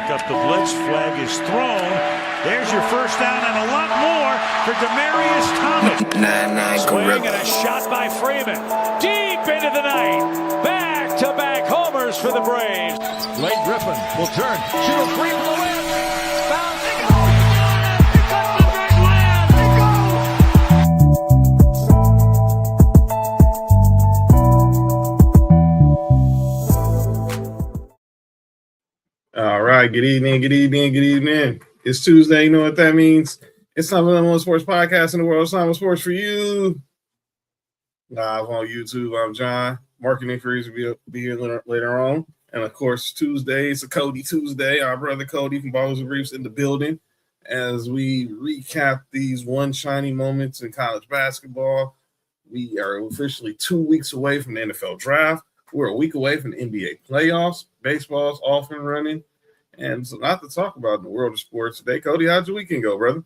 up the blitz. Flag is thrown. There's your first down and a lot more for Demaryius Thomas. Swing and a shot by Freeman. Deep into the night. Back-to-back homers for the Braves. Blake Griffin will turn. Shoot a free for the win. Bounce. They go. It got the big land. They go. All right. Good evening. It's Tuesday. You know what that means? It's not the number one sports podcast in the world. It's not sports for you. Live on YouTube. I'm John. Marketing inquiries will be here later on. And of course, Tuesday, it's a Cody Tuesday. Our brother Cody from Ballers and Briefs in the building as we recap these one shiny moments in college basketball. We are officially 2 weeks away from the NFL draft. We're a week away from the NBA playoffs. Baseball's off and running. And so, not to talk about in the world of sports today. Cody, how'd your weekend go, brother?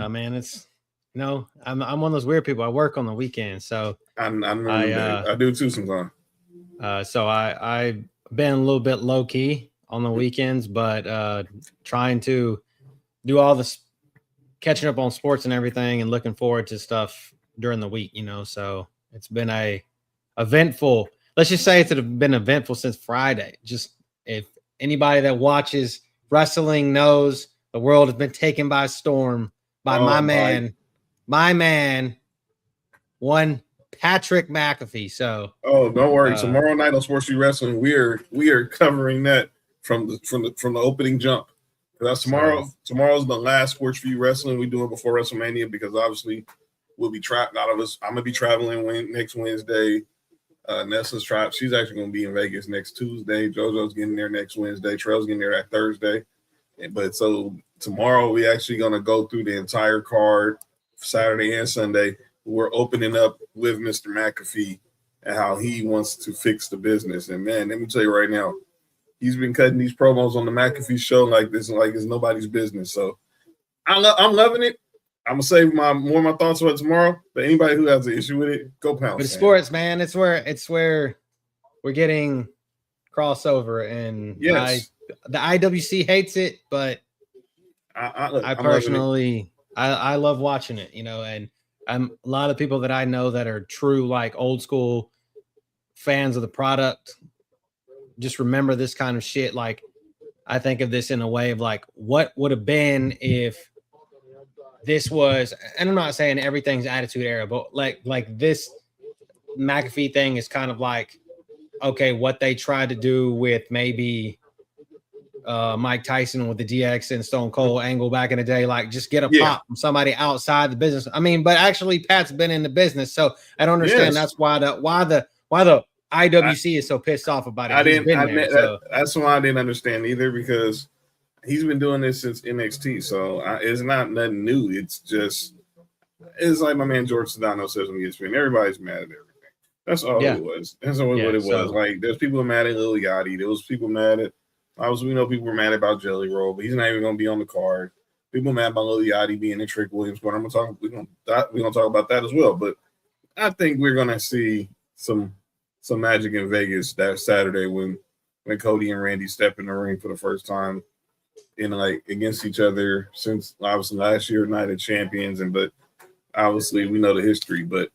Man, it's I'm one of those weird people. I work on the weekend, so I do too sometimes. So I've been a little bit low key on the weekends, but trying to do all this catching up on sports and everything, and looking forward to stuff during the week. So it's been a eventful. Let's just say it's been eventful since Friday. Just if anybody that watches wrestling knows, the world has been taken by storm by my man, one Patrick McAfee. So don't worry. Tomorrow night on Sports Street Wrestling, we are covering that from the opening jump. That's tomorrow. Tomorrow's the last Sports Street Wrestling we do it before WrestleMania, because obviously we'll be trapped. Out of us, I'm gonna be traveling next Wednesday. Nessa's trapped. She's actually gonna be in Vegas next Tuesday. JoJo's getting there next Wednesday. Trail's getting there that Thursday. But so tomorrow we actually gonna go through the entire card, Saturday and Sunday. We're opening up with Mr. McAfee and how he wants to fix the business. And man, let me tell you right now, he's been cutting these promos on the McAfee show like this, like it's nobody's business. So I'm loving it. I'm gonna save more of my thoughts about it tomorrow. But anybody who has an issue with it, go pound. But sports, man, it's where we're getting crossover, and yes. The IWC hates it, but I personally I love watching it, and a lot of people that I know that are true, like old school fans of the product, just remember this kind of shit. Like, I think of this in a way of like, what would have been if this was, and I'm not saying everything's Attitude Era, but like this McAfee thing is kind of like, okay, what they tried to do with maybe Mike Tyson with the DX and Stone Cold angle back in the day, like just get a pop from somebody outside the business. I mean, but actually Pat's been in the business, so I don't understand. That's why the IWC is so pissed off about it. That's why I didn't understand either, because he's been doing this since NXT, so it's not nothing new. It's like my man George Sedano says on ESPN, everybody's mad at everything. That's all it was. That's what it was. Like, there's people mad at Lil Yachty. There was people mad at, obviously we know people were mad about Jelly Roll, but he's not even going to be on the card. People mad about Lil Yachty being in Trick Williams, but we're gonna talk about that as well. But I think we're gonna see some magic in Vegas that Saturday when Cody and Randy step in the ring for the first time against each other since obviously last year Night of Champions, but obviously we know the history. But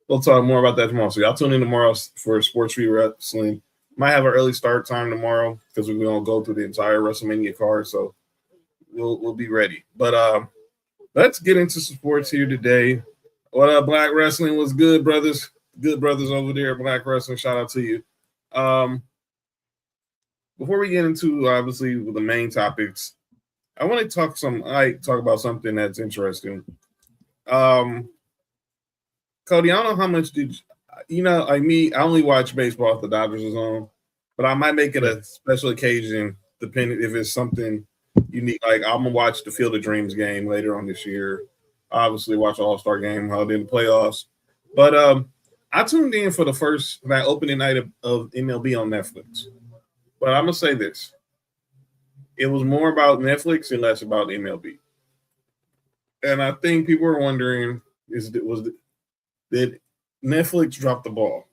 we'll talk more about that tomorrow. So y'all tune in tomorrow for Sports Street Wrestling. Might have an early start time tomorrow because we're gonna go through the entire WrestleMania card, so we'll be ready. But let's get into sports here today. What up, Black Wrestling? What's good, brothers? Good brothers over there at Black Wrestling. Shout out to you. Before we get into obviously the main topics, I want to talk about something that's interesting. Cody, I don't know how much like me, I only watch baseball if the Dodgers is on, but I might make it a special occasion depending if it's something unique. Like, I'm gonna watch the Field of Dreams game later on this year. Obviously, watch the All-Star game, how they in the playoffs. But I tuned in for that opening night of MLB on Netflix. But I'm gonna say this: it was more about Netflix and less about MLB. And I think people are wondering, did Netflix drop the ball?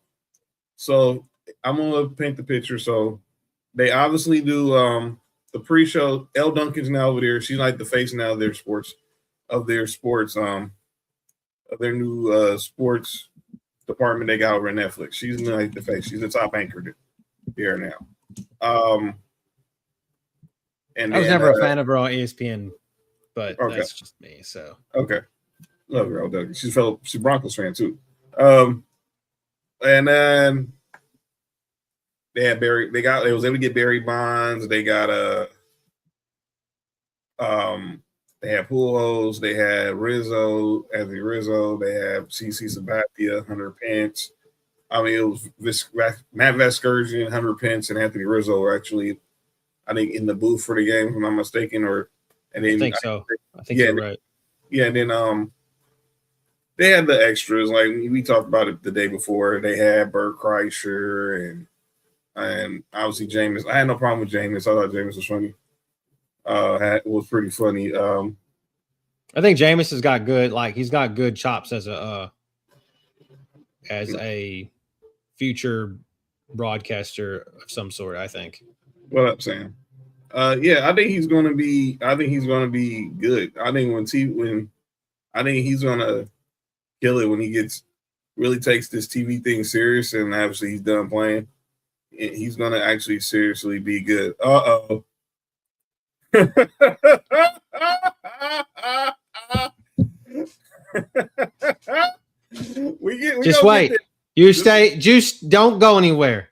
So I'm gonna paint the picture. So they obviously do the pre-show. Elle Duncan's now over there. She's like the face now of their sports, of their new sports department they got over at Netflix. She's like the face. She's the top anchor there now. And I was never a fan of her on ESPN, but okay. That's just me. So okay, love her, Elle Duncan. She's a Broncos fan too. And then they had Barry. They was able to get Barry Bonds. They got they had Pujols. They had Anthony Rizzo. They have CC Sabathia, Hunter Pence. I mean, it was Matt Vasgersian, Hunter Pence, and Anthony Rizzo were actually, I think, in the booth for the game, if I'm not mistaken. I think so. I think you're right. Yeah, and then they had the extras. Like we talked about it the day before. They had Bert Kreischer and obviously Jameis. I had no problem with Jameis. I thought Jameis was funny. Was pretty funny. I think Jameis has got good, he's got good chops as a future broadcaster of some sort. I think. What up, Sam? Yeah, I think he's going to be. I think he's going to be good. I think I think he's going to kill it when he really takes this TV thing serious, and obviously he's done playing. He's going to actually seriously be good. Uh-oh. Just wait. You stay. Just don't go anywhere.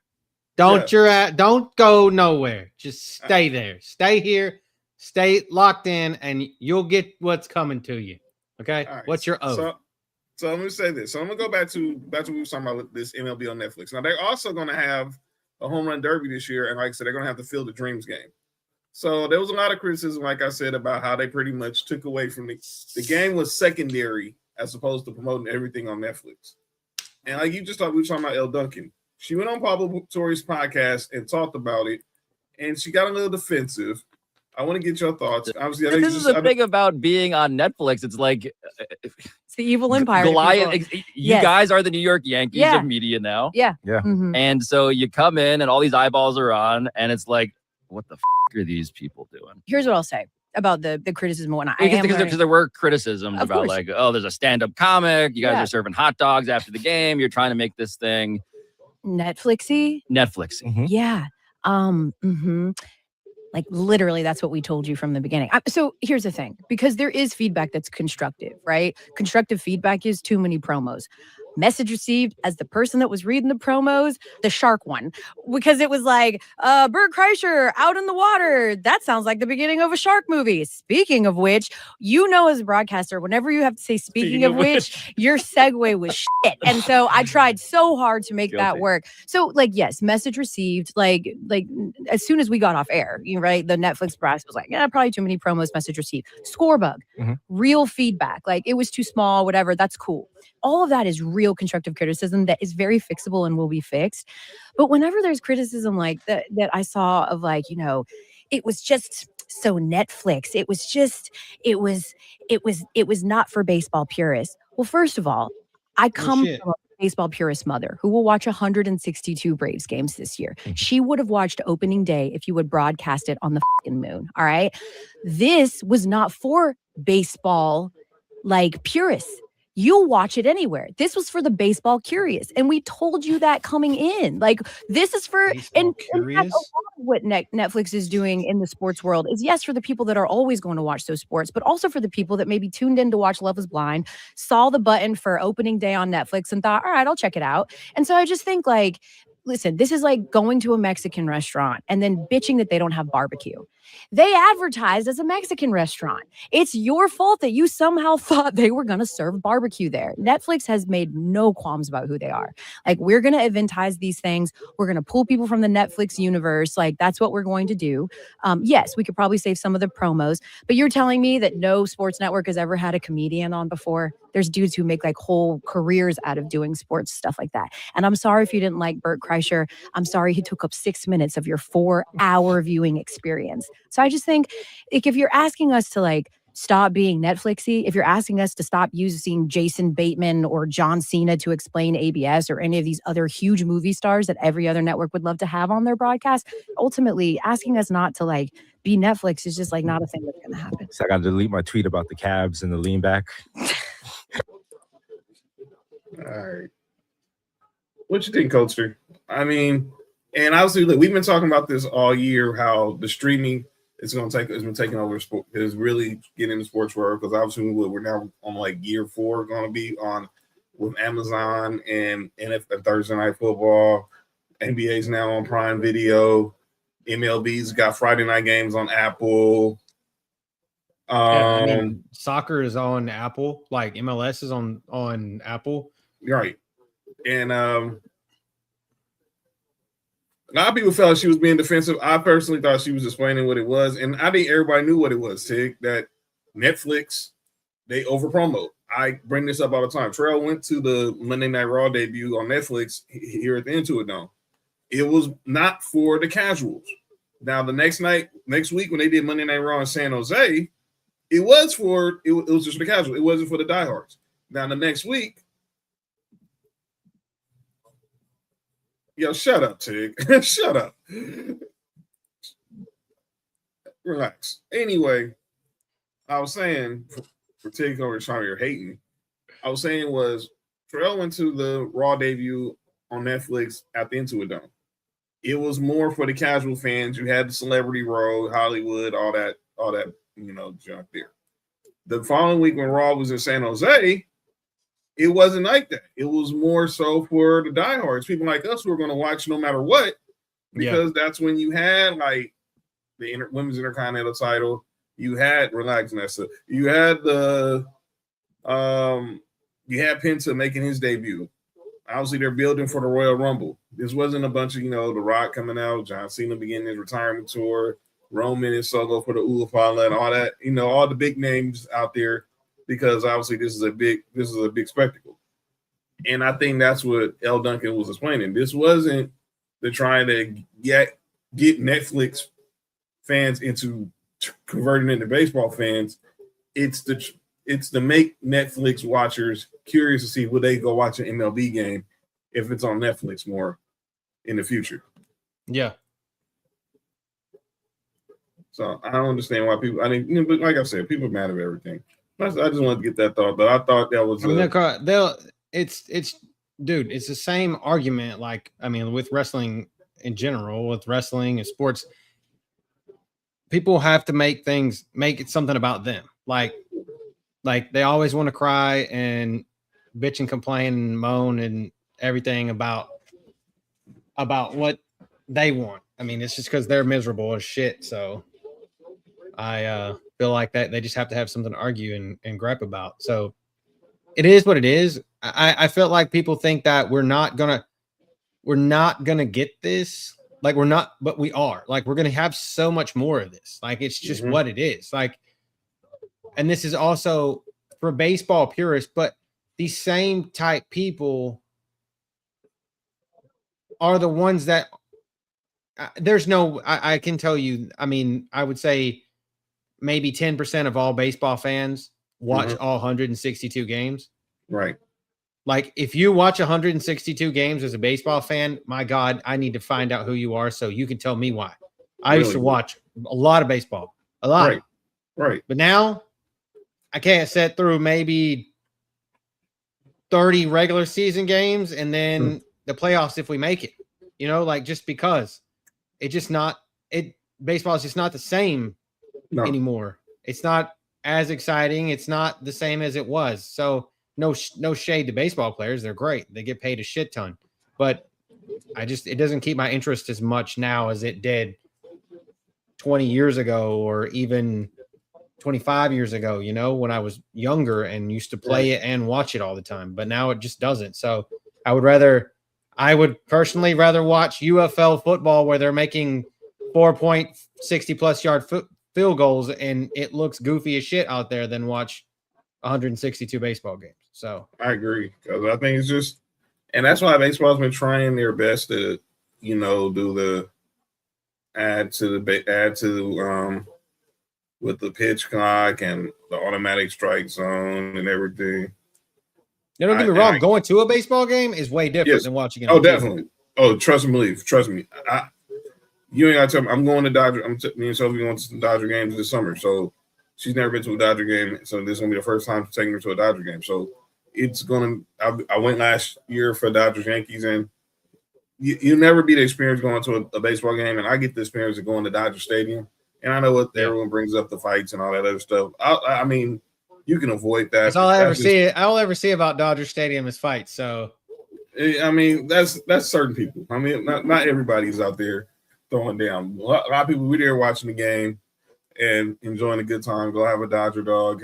Don't go nowhere. Just stay there. Stay here. Stay locked in, and you'll get what's coming to you. Okay. Right. What's your oath? So I'm going to say this. So I'm going to go back to what we were talking about this MLB on Netflix. Now they're also going to have a home run derby this year, and like I said, they're going to have the Field of Dreams game. So there was a lot of criticism, like I said, about how they pretty much took away from the game was secondary as opposed to promoting everything on Netflix. And like we were talking about Elle Duncan. She went on Pablo Torre's podcast and talked about it, and she got a little defensive. I want to get your thoughts. Obviously, this is the thing about being on Netflix. It's like it's the evil empire. Goliath. You guys are the New York Yankees of media now. Yeah. Mm-hmm. And so you come in and all these eyeballs are on, and it's like, what the are these people doing? Here's what I'll say about the criticism when because there were criticisms about like, oh, there's a stand-up comic. You guys are serving hot dogs after the game. You're trying to make this thing Netflixy. Mm-hmm. Yeah. Like literally, that's what we told you from the beginning. So here's the thing, because there is feedback that's constructive, right? Constructive feedback is too many promos. Message received as the person that was reading the promos, the shark one, because it was like, Bert Kreischer out in the water. That sounds like the beginning of a shark movie. Speaking of which, as a broadcaster, whenever you have to say speaking of which, your segue was shit. And so I tried so hard to make that work. So yes, message received, like as soon as we got off air, right? The Netflix brass was like, probably too many promos, message received. Score bug, real feedback. Like it was too small, whatever. That's cool. All of that is real constructive criticism that is very fixable and will be fixed. But whenever there's criticism like that I saw of it was just so Netflix. It was not for baseball purists. Well, first of all, I come from a baseball purist mother who will watch 162 Braves games this year. She would have watched opening day if you would broadcast it on the fucking moon. All right. This was not for baseball purists. You'll watch it anywhere. This was for the baseball curious. And we told you that coming in. This is for and that's a lot of what Netflix is doing in the sports world is yes, for the people that are always going to watch those sports, but also for the people that maybe tuned in to watch Love is Blind, saw the button for opening day on Netflix and thought, all right, I'll check it out. And so I just think listen, this is like going to a Mexican restaurant and then bitching that they don't have barbecue. They advertised as a Mexican restaurant. It's your fault that you somehow thought they were going to serve barbecue there. Netflix has made no qualms about who they are. We're going to eventize these things. We're going to pull people from the Netflix universe. That's what we're going to do. Yes, we could probably save some of the promos, but you're telling me that no sports network has ever had a comedian on before? There's dudes who make whole careers out of doing sports stuff like that. And I'm sorry if you didn't like Bert Kreischer. I'm sorry he took up 6 minutes of your 4-hour viewing experience. So I just think if you're asking us to stop being Netflixy, if you're asking us to stop using Jason Bateman or John Cena to explain ABS or any of these other huge movie stars that every other network would love to have on their broadcast, ultimately asking us not to like be Netflix is just like not a thing that's going to happen. So I got to delete my tweet about the cabs and the lean back. All right. What you think, Coaster? I mean, and obviously, look, we've been talking about this all year, how the streaming has been taking over sport, is really getting into sports world, because obviously we're now on like year 4 going to be on with Amazon and Thursday Night Football. NBA's now on Prime Video. MLB's got Friday night games on Apple. I mean, soccer is on Apple, like MLS is on Apple. Right. And a lot of people felt she was being defensive. I personally thought she was explaining what it was. And I think everybody knew what it was, Tig, that Netflix, they over promote. I bring this up all the time. Terrell went to the Monday Night Raw debut on Netflix here at the Intuit Dome. It was not for the casuals. Now, the next week, when they did Monday Night Raw in San Jose, it was just for the casuals. It wasn't for the diehards. Now, the next week, yo, shut up, Tig. Shut up. Relax. Anyway, I was saying, for Tig over trying you're hating, I was saying was Terrell went to the Raw debut on Netflix at the Intuit Dome. It was more for the casual fans. You had the Celebrity Row, Hollywood, all that, junk there. The following week when Raw was in San Jose, it wasn't like that. It was more so for the diehards, people like us who are going to watch no matter what, because that's when you had like the women's Intercontinental title. You had Nessa. You had Penta making his debut. Obviously, they're building for the Royal Rumble. This wasn't a bunch of, The Rock coming out, John Cena beginning his retirement tour, Roman and Solo for the Ulafala and all that, all the big names out there, because obviously this is a big spectacle. And I think that's what L. Duncan was explaining. This wasn't the trying to get Netflix fans into converting into baseball fans. It's to make Netflix watchers curious to see will they go watch an MLB game if it's on Netflix more in the future. Yeah. So I don't understand why people. I mean, but like I said, people are mad at everything. I just wanted to get that thought, but I thought that was. It's the same argument. Like, I mean, with wrestling in general, with wrestling and sports, people have to make it something about them. Like they always want to cry and bitch and complain and moan and everything about what they want. I mean, it's just because they're miserable as shit. So I feel like that they just have to have something to argue and gripe about. So it is what it is. I felt like people think that we're not gonna get this. Like we're not, but we are. Like we're gonna have so much more of this. Like it's just what it is. Like, and this is also for baseball purists, but these same type people are the ones that I can tell you, I mean, I would say maybe 10% of all baseball fans watch all 162 games. Right. Like if you watch 162 games as a baseball fan, my God, I need to find out who you are so you can tell me why. I used to watch a lot of baseball, a lot. Right. But now I can't sit through maybe 30 regular season games and then the playoffs if we make it, like just because baseball is just not the same anymore. It's not as exciting. It's not the same as it was. So no shade to baseball players. They're great. They get paid a shit ton, but it doesn't keep my interest as much now as it did 20 years ago or even 25 years ago, when I was younger and used to play it and watch it all the time, but now it just doesn't. So I would personally rather watch UFL football where they're making 4.60 plus yard field goals and it looks goofy as shit out there than watch 162 baseball games. So I agree, because I think it's just, and that's why baseball's been trying their best to, do the add to with the pitch clock and the automatic strike zone and everything. You don't get me wrong. Going to a baseball game is way different than watching it. Oh, definitely. Oh, trust and believe. Trust me. You ain't got to tell me. I'm going to Dodger. Me and Sophie going to some Dodger games this summer. So she's never been to a Dodger game. So this is going to be the first time taking her to a Dodger game. So it's going to – I went last year for Dodgers Yankees, and you never be the experience going to a baseball game. And I get the experience of going to Dodger Stadium. And I know what everyone brings up, the fights and all that other stuff. I mean, you can avoid that. That's all I ever see. All I ever see about Dodger Stadium is fights. So, I mean, that's certain people. I mean, not everybody's out there throwing down. A lot of people, we're there watching the game and enjoying a good time. Go have a Dodger dog,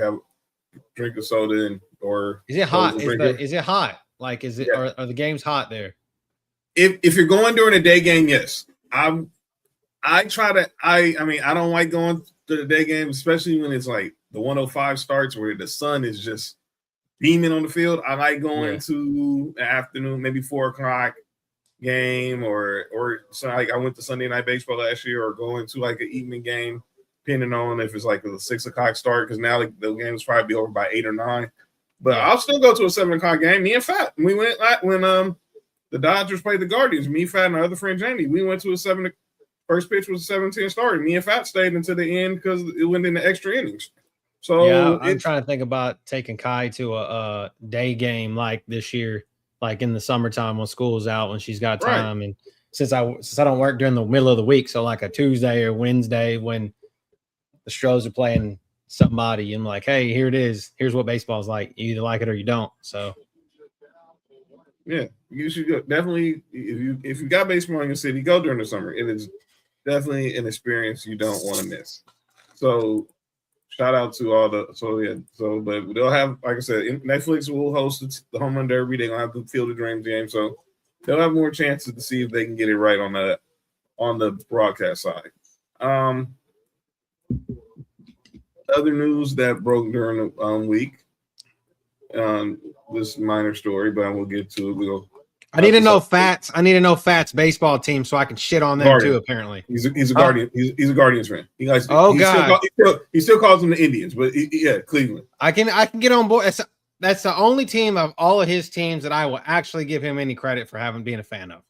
drink a soda, or is it hot? Is it hot? Like, is it? Yeah. Are the games hot there? If you're going during a day game, yes. I try to. I mean, I don't like going to the day game, especially when it's like the 105 starts where the sun is just beaming on the field. I like going to the afternoon, maybe 4 o'clock game, or so like I went to Sunday night baseball last year, or going to like an evening game, depending on if it's like a 6 o'clock start, because now the game's probably be over by 8 or 9. But I'll still go to a 7 o'clock game. Me and Fat, we went when the Dodgers played the Guardians. Me, Fat, and our other friend Jamie, we went to a 7. First pitch was a 7-10 start. Me and Fat stayed until the end because it went into extra innings. So I'm trying to think about taking Kai to a day game like this year, like in the summertime when school's out, when she's got time. Right. And since I don't work during the middle of the week, so like a Tuesday or Wednesday when the Stros are playing somebody, I'm like, hey, here it is. Here's what baseball's like. You either like it or you don't. So yeah, you should go. Definitely, if you got baseball in your city, go during the summer. It is definitely an experience you don't want to miss. So shout out to all but they'll have, like I said, Netflix will host the Home Run Derby. They're gonna have the Field of Dreams game, so they'll have more chances to see if they can get it right on the broadcast side. Other news that broke during the week. This minor story, but we'll get to it. I need to know Fat's baseball team so I can shit on them too. Apparently, he's a Guardian. He's a Guardians fan. He likes. God. He still calls them the Indians, but Cleveland. I can get on board. That's the only team of all of his teams that I will actually give him any credit for having been a fan of.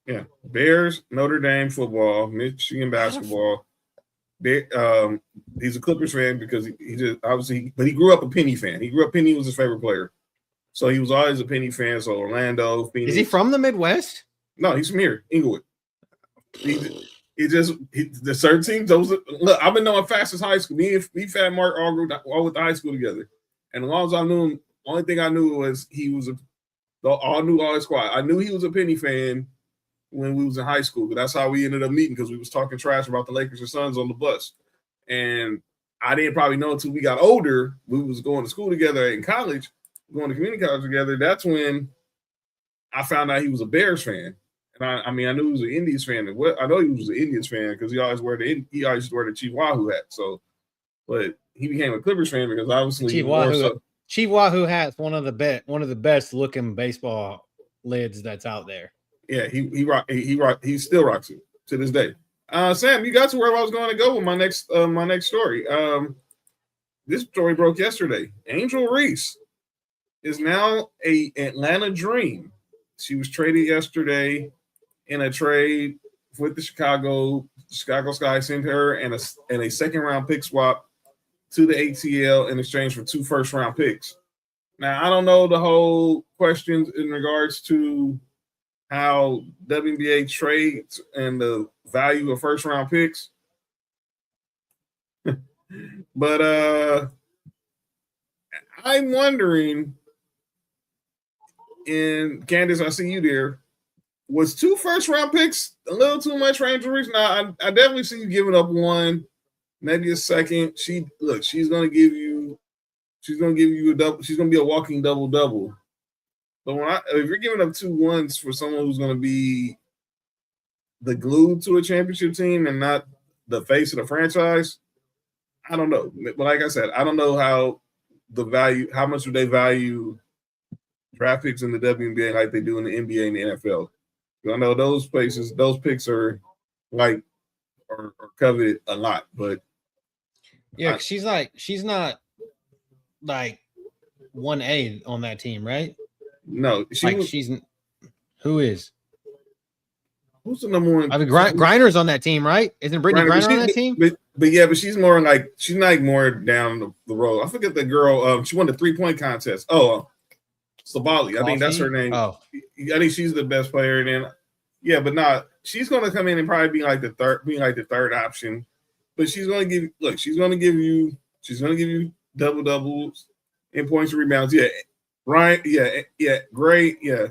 Yeah, Bears, Notre Dame football, Michigan basketball. He's a Clippers fan because he just obviously, but he grew up a Penny fan. Penny was his favorite player. So he was always a Penny fan. So Orlando, Phoenix. Is he from the Midwest? No, he's from here, Inglewood. The certain teams. Look, I've been knowing Fat since high school. Me, Fat, Mark all went to high school together. And as long as I knew him, only thing I knew was he was knew all his squad. I knew he was a Penny fan when we was in high school, but that's how we ended up meeting because we was talking trash about the Lakers and Suns on the bus. And I didn't probably know until we got older. We was going to school together in college. Going to community college together, that's when I found out he was a Bears fan. And I mean, I knew he was an Indians fan. I know he was an Indians fan because he always wear the Chief Wahoo hat. So, but he became a Clippers fan because obviously Chief Wahoo hat's one of the best looking baseball lids that's out there. Yeah, he still rocks it to this day. Sam, you got to where I was going to go with my next story. This story broke yesterday. Angel Reese is now a Atlanta Dream. She was traded yesterday in a trade with the Chicago Sky. Sent her and a second round pick swap to the ATL in exchange for 2 first round picks. Now I don't know the whole questions in regards to how WNBA trades and the value of first round picks, but I'm wondering. And Candace, I see you there. Was 2 first round picks a little too much for Angel Reese? Now, I definitely see you giving up 1, maybe a second. She's gonna give you a double. She's gonna be a walking double. But if you're giving up 2 1s for someone who's gonna be the glue to a championship team and not the face of the franchise, I don't know. But like I said, I don't know how much do they value draft picks in the WNBA like they do in the NBA and the NFL. I know those picks are coveted a lot, but Yeah, she's not like 1A on that team, right? No, who is? Who's the number one? I mean, Griner's on that team, right? Isn't Brittany Griner on that team? But she's more like she's not more down the road. I forget the girl. She won the 3-point contest. Sabali. I think that's her name. Oh, I think she's the best player. And then, yeah, but not. She's going to come in and probably be like the third option. But she's going to give you double doubles in points and rebounds. Yeah, Ryan. Yeah, Gray. Yeah.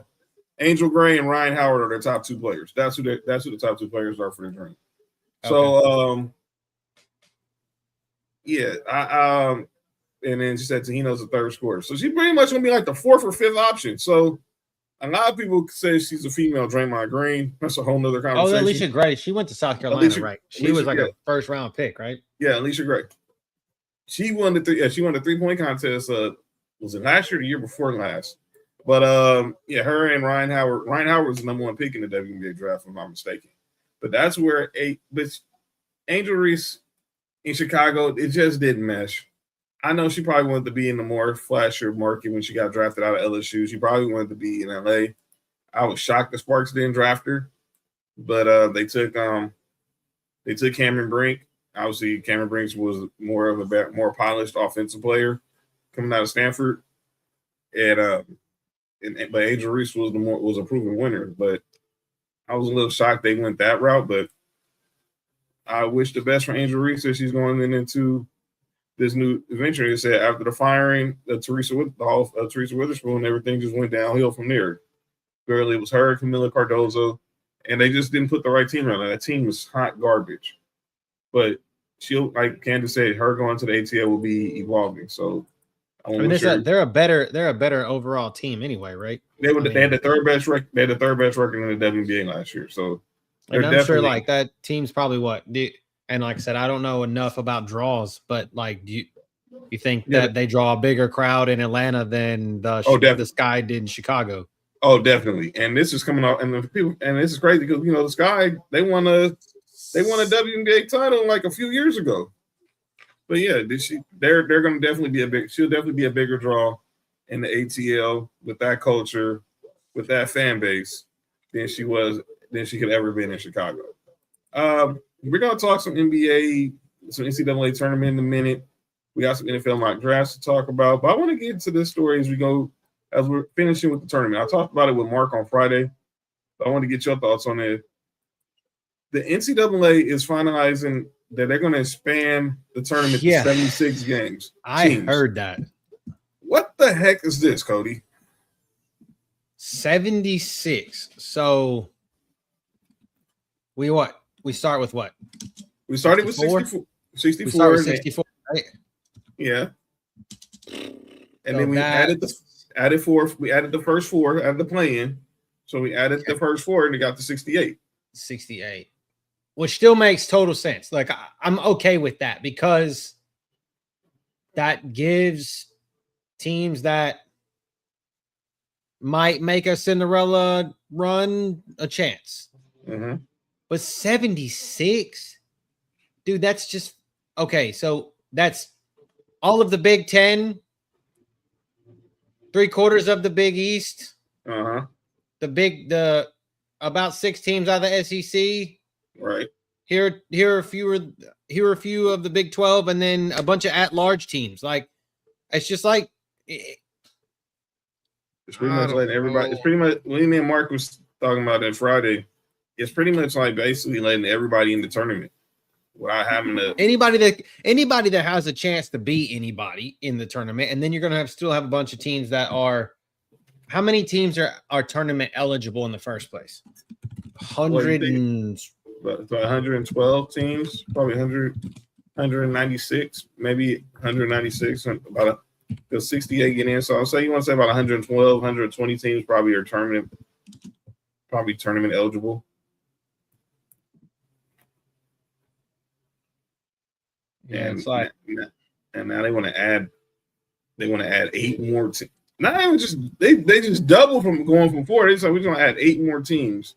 Angel Gray and Ryan Howard are the top 2 players. That's who the top 2 players are for the Dream. Okay. So, and then she said Tahino's the 3rd scorer. So she's pretty much gonna be like the 4th or 5th option. So a lot of people say she's a female Draymond Green. That's a whole nother conversation. Oh, Alicia Gray. She went to South Carolina, right? She was like a 1st round pick, right? Yeah, Alicia Gray. She won the 3-point contest. Was it last year or the year before last? But her and Ryan Howard. Ryan Howard was the number 1 pick in the WNBA draft, if I'm not mistaken. But that's where Angel Reese in Chicago, it just didn't mesh. I know she probably wanted to be in the more flashier market when she got drafted out of LSU. She probably wanted to be in LA. I was shocked the Sparks didn't draft her, but they took Cameron Brink. Obviously, Cameron Brink was more of a more polished offensive player coming out of Stanford, but Angel Reese was a proven winner. But I was a little shocked they went that route. But I wish the best for Angel Reese as she's going into this new adventure. They said after the firing of Teresa Witherspoon, everything just went downhill from there. Barely, it was her, Camila Cardozo, and they just didn't put the right team around. That team was hot garbage. But like Candace said, her going to the ATL will be evolving. So they're a better overall team anyway, right? They had the third best record. They had the third best record in the WNBA last year. So and I'm sure like that team's probably and like I said, I don't know enough about draws, but like do you think that they draw a bigger crowd in Atlanta than the Sky did in Chicago? Oh, definitely. And this is coming out, and this is crazy because the Sky they won a WNBA title like a few years ago. But yeah, they're going to definitely be she'll definitely be a bigger draw in the ATL with that culture, with that fan base than she could ever been in Chicago. We're going to talk some NBA, some NCAA tournament in a minute. We got some NFL mock drafts to talk about, but I want to get into this story as we're finishing with the tournament. I talked about it with Mark on Friday, but I want to get your thoughts on it. The NCAA is finalizing that they're going to expand the tournament to 76 games. I heard that. What the heck is this, Cody? 76. So we start with what? We started 64? with 64. We started with 64, right? Yeah. And then we added the first 4 out of the play-in. So we added the first 4 and it got to 68. 68. Which still makes total sense. Like I'm okay with that because that gives teams that might make a Cinderella run a chance. Mm-hmm. But 76, dude, that's just okay. So that's all of the Big Ten, 3/4 of the Big East, the about 6 teams out of the SEC. Right. Here are a few of the Big 12, and then a bunch of at-large teams. Like it's just like it's pretty much letting everybody. It's pretty much when me and Mark was talking about that Friday. It's pretty much like basically letting everybody in the tournament without having to anybody that has a chance to beat anybody in the tournament, and then you're gonna still have a bunch of teams that are. How many teams are tournament eligible in the first place? 112 teams, probably 196, maybe 196, about 68 get in. So I'll say you want to say about 112, 120 teams probably are tournament eligible. Yeah, and now they want to add 8 more teams. Not even just they just double from going from 4. They said we're gonna add 8 more teams.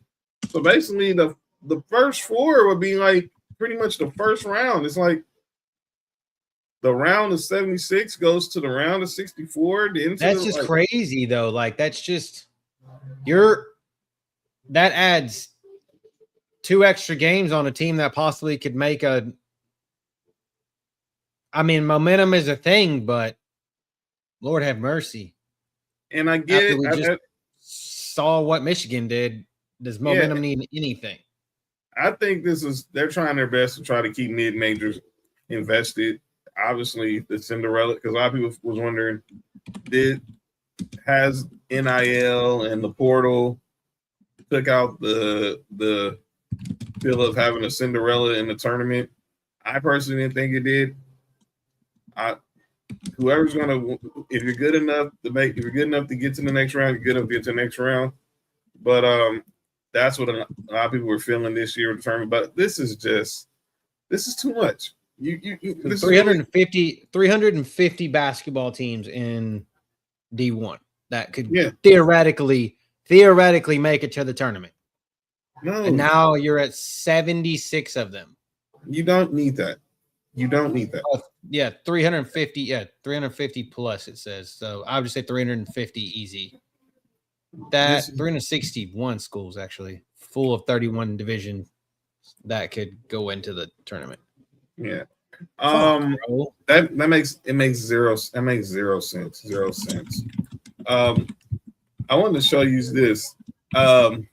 So basically the first 4 would be like pretty much the first round. It's like the round of 76 goes to the round of 64. That's just crazy, though. Like, that's just that adds 2 extra games on a team that possibly could make a. I mean, momentum is a thing, but Lord have mercy. And I get it. We just saw what Michigan did. Does momentum need anything? I think they're trying their best to try to keep mid-majors invested. Obviously, the Cinderella, because a lot of people was wondering, has NIL and the portal took out the feel of having a Cinderella in the tournament? I personally didn't think it did. Whoever's gonna, if you're good enough to get to the next round, you're good enough to get to the next round. But that's what a lot of people were feeling this year with the tournament. But this is too much. This 350 basketball teams in D1 that could theoretically make it to the tournament. No, and now you're at 76 of them. You don't need that. You don't need that. 350. Yeah, 350 plus it says. So I would just say 350 easy. That 361 schools actually full of 31 division that could go into the tournament. Yeah. That makes zero sense. Zero sense. I wanted to show you this.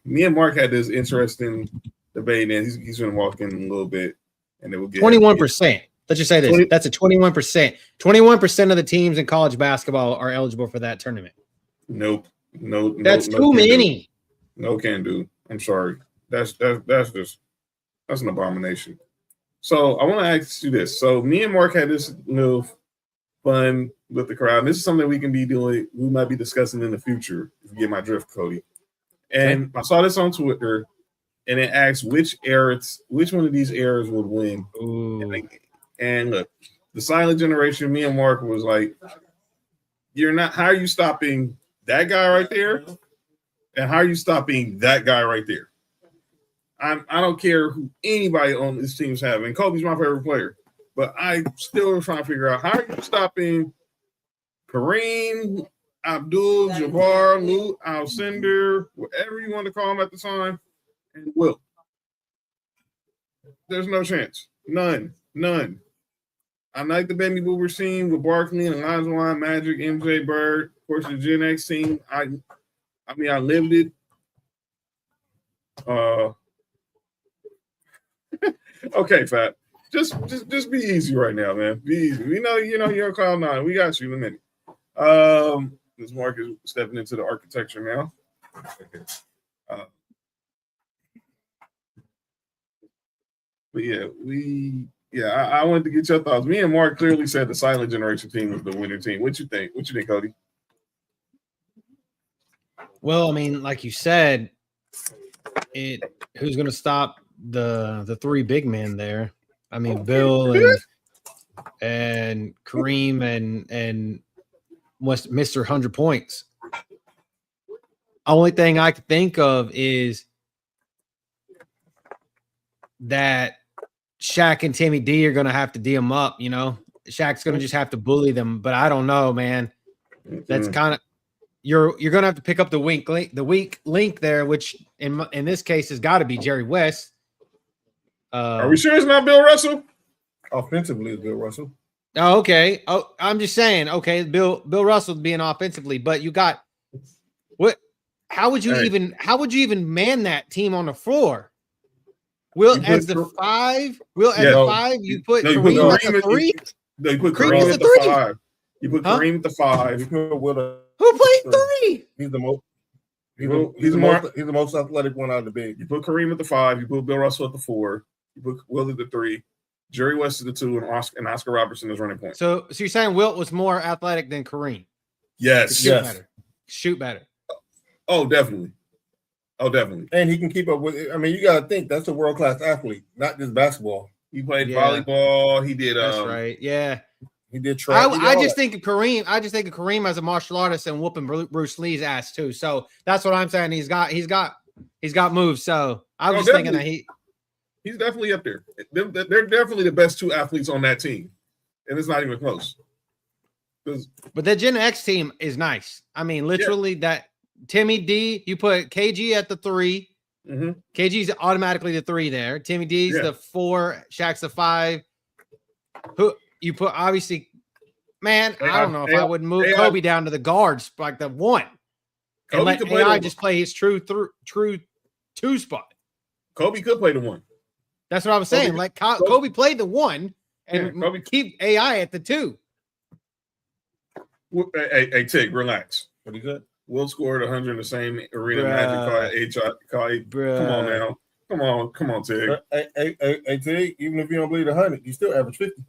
Me and Mark had this interesting debate, and he's going to walk in a little bit, and it will get 21%. Let's just say this. That's a 21%. 21% of the teams in college basketball are eligible for that tournament. Nope. No. That's too many. No can do. I'm sorry. That's an abomination. So I want to ask you this. So me and Mark had this little fun with the crowd. This is something we might be discussing in the future, if you get my drift, Cody. And I saw this on Twitter, and it asked which one of these eras would win. And look, the silent generation, me and Mark was like, how are you stopping that guy right there? And how are you stopping that guy right there? I don't care who anybody on this team's having. Kobe's my favorite player, but I still trying to figure out how are you stopping Kareem, Abdul, Jabbar, Lou, Alcindor, whatever you want to call him at the time, and Will. There's no chance. None. I like the baby boomer scene with Barkley and Olajuwon, Magic, MJ, Bird, of course the Gen X scene. I lived it. Okay, Fat. Just be easy right now, man. Be easy. We know you're a Cloud 9. We got you in a minute. This Mark is stepping into the architecture now. But I wanted to get your thoughts. Me and Mark clearly said the silent generation team was the winning team. What you think? What you think, Cody? Well, I mean, like you said, who's going to stop the 3 big men there? I mean, Bill and Kareem and Mr. 100 points. Only thing I could think of is that Shaq and Timmy D are going to have to D them up, Shaq's going to just have to bully them, but I don't know, man. That's kind of you're going to have to pick up the weak link there, which in this case has got to be Jerry West. Are we sure it's not Bill Russell? Offensively, it's Bill Russell. Oh, okay. Oh, I'm just saying. Okay, Bill Russell being offensively, but you got what? How would you even man that team on the floor? As the 5. You put Kareem at the 3. No, you put Kareem at the 5. You put Kareem at the 5. Who played 3? He's the most athletic one out of the big. You put Kareem at the 5. You put Bill Russell at the 4. You put Will at the 3. Jerry West is the 2, and Oscar Robertson is running point. So you're saying Wilt was more athletic than Kareem? Yes. Shoot better. Oh, definitely. And he can keep up with it. I mean, you got to think that's a world-class athlete, not just basketball. He played volleyball. He did. That's right. Yeah. He did track. I just think of Kareem. I just think of Kareem as a martial artist and whooping Bruce Lee's ass too. So that's what I'm saying. He's got moves. So I was just thinking that he's definitely up there. They're definitely the best 2 athletes on that team. and it's not even close. But the Gen X team is nice. I mean, literally that Timmy D, you put KG at the 3. Mm-hmm. KG's automatically the 3 there. Timmy D's the 4. Shaq's the 5. Who you put? Obviously, man, I don't know if I would move Kobe down to the guards like the 1 and let AI just play his true 2 spot. Kobe could play the 1. That's what I was saying. Like Kobe played the 1 and keep AI at the 2. Hey, Tig, relax. Pretty good. Will scored 100 in the same arena. Magic called Come on now. Come on, Tig. Hey, Tig, even if you don't believe 100, you still average 50.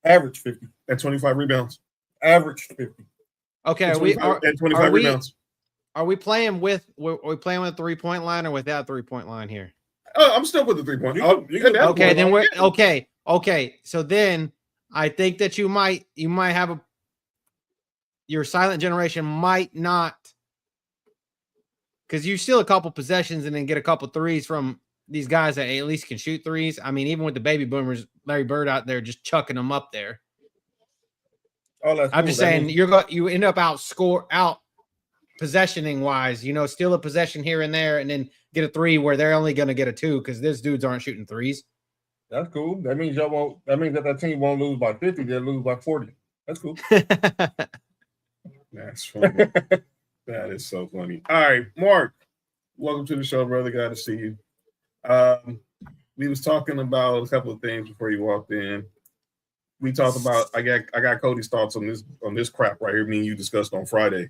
Average 50. At 25 rebounds. Average 50. Okay, at 25 rebounds. Are we playing with a 3-point line or without 3-point line here? I'm still with the 3-point. Okay, then we're okay. So then I think that you might have your silent generation might not, because you steal a couple possessions and then get a couple threes from these guys that at least can shoot threes. I mean, even with the baby boomers, Larry Bird out there just chucking them up there. I'm just saying you end up out possessioning wise, steal a possession here and there and then get a 3 where they're only going to get a 2 because these dudes aren't shooting threes. That's cool. That means that team won't lose by 50, they'll lose by 40. That's cool. That's funny. That is so funny. All right, Mark, welcome to the show, brother. Glad to see you. We was talking about a couple of things before you walked in. We talked about I got Cody's thoughts on this crap right here. Me and you discussed on Friday,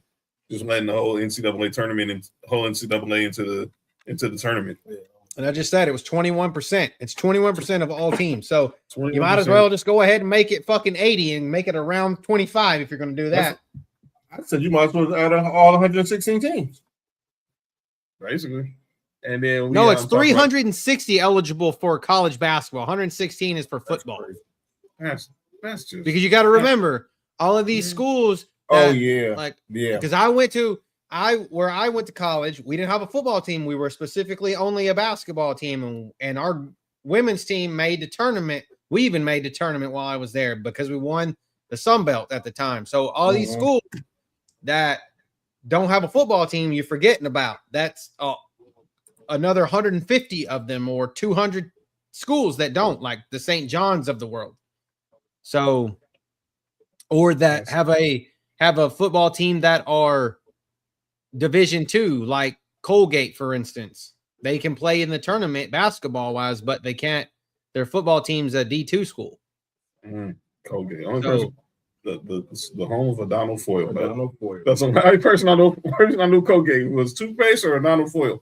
just letting the whole NCAA tournament and whole NCAA into the tournament. And I just said it was 21%. It's 21% of all teams. So 21%. You might as well just go ahead and make it fucking 80 and make it around 25 if you're going to do that. I said you might as well add all 116 teams. Basically. And then it's 360 eligible for college basketball. 116 is for football. That's just because you got to remember all of these schools. Because I went to college, we didn't have a football team. We were specifically only a basketball team, and our women's team made the tournament. We even made the tournament while I was there because we won the Sun Belt at the time. So all these schools that don't have a football team, you're forgetting about. That's another 150 of them or 200 schools that don't, like the St. John's of the world. So, or that have a football team that are Division II, like Colgate, for instance. They can play in the tournament basketball wise, but they can't. Their football team's a D2 school. Colgate. The home of a Donald Foyle. That's the only person I knew Colgate was toothpaste or a Donald Foyle.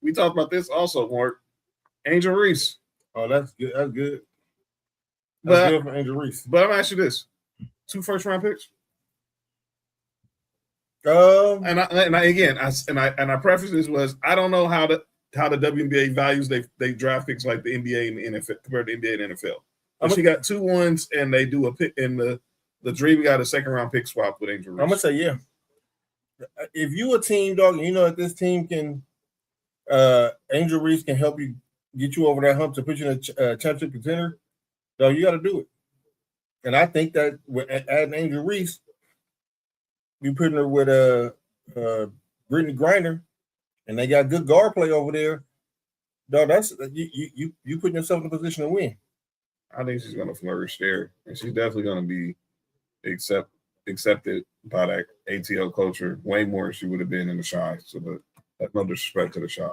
We talked about this also, Mark. Angel Reese. Oh, that's good. That's good. That's good for Angel Reese. But I'm gonna ask you this: 2 first-round picks. And I preface this was I don't know how the WNBA values they draft picks like the NBA and the NFL compared to NBA and NFL. But she got 2 1s and they do a pick in the Dream got a 2nd-round pick swap with Angel Reese. I'm gonna say yeah. If you a team dog, and you know that this team can, Angel Reese can help you get you over that hump to put you in a championship contender. Dog, you got to do it. And I think that with adding Angel Reese, you putting her with Brittany Griner, and they got good guard play over there. Dog, that's you putting yourself in a position to win. I think she's going to flourish there, and she's definitely going to be accepted by that ATL culture way more than she would have been in the Shy. So that's no disrespect to the Shy.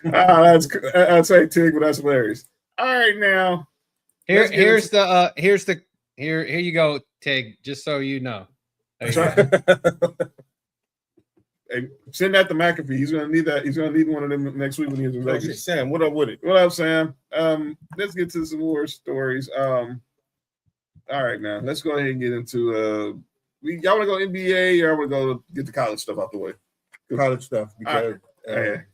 That's a Tig, but that's hilarious. All right, now here you go, Tig. Just so you know. Hey, send that to McAfee. He's gonna need that. He's gonna need one of them next week when he's in Vegas. Sam, what up with it? What up, Sam? Let's get to some more stories. All right, now let's go ahead and get into y'all want to go NBA or I want to go get the college stuff out the way? College stuff because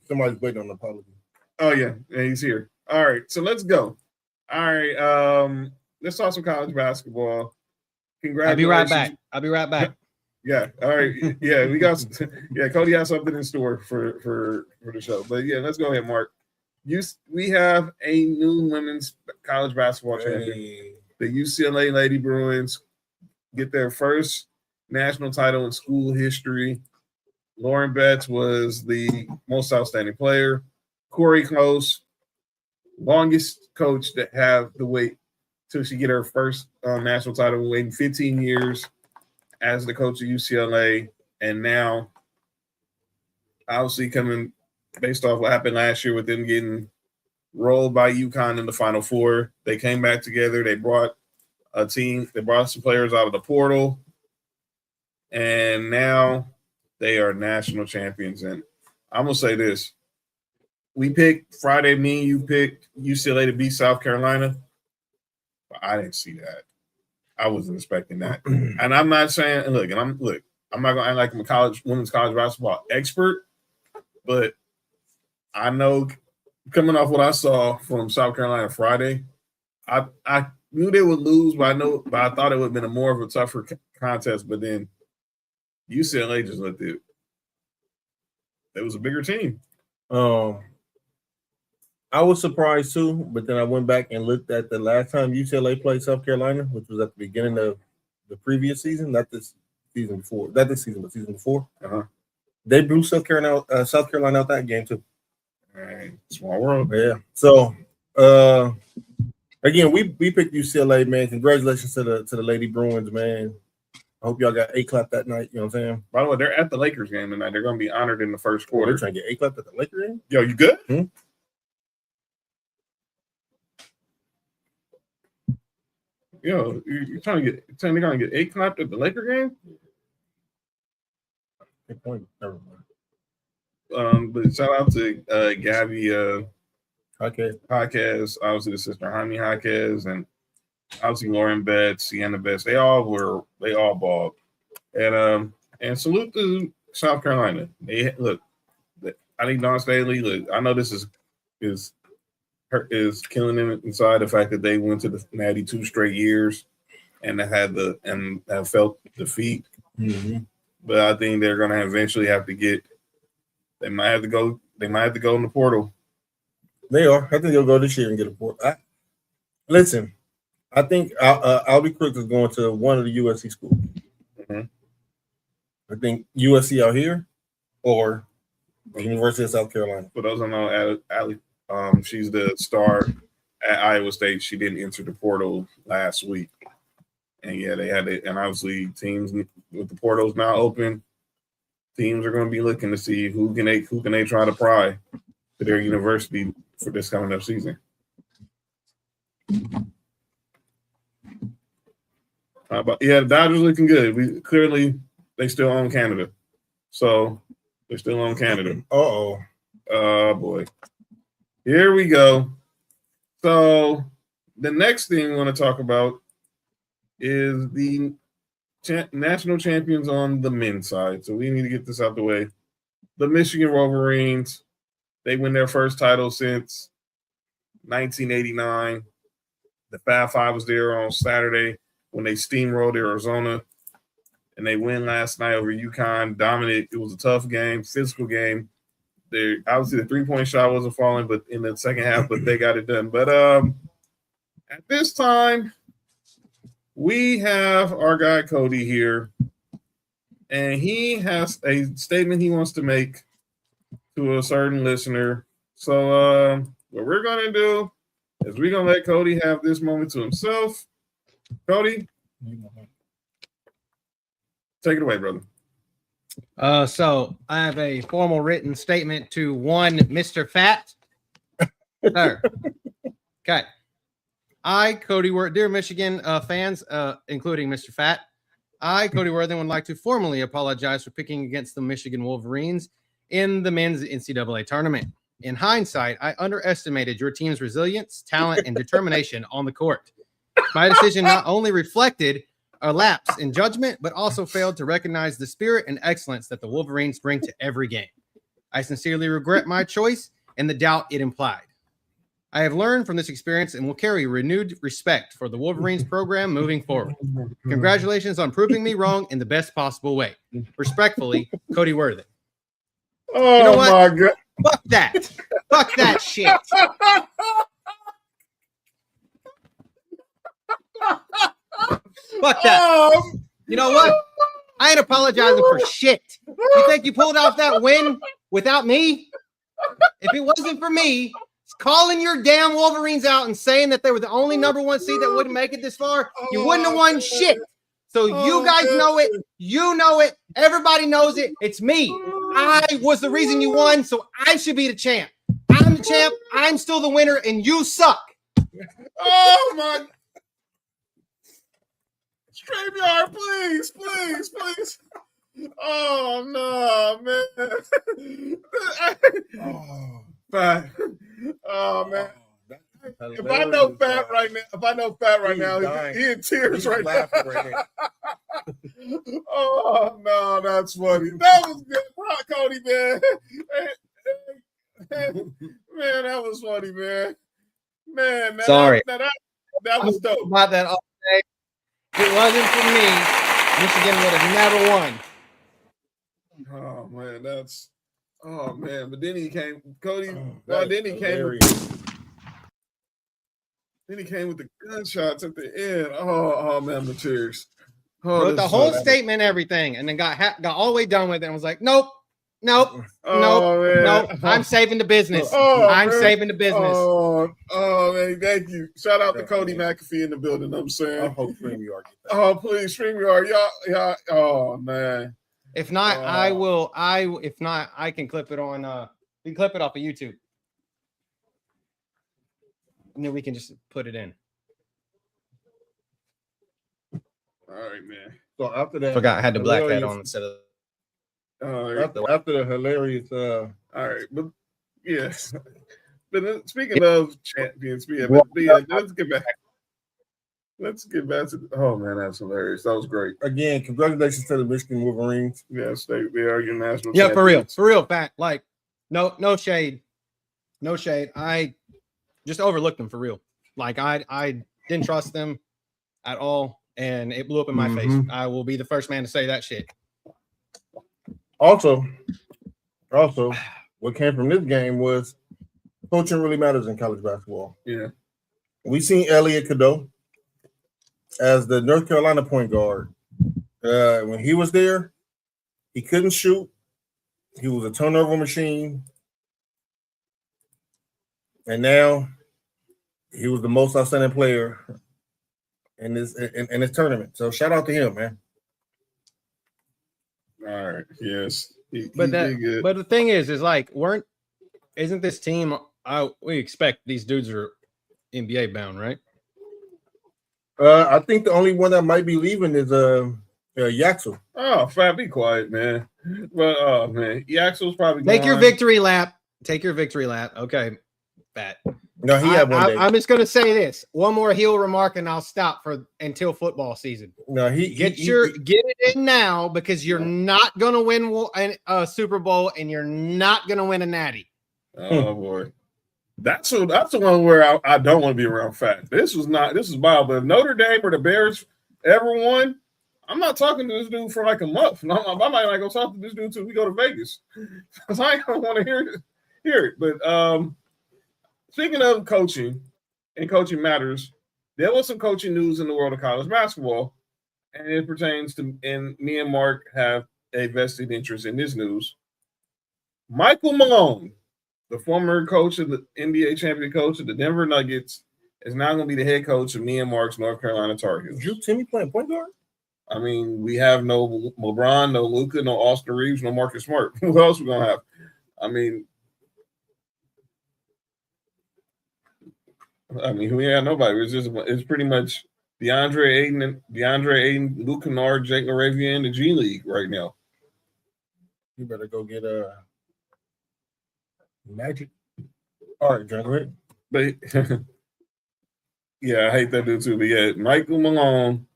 somebody's waiting on the apology. Oh yeah, he's here. All right, so let's go. All right, let's talk some college basketball. Congratulations. I'll be right back. Yeah. All right. Yeah, we got. Yeah, Cody has something in store for the show. But yeah, let's go ahead, Mark. We have a new women's college basketball champion. The UCLA Lady Bruins get their first national title in school history. Lauren Betts was the most outstanding player. Corey Close, longest coach to have to wait till she get her first national title, waiting 15 years as the coach of UCLA. And now, obviously coming based off what happened last year with them getting rolled by UConn in the Final Four, they came back together. They brought a team. They brought some players out of the portal. And now they are national champions. And I'm going to say this. We picked Friday, me and you picked UCLA to beat South Carolina. But I didn't see that. I wasn't expecting that. And I'm not saying, I'm not going to act like I'm a women's college basketball expert, but I know coming off what I saw from South Carolina Friday, I knew they would lose, but I thought it would have been more of a tougher contest. But then UCLA just looked it. It was a bigger team. I was surprised too, but then I went back and looked at the last time UCLA played South Carolina, which was at the beginning of the previous season, not this season before. Not this season, but season before. They blew South Carolina out that game too. All right. Small world. Yeah. So again, we picked UCLA, man. Congratulations to the Lady Bruins, man. I hope y'all got A-clap that night. You know what I'm saying? By the way, they're at the Lakers game tonight. They're going to be honored in the first quarter. They're trying to get A-clap at the Lakers game? Yo, you good? Yo, you're trying to get A-clapped at the Laker game? Good point. Never mind. But shout out to Gabby Jaquez, obviously the sister Jaime Jaquez, and obviously Lauren Betts, Sienna Betts. They all balled. And salute to South Carolina. I think Don Staley, I know this is killing them inside the fact that they went to the Natty 2 straight years and have felt defeat. Mm-hmm. But I think they're gonna eventually have to get. They might have to go in the portal. They are. I think they'll go this year and get a portal. Listen, I think Albie Crooks is going to one of the USC schools. Mm-hmm. I think USC out here or the University of South Carolina. For those who know, Allie, she's the star at Iowa State. She didn't enter the portal last week. And yeah, they had it. And obviously teams with the portals now open, teams are going to be looking to see who can they try to pry to their university for this coming up season. The Dodgers looking good. They still own Canada. So they're still on Canada. Oh boy. Here we go. So the next thing we want to talk about is the national champions on the men's side. So we need to get this out the way. The Michigan Wolverines, they win their first title since 1989. The Fab Five was there on Saturday when they steamrolled Arizona, and they win last night over UConn. Dominant. It was a tough game, physical game. Obviously the 3-point shot wasn't falling, but in the second half, but they got it done. But at this time, we have our guy Cody here, and he has a statement he wants to make to a certain listener. So what we're going to do is we're going to let Cody have this moment to himself. Cody, take it away, brother. So I have a formal written statement to one Mr. Fat. Sir. Okay. I, Cody Worthing, dear Michigan fans, including Mr. Fat, I, Cody Worthing, would like to formally apologize for picking against the Michigan Wolverines in the men's NCAA tournament. In hindsight, I underestimated your team's resilience, talent, and determination on the court. My decision not only reflected a lapse in judgment, but also failed to recognize the spirit and excellence that the Wolverines bring to every game. I sincerely regret my choice and the doubt it implied. I have learned from this experience and will carry renewed respect for the Wolverines program moving forward. Congratulations on proving me wrong in the best possible way. Respectfully, Cody Worthen. Oh, you know what? My God. Fuck that. Fuck that shit. Fuck that. You know what? I ain't apologizing for shit. You think you pulled off that win without me? If it wasn't for me calling your damn Wolverines out and saying that they were the only #1 seed that wouldn't make it this far, you wouldn't have won shit. So you guys know it. You know it. Everybody knows it. It's me. I was the reason you won, so I should be the champ. I'm the champ. I'm still the winner, and you suck. Oh, my. StreamYard, please. Oh, no, man. Fat. Oh, man. If I know Fat right now, he in tears right now. Oh, no, that's funny. That was good. Rock, Cody, man. Man, that was funny, man. Man, Sorry. That was dope. About that all day. If it wasn't for me, Michigan would have never won. Oh man, oh man. But then he came, Cody. Then he came with the gunshots at the end. Oh man, the tears. Wrote the whole statement, everything, and then got all the way done with it and was like, nope. I'm saving the business. Saving the business. Oh man, thank you. Shout out to Cody McAfee in the building. I'm saying. I hope StreamYard. Oh please, StreamYard, y'all. Oh man. If not, I will. If not, I can clip it on. We can clip it off of YouTube, and then we can just put it in. All right, man. So after that, forgot I had the black hat on instead of. After the hilarious. All right, but yes. But speaking of champions, let's get back to. Oh man, that's hilarious. That was great. Again, congratulations to the Michigan Wolverines. Yes, they are your national. Yeah, champions. for real. Fact, like, no shade. I just overlooked them for real. Like I didn't trust them at all, and it blew up in my face. I will be the first man to say that shit. Also, what came from this game was coaching really matters in college basketball. Yeah. We seen Elliot Cadeau as the North Carolina point guard. When he was there, he couldn't shoot. He was a turnover machine. And now he was the most outstanding player in this tournament. So shout out to him, man. All right. Yes. But the thing is like, isn't this team? We expect these dudes are NBA bound, right? I think the only one that might be leaving is Yaxel. Oh, Fat, be quiet, man. But oh man, Yaxel's probably take your victory lap. Take your victory lap. Okay, Fat. No, he had one day. I'm just gonna say this one more heel remark, and I'll stop until football season. No, get it in now because you're not gonna win a Super Bowl and you're not gonna win a Natty. Oh boy, that's the one where I don't want to be around Fat. This was wild. But if Notre Dame or the Bears ever won, I'm not talking to this dude for like a month. No, I might not go talk to this dude till we go to Vegas because I ain't gonna want to hear it. But speaking of coaching and coaching matters, there was some coaching news in the world of college basketball, and it pertains to, and me and Mark have a vested interest in this news. Michael Malone, the former coach of the NBA champion coach of the Denver Nuggets, is now going to be the head coach of me and Mark's North Carolina Tar Heels. Drew Timmy playing point guard? I mean, we have no LeBron, no Luka, no Austin Reeves, no Marcus Smart. Who else we going to have? I mean, we had nobody. It's pretty much DeAndre Ayton, Luke Kennard, Jake LaRavia in the G League right now. You better go get Magic. All right, John, go ahead. But yeah, I hate that dude too. But yeah, Michael Malone.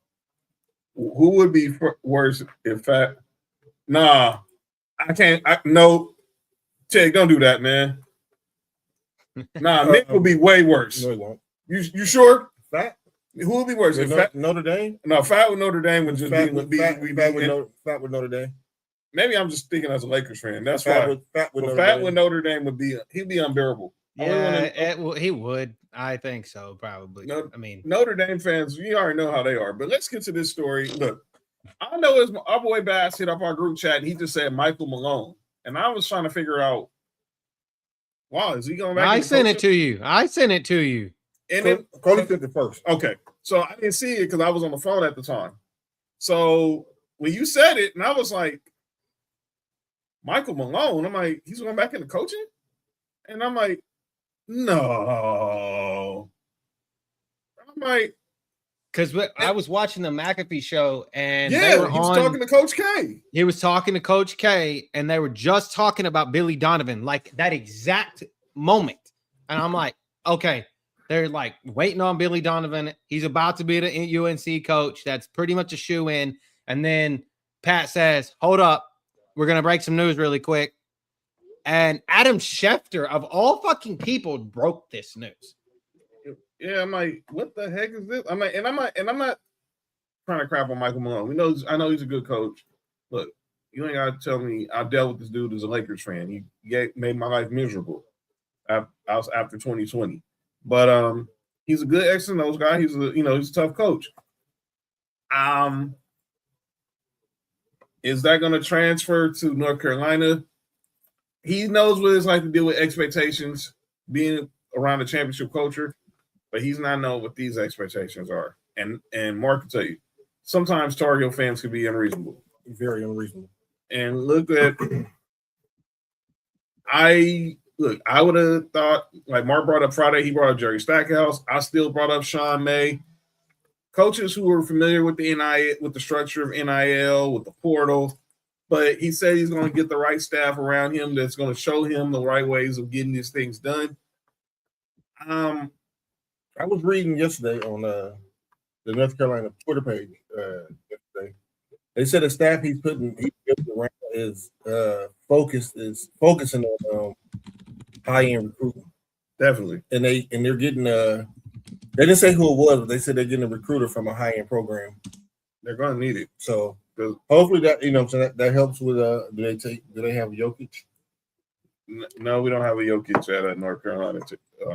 Who would be worse if I? Nah, I can't. No, Ted, don't do that, man. Nah, Nick will be way worse. No, he won't. You sure? Fat? Who will be worse? Notre Dame? No, Fat with Notre Dame would just Fat be with Notre Dame. Maybe I'm just speaking as a Lakers fan. That's Fat why. With with Notre Dame would be he'd be unbearable. Yeah, he would. I think so, probably. I mean, Notre Dame fans, you already know how they are. But let's get to this story. Look, I know our boy Bass hit up our group chat and he just said Michael Malone. And I was trying to figure out, wow, is he going back? I sent it to you. And Cody sent it first. Okay. So I didn't see it because I was on the phone at the time. So when you said it, and I was like, Michael Malone, I'm like, he's going back into coaching? And I'm like, no. I'm like, because I was watching the McAfee show and he was talking to Coach K. He was talking to Coach K, and they were just talking about Billy Donovan, like that exact moment. And I'm like, okay, they're like waiting on Billy Donovan. He's about to be the UNC coach. That's pretty much a shoe-in. And then Pat says, hold up, we're going to break some news really quick. And Adam Schefter, of all fucking people, broke this news. Yeah, I'm like, what the heck is this? I'm not trying to crap on Michael Malone. I know he's a good coach. Look, you ain't gotta tell me I dealt with this dude as a Lakers fan. He made my life miserable. I was after 2020, but he's a good X and O's guy. He's a tough coach. Is that going to transfer to North Carolina? He knows what it's like to deal with expectations, being around the championship culture. But he's not knowing what these expectations are. And Mark can tell you, sometimes Tar Heel fans can be unreasonable. Very unreasonable. And look at I would have thought, like Mark brought up Friday, he brought up Jerry Stackhouse. I still brought up Sean May. Coaches who are familiar with the NIL, with the structure of NIL, with the portal. But he said he's going to get the right staff around him that's going to show him the right ways of getting these things done. I was reading yesterday on the North Carolina Twitter page yesterday. They said the staff he's building around is focusing on high-end recruiting. Definitely. And they're getting they didn't say who it was, but they said they're getting a recruiter from a high-end program. They're going to need it. So hopefully that helps with do they have Jokic? No, we don't have a Jokic at North Carolina.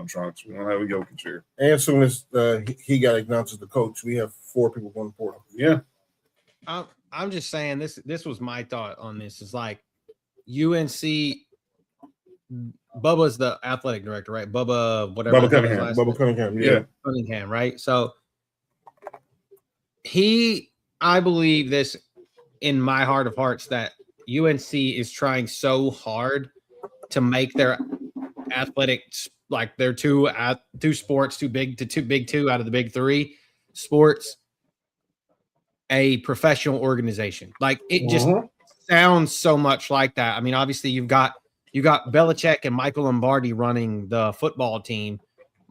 Trunks. We don't have a Jokic here. And as soon as he got announced as the coach, we have 4 people going to portal. Yeah. I'm just saying this was my thought on this. Is like UNC. Bubba's the athletic director, right? Bubba Cunningham. Bubba Cunningham. Yeah. Cunningham, right? So I believe this in my heart of hearts that UNC is trying so hard to make their athletics, like their two sports, too big two out of the big 3 sports, a professional organization. Like it just sounds so much like that. I mean, obviously you got Belichick and Michael Lombardi running the football team,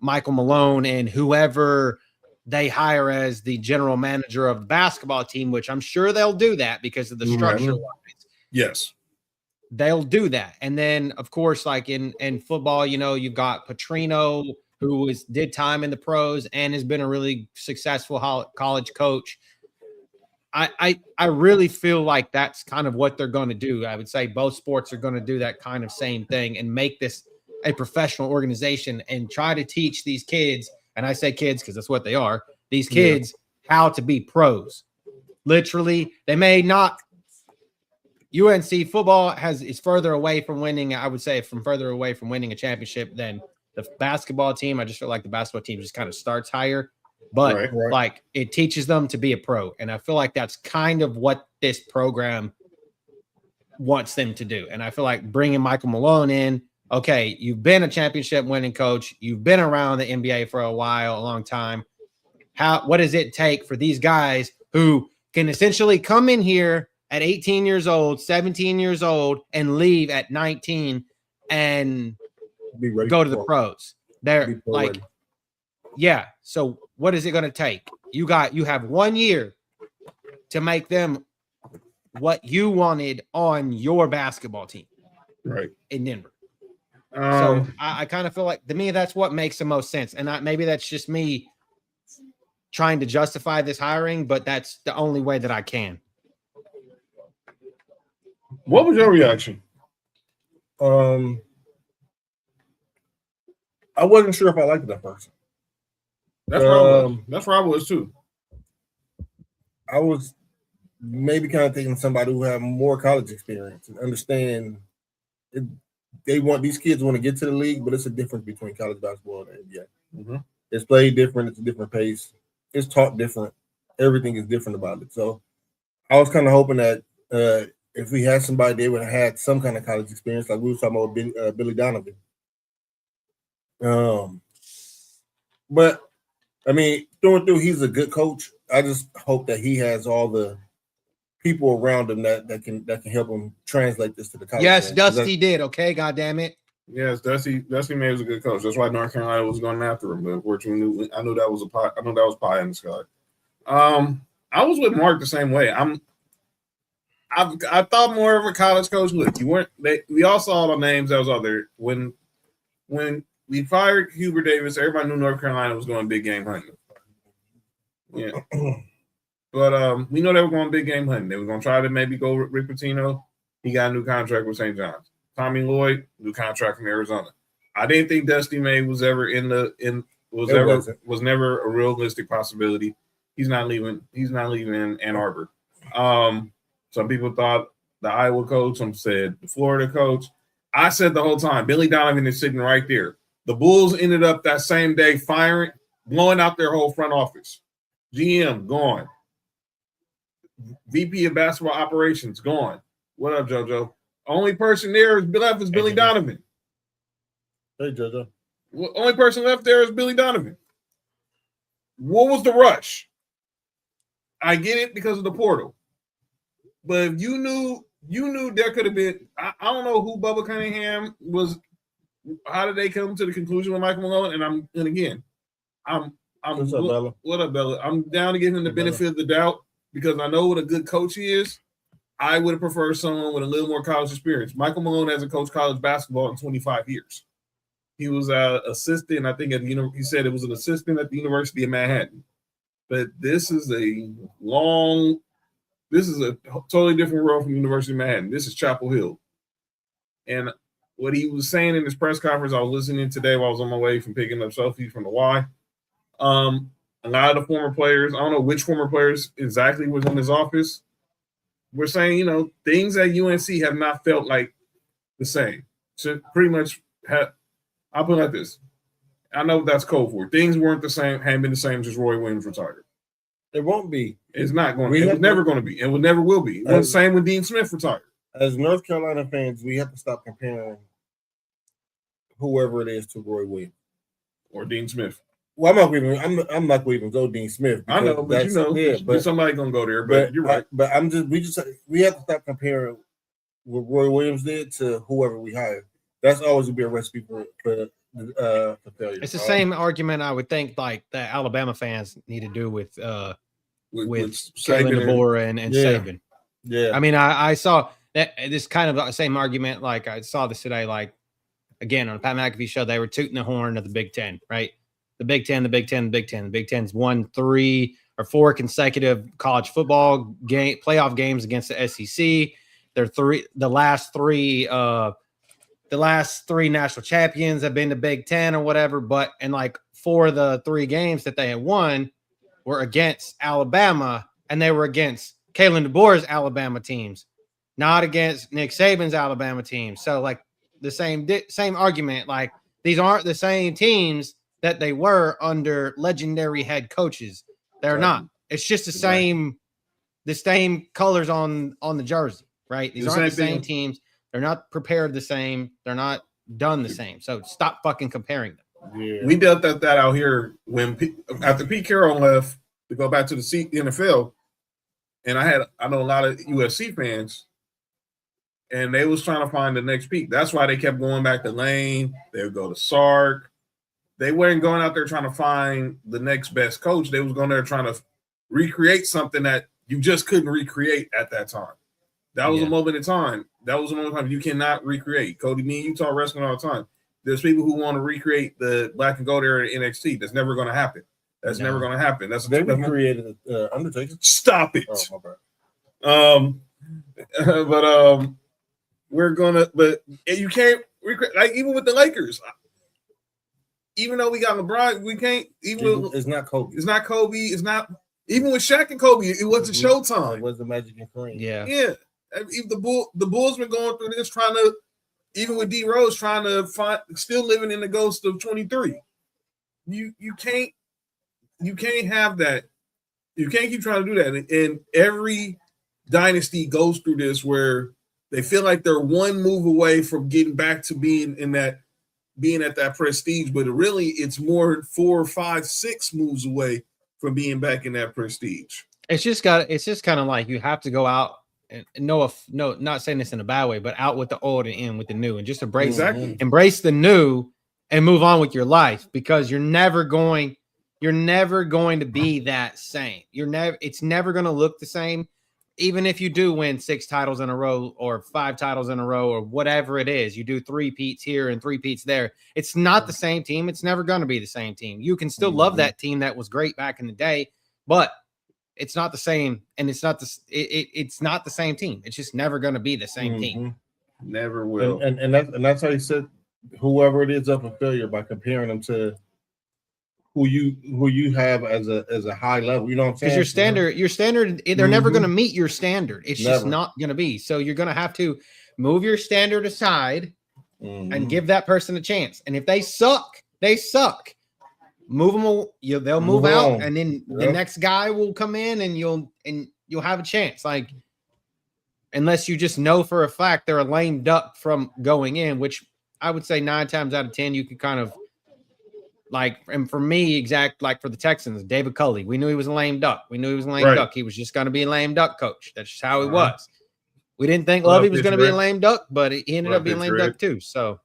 Michael Malone and whoever they hire as the general manager of the basketball team, which I'm sure they'll do that because of the structure. Yes. They'll do that. And then, of course, like in football, you've got Petrino, who did time in the pros and has been a really successful college coach. I really feel like that's kind of what they're going to do. I would say both sports are going to do that kind of same thing and make this a professional organization and try to teach these kids, and I say kids because that's what they are, these kids how to be pros. Literally, they may not – UNC football is further away from winning. I would say further away from winning a championship than the basketball team. I just feel like the basketball team just kind of starts higher, but like it teaches them to be a pro. And I feel like that's kind of what this program wants them to do. And I feel like bringing Michael Malone in, okay, you've been a championship winning coach. You've been around the NBA for a long time. What does it take for these guys who can essentially come in here at 18 years old, 17 years old, and leave at 19 and go to the pros? They're like, ready. Yeah. So what is it going to take? You have 1 year to make them what you wanted on your basketball team. Right. In Denver. So I kind of feel like, to me, that's what makes the most sense. And maybe that's just me trying to justify this hiring, but that's the only way that I can. What was your reaction? I wasn't sure if I liked that person. That's where I was too. I was maybe kind of thinking somebody who had more college experience and understand it. These kids want to get to the league, but it's a difference between college basketball and NBA. Mm-hmm. It's played different. It's a different pace. It's taught different. Everything is different about it. So I was kind of hoping that if we had somebody, they would have had some kind of college experience, like we were talking about Billy Donovan. But I mean, through and through, he's a good coach. I just hope that he has all the people around him that can help him translate this to the college. Yes, Dusty did. Okay, God damn it. Yes, Dusty May was a good coach. That's why North Carolina was going after him. But unfortunately, I knew that was pie. I knew that was pie in the sky. I was with Mark the same way. I thought more of a college coach. Look, we all saw the names that was out there when we fired Hubert Davis. Everybody knew North Carolina was going big game hunting. Yeah. But we know they were going big game hunting. They were going to try to maybe go with Rick Pitino. He got a new contract with St. John's. Tommy Lloyd, new contract from Arizona. I didn't think Dusty May was ever was never a realistic possibility. He's not leaving Ann Arbor. Some people thought the Iowa coach. Some said the Florida coach. I said the whole time, Billy Donovan is sitting right there. The Bulls ended up that same day blowing out their whole front office. GM gone. VP of basketball operations gone. What up, JoJo? Only person there left is Billy Donovan. Hey, JoJo. Only person left there is Billy Donovan. What was the rush? I get it because of the portal. But if you knew there could have been, I don't know who Bubba Cunningham was. How did they come to the conclusion with Michael Malone? And again, What's up, Bella? What up, Bella? I'm down to give him the benefit of the doubt because I know what a good coach he is. I would have preferred someone with a little more college experience. Michael Malone hasn't coached college basketball in 25 years. He was an assistant, I think, he said it was an assistant at the University of Manhattan. But this is a totally different world from the University of Manhattan. This is Chapel Hill. And what he was saying in his press conference, I was listening today while I was on my way from picking up Sophie from the Y. A lot of the former players, I don't know which former players exactly was in his office, we're saying, things at UNC have not felt like the same. So pretty much I'll put it like this. I know that's code for it. Things weren't the same, haven't been the same since Roy Williams retired. It won't be. It's not going to be. It was never going to be. It will never will be. It was the same when Dean Smith retired. As North Carolina fans, we have to stop comparing whoever it is to Roy Williams. Or Dean Smith. Well, I'm not going to even go Dean Smith. I know, but but somebody's gonna go there. But you're right. But we have to stop comparing what Roy Williams did to whoever we hired. That's always gonna be a recipe for failure. It's the same argument I would think like that Alabama fans need to do with Kalen DeBoer and Saban. Yeah, I mean, I saw that this kind of the same argument. Like I saw this today. Like again on the Pat McAfee show, they were tooting the horn of the Big Ten, right? The Big Ten. The Big Ten's won 3 or 4 consecutive college football playoff games against the SEC. The last three national champions have been the Big Ten or whatever. But and like 4 of the 3 games that they had won were against Alabama, and they were against Kalen DeBoer's Alabama teams, not against Nick Saban's Alabama team. So like the same argument. Like these aren't the same teams that they were under legendary head coaches. They're not. It's just the same colors on the jersey, right? These aren't the same teams. They're not prepared the same. They're not done the same. So stop fucking comparing them. Yeah. We dealt that out here after Pete Carroll left to go back to the NFL, and I know a lot of USC fans, and they was trying to find the next peak. That's why they kept going back to Lane. They would go to Sark. They weren't going out there trying to find the next best coach. They was going there trying to recreate something that you just couldn't recreate at that time. That was a moment in time. That was a moment in time you cannot recreate. Cody, me and you talk wrestling all the time. There's people who want to recreate the black and gold era in NXT. That's never going to happen. That's never going to happen. They recreated Undertaker. Stop it. Oh, but we're gonna. But you can't recreate, like, even with the Lakers. Even though we got LeBron, we can't. Even it's not Kobe. It's not Kobe. It's not even with Shaq and Kobe. It wasn't Showtime. It was the Magic and Kareem. Yeah. Even the Bulls been going through this, trying to, even with D Rose, trying to find, still living in the ghost of 23. You can't have that. You can't keep trying to do that. And every dynasty goes through this where they feel like they're one move away from getting back to being at that prestige, but it's more 4, 5, 6 moves away from being back in that prestige. It's just kind of like you have to go out and not saying this in a bad way, but out with the old and in with the new, and just embrace the new and move on with your life, because you're never going to be that same. It's never going to look the same. Even if you do win 6 titles in a row or 5 titles in a row or whatever it is, you do 3-peats here and 3-peats there. It's not the same team. It's never going to be the same team. You can still love that team that was great back in the day, but it's not the same. And it's not the same team. It's just never going to be the same team. Never will. And that's how you said whoever it is up in failure by comparing them to who you have as a high level, you know what I'm saying? Because your standard, they're never going to meet your standard. It's just not going to be. So you're going to have to move your standard aside and give that person a chance. And if they suck, they suck. Move them. They'll move out, and then the next guy will come in, and you'll have a chance. Like, unless you just know for a fact they're a lame duck from going in, which I would say 9 times out of 10 you could kind of. Like, and for me, like for the Texans, David Culley, we knew he was a lame duck. We knew he was a lame duck. He was just going to be a lame duck coach. That's just how he was. We didn't think Lovey was going to be a lame duck, but he ended up being a lame duck too. So,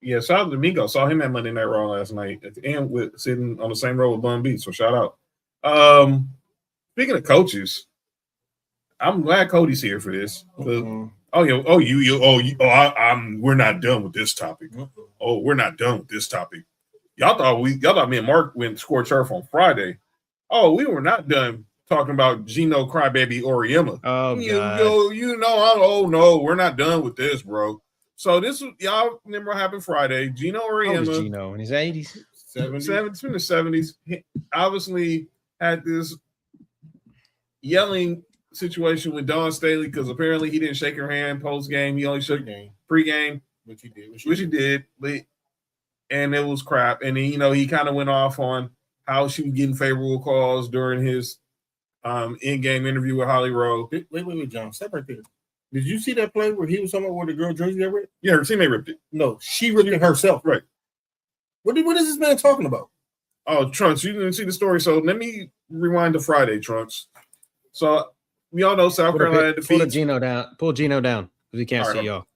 yeah, shout out to Domingo. Saw him at Monday Night Raw last night, and sitting on the same row with Bun B. So shout out. Speaking of coaches, I'm glad Cody's here for this. We're not done with this topic. Oh, we're not done with this topic. Y'all thought me and Mark went score turf on Friday. Oh, we were not done talking about Geno Crybaby Auremma. Oh, God. No, we're not done with this, bro. So y'all remember what happened Friday. Geno Auremma. Geno in his 80s. 70s. He obviously had this yelling situation with Dawn Staley because apparently he didn't shake her hand post-game. He only shook pre-game. Which he did. And it was crap. And then, he kind of went off on how she was getting favorable calls during his in-game interview with Holly Rowe. Wait, John. Stop right there. Did you see that play where he was talking about where the girl jersey got ripped? Yeah, her teammate ripped it. No, she ripped it herself. Right. What is this man talking about? Oh, Trunks, you didn't see the story. So let me rewind to Friday, Trunks. So we all know South Carolina defeats. Pull Geno down because he can't see y'all.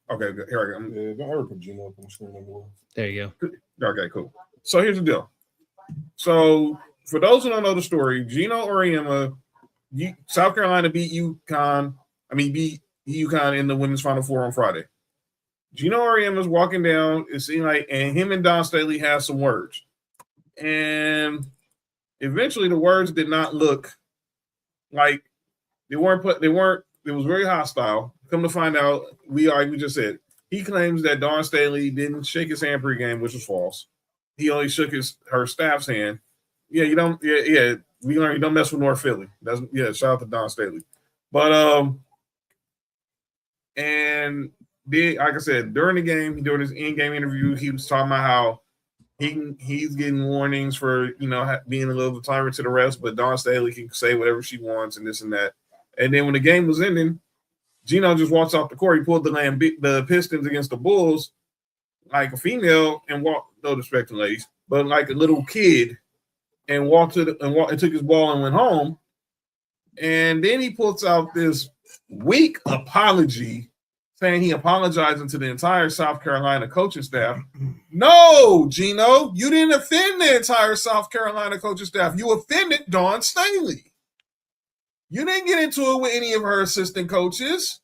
Okay, good. Here I go. Yeah, don't ever put Geno up on the screen anymore. There you go. Okay, cool. So here's the deal. So for those who don't know the story, Geno Auremma, South Carolina beat UConn in the women's Final Four on Friday. Geno Auremma's walking down. It seemed like, and him and Dawn Staley have some words, and eventually the words did not look like they weren't. It was very hostile. Come to find out, we just said he claims that Dawn Staley didn't shake his hand pregame, which was false. He only shook her staff's hand. Yeah, you don't. Yeah. We learned you don't mess with North Philly. Shout out to Dawn Staley. But and like I said, during the game, during his in-game interview, he was talking about how he's getting warnings for being a little tyrant to the refs, but Dawn Staley can say whatever she wants and this and that. And then when the game was ending, Geno just walks off the court. He pulled the Pistons against the Bulls like a female and walked, no disrespect to ladies, but like a little kid, and took his ball and went home. And then he puts out this weak apology saying he apologizing to the entire South Carolina coaching staff. No, Geno, you didn't offend the entire South Carolina coaching staff. You offended Dawn Staley. You didn't get into it with any of her assistant coaches.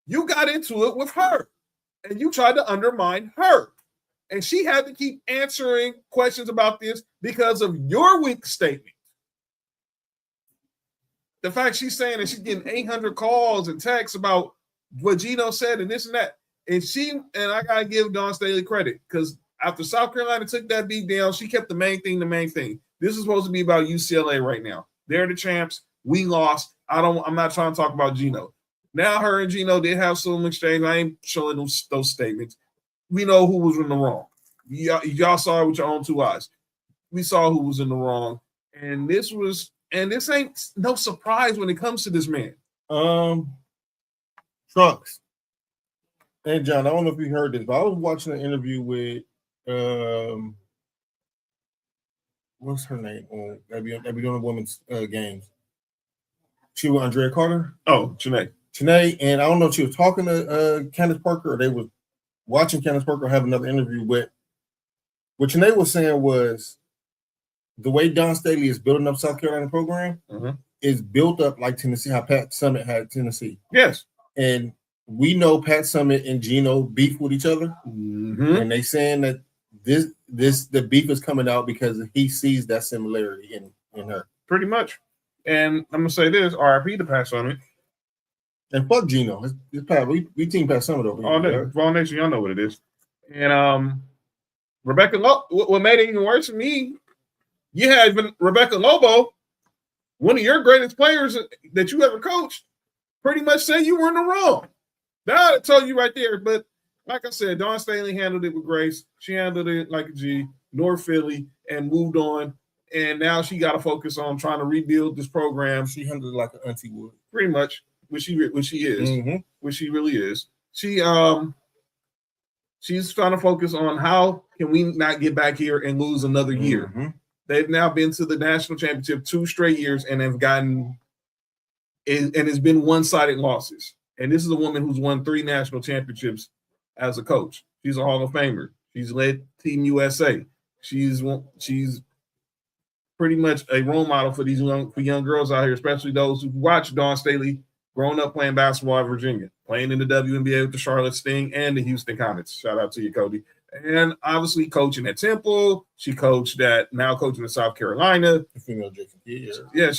You got into it with her, and you tried to undermine her. And she had to keep answering questions about this because of your weak statement. The fact she's saying that she's getting 800 calls and texts about what Geno said and this and that. And I got to give Dawn Staley credit because after South Carolina took that beat down, she kept the main thing. This is supposed to be about UCLA right now. They're the champs. We lost. I'm not trying to talk about Geno. Now her and Geno did have some exchange. I ain't showing those statements. We know who was in the wrong. Y'all saw it with your own two eyes. We saw who was in the wrong. And this ain't no surprise when it comes to this man. Trunks. And John, I don't know if you heard this, but I was watching an interview with what's her name on that be doing the women's games. She was Andrea Carter. Oh, Janae, and I don't know if she was talking to Candace Parker or they were watching Candace Parker have another interview with. What Janae was saying was the way Dawn Staley is building up South Carolina program is built up like Tennessee, how Pat Summitt had Tennessee. Yes. And we know Pat Summitt and Geno beef with each other. And they saying that the beef is coming out because he sees that similarity in her. Pretty much. And I'm gonna say this: RIP to Pat Summitt. And fuck Geno. It's Pat. We team Pat Summitt over here. All nation, y'all know what it is. And Rebecca Lobo, what made it even worse for me, you had Rebecca Lobo, one of your greatest players that you ever coached, pretty much say you were in the wrong. That I told you right there. But like I said, Dawn Staley handled it with grace. She handled it like a G, North Philly, and moved on. And now she got to focus on trying to rebuild this program. She handled it like an auntie would, pretty much, which she is, which she really is. She's trying to focus on how can we not get back here and lose another year. They've now been to the national championship 2 straight years and have gotten, and it's been one-sided losses. And this is a woman who's won 3 national championships as a coach. She's a Hall of Famer. She's led Team USA. She's pretty much a role model for these young girls out here, especially those who watch Dawn Staley growing up playing basketball at Virginia, playing in the WNBA with the Charlotte Sting and the Houston Comets. Shout out to you, Cody. And obviously coaching at Temple. She coached now coaching in South Carolina. The female Jason Kidd. Yeah,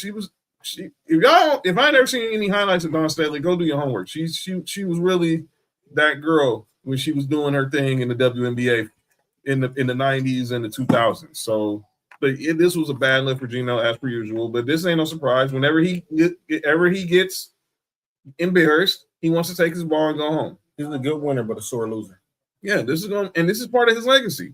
if I never seen any highlights of Dawn Staley, go do your homework. She was really that girl when she was doing her thing in the WNBA in the 90s and the 2000s. So, but this was a bad lift for Geno as per usual. But this ain't no surprise. Whenever he gets embarrassed, he wants to take his ball and go home. He's a good winner, but a sore loser. Yeah, this is part of his legacy.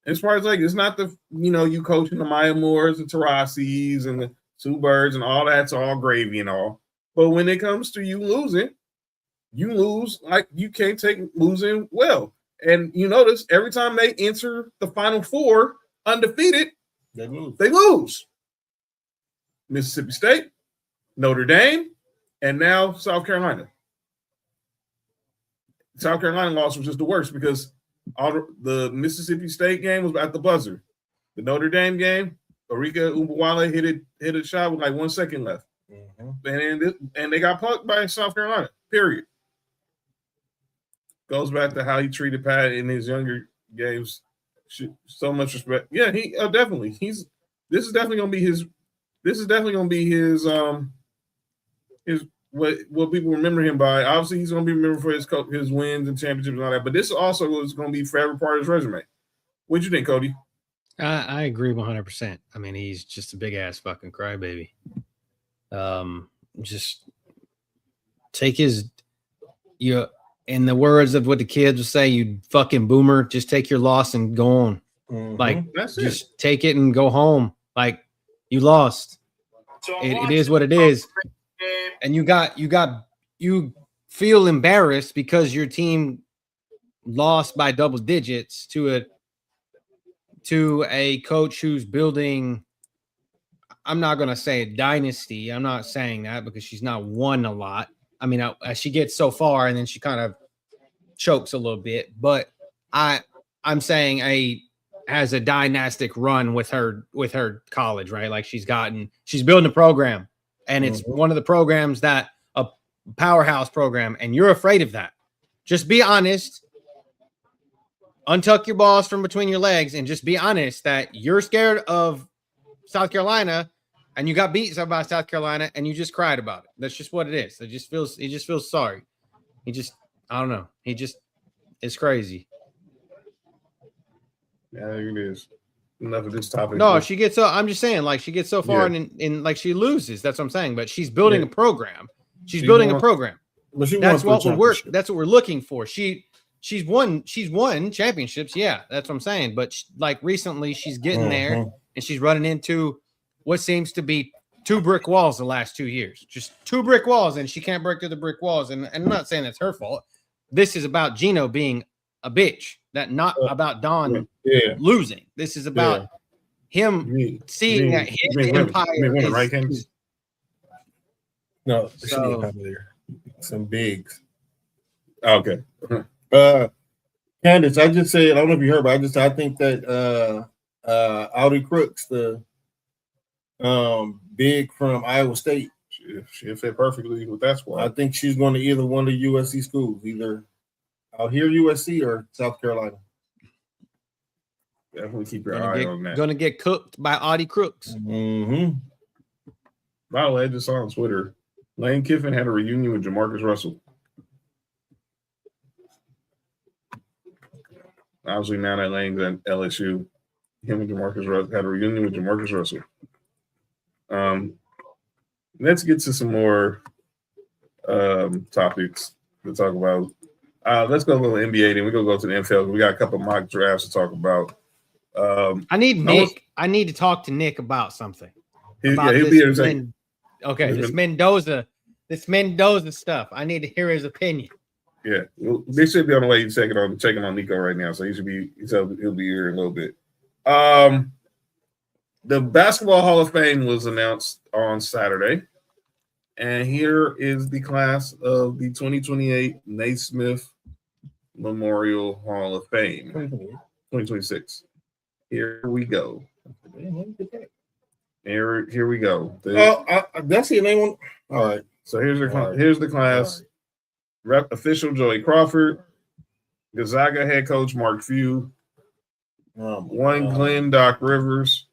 It's part of his legacy. It's not you coaching the Maya Moores and Tarasis and the Sue Birds and all that's all gravy and all. But when it comes to you losing, you lose like you can't take losing well. And you notice every time they enter the Final Four undefeated, they lose. Mississippi State, Notre Dame, and now South Carolina. South Carolina loss was just the worst because the Mississippi State game was at the buzzer. The Notre Dame game, Arika Ubawale hit a shot with like 1 second left. And they got punked by South Carolina, period. Goes back to how he treated Pat in his younger games. So much respect. Yeah, he definitely. This is definitely gonna be his. This is definitely gonna be his what people remember him by. Obviously, he's gonna be remembered for his wins and championships and all that. But this also is gonna be forever part of his resume. What'd you think, Cody? I agree 100%. I mean, he's just a big ass fucking crybaby. Just take in the words of what the kids would say, you fucking boomer, just take your loss and go on. Like, that's just take it and go home. Like, you lost. It is what it is. And you feel embarrassed because your team lost by double digits to a coach who's building. I'm not going to say a dynasty. I'm not saying that because she's not won a lot. I mean, she gets so far and then she kind of chokes a little bit, but I'm saying has a dynastic run with her college, right? Like she's building a program and it's one of the programs that a powerhouse program, and you're afraid of that. Just be honest. untuck your balls from between your legs and just be honest that you're scared of South Carolina and you got beat by South Carolina and you just cried about it. That's just what it is. He just feels sorry. I don't know. It's crazy. Yeah, it is. Enough of this topic. No, she gets so. I'm just saying, like she gets so far and like she loses. That's what I'm saying. But she's building a program. She's building a program. But that's what we're looking for. She's won championships. Yeah, that's what I'm saying. But like recently, she's getting there and she's running into what seems to be 2 brick walls the last 2 years. Just 2 brick walls, and she can't break through the brick walls. And I'm not saying that's her fault. This is about Geno being a bitch. Not about Dawn losing. This is about him seeing that his empire is. No, so, some bigs. Okay. Candace, I just said, I don't know if you heard, but I think that Audi Crooks, the big from Iowa State, she'll fit perfectly with that squad. I think she's going to either one of the USC schools, either out here USC or South Carolina. Definitely keep your eye on that. Going to get cooked by Audi Crooks. Mm-hmm. By the way, I just saw on Twitter, Lane Kiffin had a reunion with Jamarcus Russell. Obviously, now that Lane's at LSU, him and Jamarcus Russell had a reunion with Jamarcus Russell. Let's get to some more topics to talk about. Let's go to the NBA, then we're going to go to the NFL. We got a couple of mock drafts to talk about. I need Nick. I need to talk to Nick about something. He'll be here this Mendoza stuff. I need to hear his opinion. Yeah, well, they should be on the way. He's checking on Nico right now, so he'll be here in a little bit. The Basketball Hall of Fame was announced on Saturday, and here is the class of the 2028 Naismith Memorial Hall of Fame, 2026. Here we go. Here we go. That's the name one. All right. So here's the class. Rep official Joey Crawford, Gonzaga head coach Mark Few, Glenn Doc Rivers,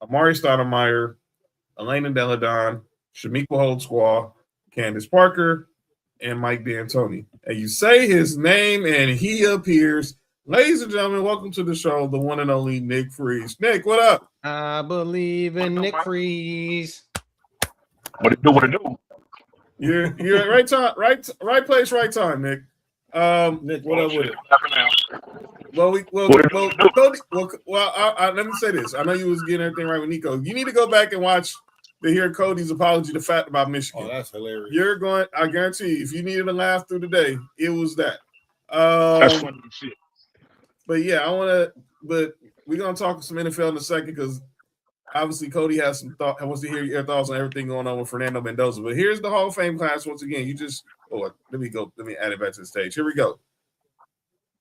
Amari Stoudemire, Elena Deladon, Shamika Holdsquaw, Candace Parker, and Mike D'Antoni. And you say his name and he appears. Ladies and gentlemen, welcome to the show, the one and only Nick Freeze. Nick, what up? I believe in Nick Freeze. What it do? You're at right time, right place, right time, Nick. Nick, what up with it? Let me say this. I know you was getting everything right with Nico. You need to go back and watch to hear Cody's apology to Fat about Michigan. Oh, that's hilarious. I guarantee you, if you needed to laugh through the day, it was that. That's funny shit. But yeah, we're gonna talk some NFL in a second because obviously Cody has some wants to hear your thoughts on everything going on with Fernando Mendoza. But here's the Hall of Fame class once again. Let me add it back to the stage. Here we go.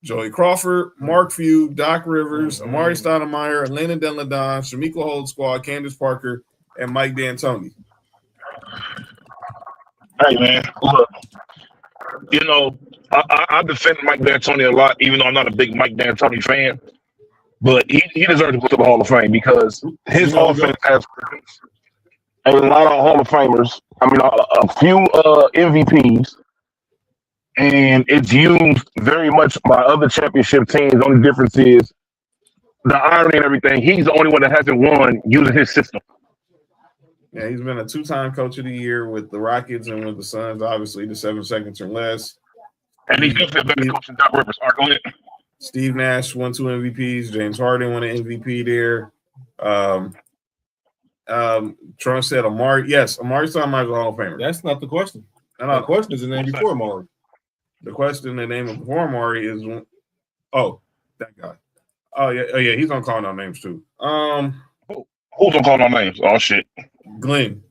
Joey Crawford, Mark Few, Doc Rivers, Amari Stoudemire, Elena Deladon, Shamika Holdsquaw, Candace Parker, and Mike D'Antoni. Hey man, look, I defend Mike D'Antoni a lot, even though I'm not a big Mike D'Antoni fan. But he deserves to go to the Hall of Fame because his offense has produced a lot of Hall of Famers. I mean, a few MVPs, and it's used very much by other championship teams. The only difference is the irony and everything. He's the only one that hasn't won using his system. Yeah, he's been a 2-time Coach of the Year with the Rockets and with the Suns, obviously, the 7 seconds or less. And he's just a better coach than Doc Rivers. Go ahead. Steve Nash won 2 MVPs. James Harden won an MVP there. Trump said Amari. Yes, Amari Stoudemire is a Hall of Famer. That's not the question. The question is the name before Amari. The question, the name before Amari is that guy. Oh yeah, he's gonna call no names too. Who's gonna call no names? Oh shit. Glenn.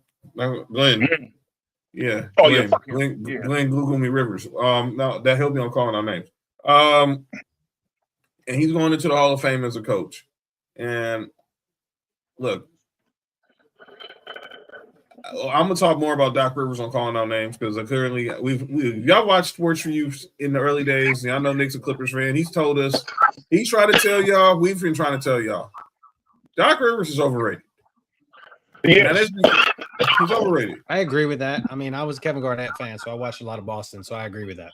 Yeah. Oh Glenn Google me Rivers. No, that he'll be on calling our names. And he's going into the Hall of Fame as a coach. And look, I'm gonna talk more about Doc Rivers on calling out names because currently y'all watched Sports for You in the early days. Y'all know Nick's a Clippers fan. He's told us He tried to tell y'all. We've been trying to tell y'all. Doc Rivers is overrated. Yeah, he's overrated. I agree with that. I mean, I was a Kevin Garnett fan, so I watched a lot of Boston, so I agree with that.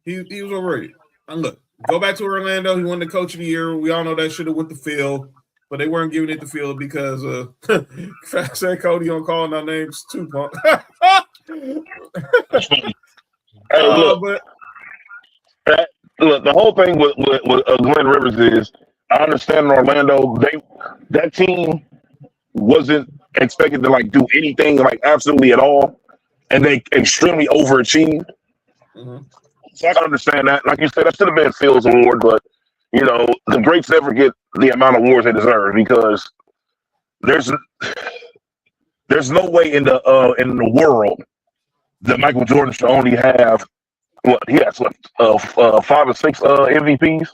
He was overrated. And look, go back to Orlando. He won the Coach of the Year. We all know that should have went the field, but they weren't giving it the field because said Cody on calling our names too, punk. That's funny. Hey, look, look, the whole thing with Glenn Rivers is, I understand in Orlando, that team wasn't expected to like do anything like absolutely at all, and they extremely overachieved. Mm-hmm. So I can understand that. Like you said, that should have been a Fields Award, but you know, the greats never get the amount of awards they deserve because there's no way in the world that Michael Jordan should only have he has 5 or 6 MVPs.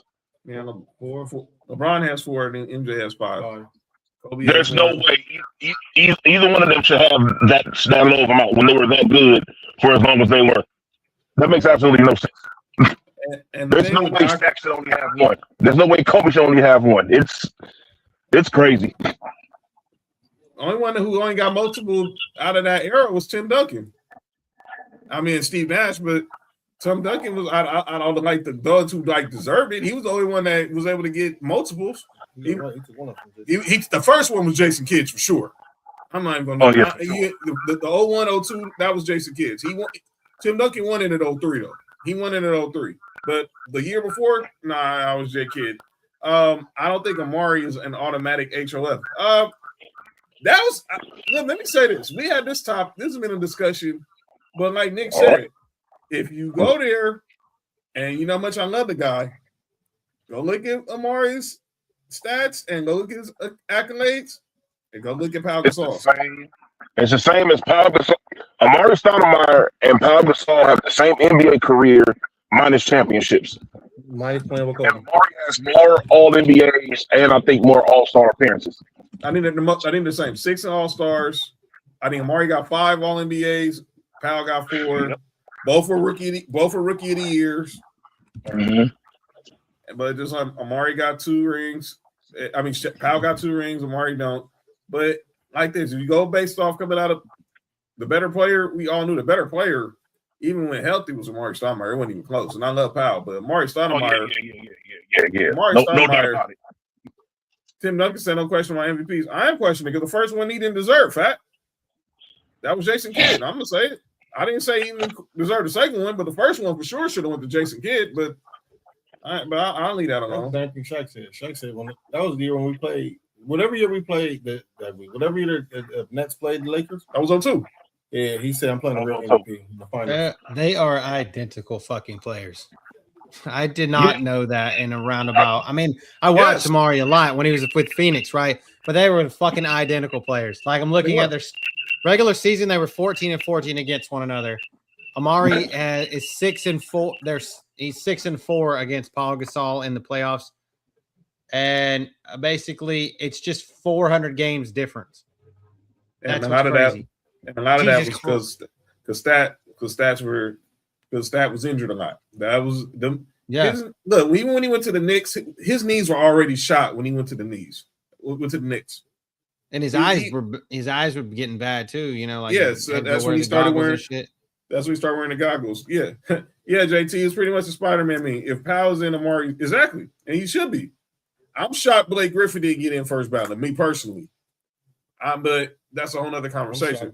Yeah, 4. LeBron has 4, and MJ has 5. There's no way either one of them should have that low of amount when they were that good for as long as they were. That makes absolutely no sense. And there's no way Shaq should only have 1. There's no way Kobe should only have 1. It's crazy. The only one who only got multiple out of that era was Tim Duncan. I mean, Steve Nash, but Tim Duncan was out of like the dogs who like deserved it. He was the only one that was able to get multiples. The first one was Jason Kidd for sure. I'm not even going to. The 01, 02, that was Jason Kidd. Tim Duncan won it at 03 though. He won it at 03. But the year before, I was J Kidd. I don't think Amari is an automatic HOF. That was. Let me say this. We had this top. This has been a discussion, but like Nick said, if you go there and you know how much I love the guy, go look at Amari's stats and go look at his accolades and go look at Pau Gasol. It's the same as Pau Gasol. Amari Stoudemire and Pau Gasol have the same NBA career minus championships. Minus playing with Kobe. Amari has more All NBAs and I think more All Star appearances. I think the same 6 All-Stars. I think Amari got 5 All NBAs. Pau got 4. Both were rookie of the years. Mm-hmm. But just like Amari got 2 rings. I mean, Pau got 2 rings. Amari don't. But like this, if you go based off coming out of the better player, we all knew the better player, even when healthy, was Amari Stoudemire. It wasn't even close. And I love Pau, but Amari Stoudemire. Yeah. Amari Stoudemire. Tim Duncan said no question about MVPs. I am questioning because the first one he didn't deserve, Fat. That was Jason Kidd. I'm going to say it. I didn't say he didn't deserve the second one, but the first one for sure should have went to Jason Kidd. But I'll leave that alone. I think Shaq said. Shaq said that was the year when we played. Whatever year we played that week, whatever year the Nets played the Lakers, I was on 2. Yeah, he said I'm playing a real MVP in the finals. They are identical fucking players. I did not know that in a roundabout. I mean, I watched Amari a lot when he was with Phoenix, right? But they were fucking identical players. Like I'm looking at their regular season, they were 14-14 against one another. Amari is 6-4. He's 6-4 against Pau Gasol in the playoffs, and basically it's just 400 games difference. And a lot of that was because Stat was injured a lot. That was them. Yeah. Look, even when he went to the Knicks, his knees were already shot when he went to the Knicks. And his eyes were getting bad too. You know, like that's when he started wearing shit. That's when he started wearing the goggles. Yeah, yeah. JT is pretty much a Spider-Man meme. If Powell's in Amari, exactly, and he should be. I'm shocked Blake Griffin didn't get in first ballot. Me personally, but that's a whole other conversation.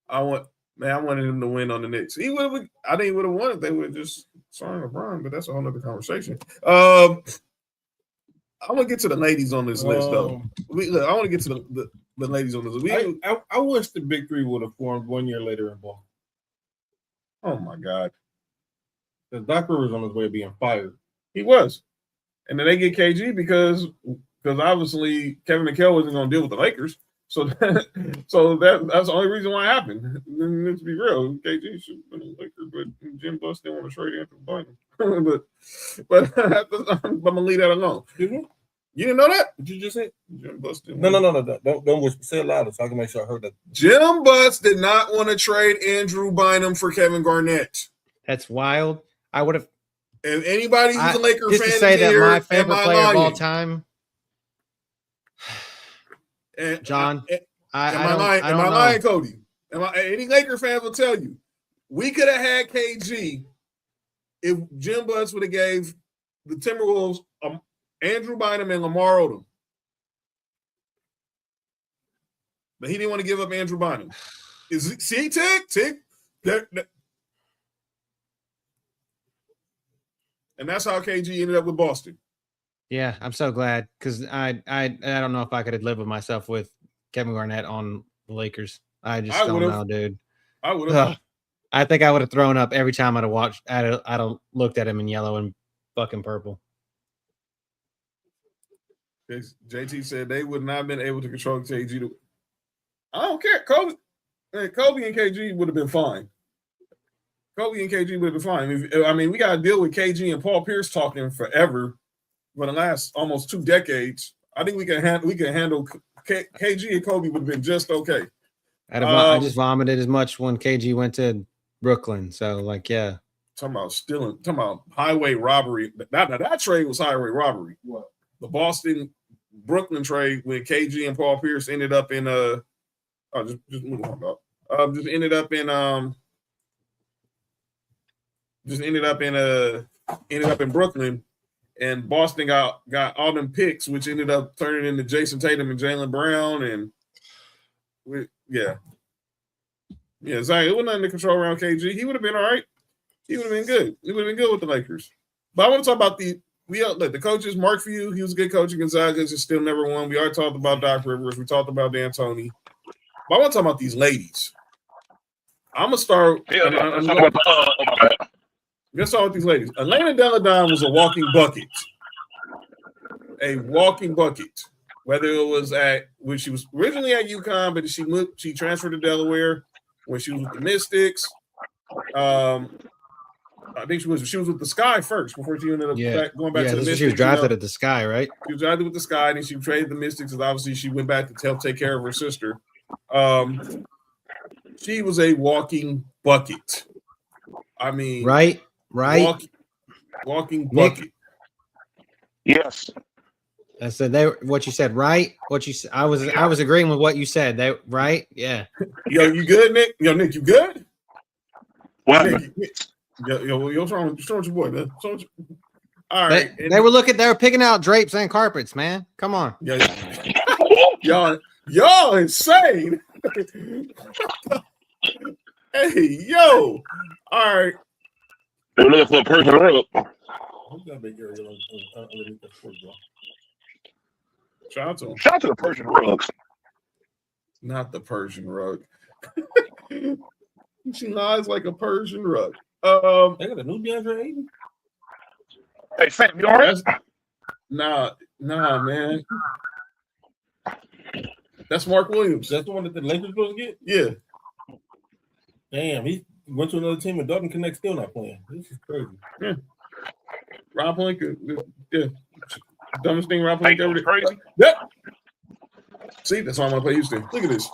I wanted him to win on the Knicks. I think he would have won if they would just sign LeBron, but that's a whole other conversation. I want to get to the ladies on this list, though. I want to get to the ladies on this list. I wish the Big Three would have formed 1 year later in ball. Oh, my God. The Doc Rivers on his way of being fired. He was. And then they get KG because obviously Kevin McHale wasn't going to deal with the Lakers. So that's the only reason why it happened. Let's be real. KG should have been a Laker, but Jim Buss didn't want to trade Anthony Bynum. but I'm gonna leave that alone. You didn't know that? Did you just say? Jim Buss didn't. No. Don't whisper. Say it louder so I can make sure I heard that. Jim Buss did not want to trade Andrew Bynum for Kevin Garnett. That's wild. I would have. And anybody who's a Laker just fan to say that here, my favorite player of all time, and John. Am I lying, Cody? Any Laker fan will tell you we could have had KG if Jim Buss would have gave the Timberwolves Andrew Bynum and Lamar Odom. But he didn't want to give up Andrew Bynum. Tick. And that's how KG ended up with Boston. Yeah, I'm so glad because I don't know if I could have lived with myself with Kevin Garnett on the Lakers. I don't know, dude. I would have. I think I would have thrown up every time I'd have looked at him in yellow and fucking purple. JT said they would not have been able to control KG. I don't care. Kobe and KG would have been fine. Kobe and KG would have been fine. I mean, we got to deal with KG and Paul Pierce talking forever for the last almost 2 decades. I think we can handle KG and Kobe would have been just okay. I just vomited as much when KG went to Brooklyn. So, like, yeah. Talking about highway robbery. That trade was highway robbery. What? The Boston Brooklyn trade when KG and Paul Pierce ended up in just move on, dog. Ended up in Brooklyn, and Boston got all them picks, which ended up turning into Jason Tatum and Jaylen Brown, and Zion. It wasn't nothing to control around KG. He would have been all right. He would have been good. He would have been good with the Lakers. But I want to talk about the coaches. Mark Few, he was a good coach at Gonzaga. Just still never won. We already talked about Doc Rivers. We talked about D'Antoni. But I want to talk about these ladies. I'm gonna start. Let's start with these ladies. Elena Deladon was a walking bucket. A walking bucket. Whether it was when she was originally at UConn, but she transferred to Delaware when she was with the Mystics. I think she was with the Sky first before she ended up going back to the Mystics. She was drafted at the Sky, right? She was drafted with the Sky, and then she traded the Mystics, and obviously she went back to help take care of her sister. She was a walking bucket. I mean, right. Walking bucket. Yes. I said what you said, right? I was agreeing with what you said. Right? Yeah. Yo, you good, Nick? Yo, Nick, you good? What? Yo, what's wrong with your boy, man? All right. They were picking out drapes and carpets, man. Come on. Y'all insane. Hey, yo. All right. They're looking for a person rug. Shout out to him. Shout out to the Persian rugs. Not the Persian rug. She lies like a Persian rug. They got a new DeAndre Ayton. Hey, Sam, you all right? Nah, man. That's Mark Williams. That's the one that the Lakers supposed to get? Yeah. Damn, he went to another team and Dalton Connect still not playing. This is crazy. Yeah. Rob Pelinka, yeah. Dumbest thing Rob Pelinka ever did. Crazy. Yep. See, that's why I want to play Houston. Look at this.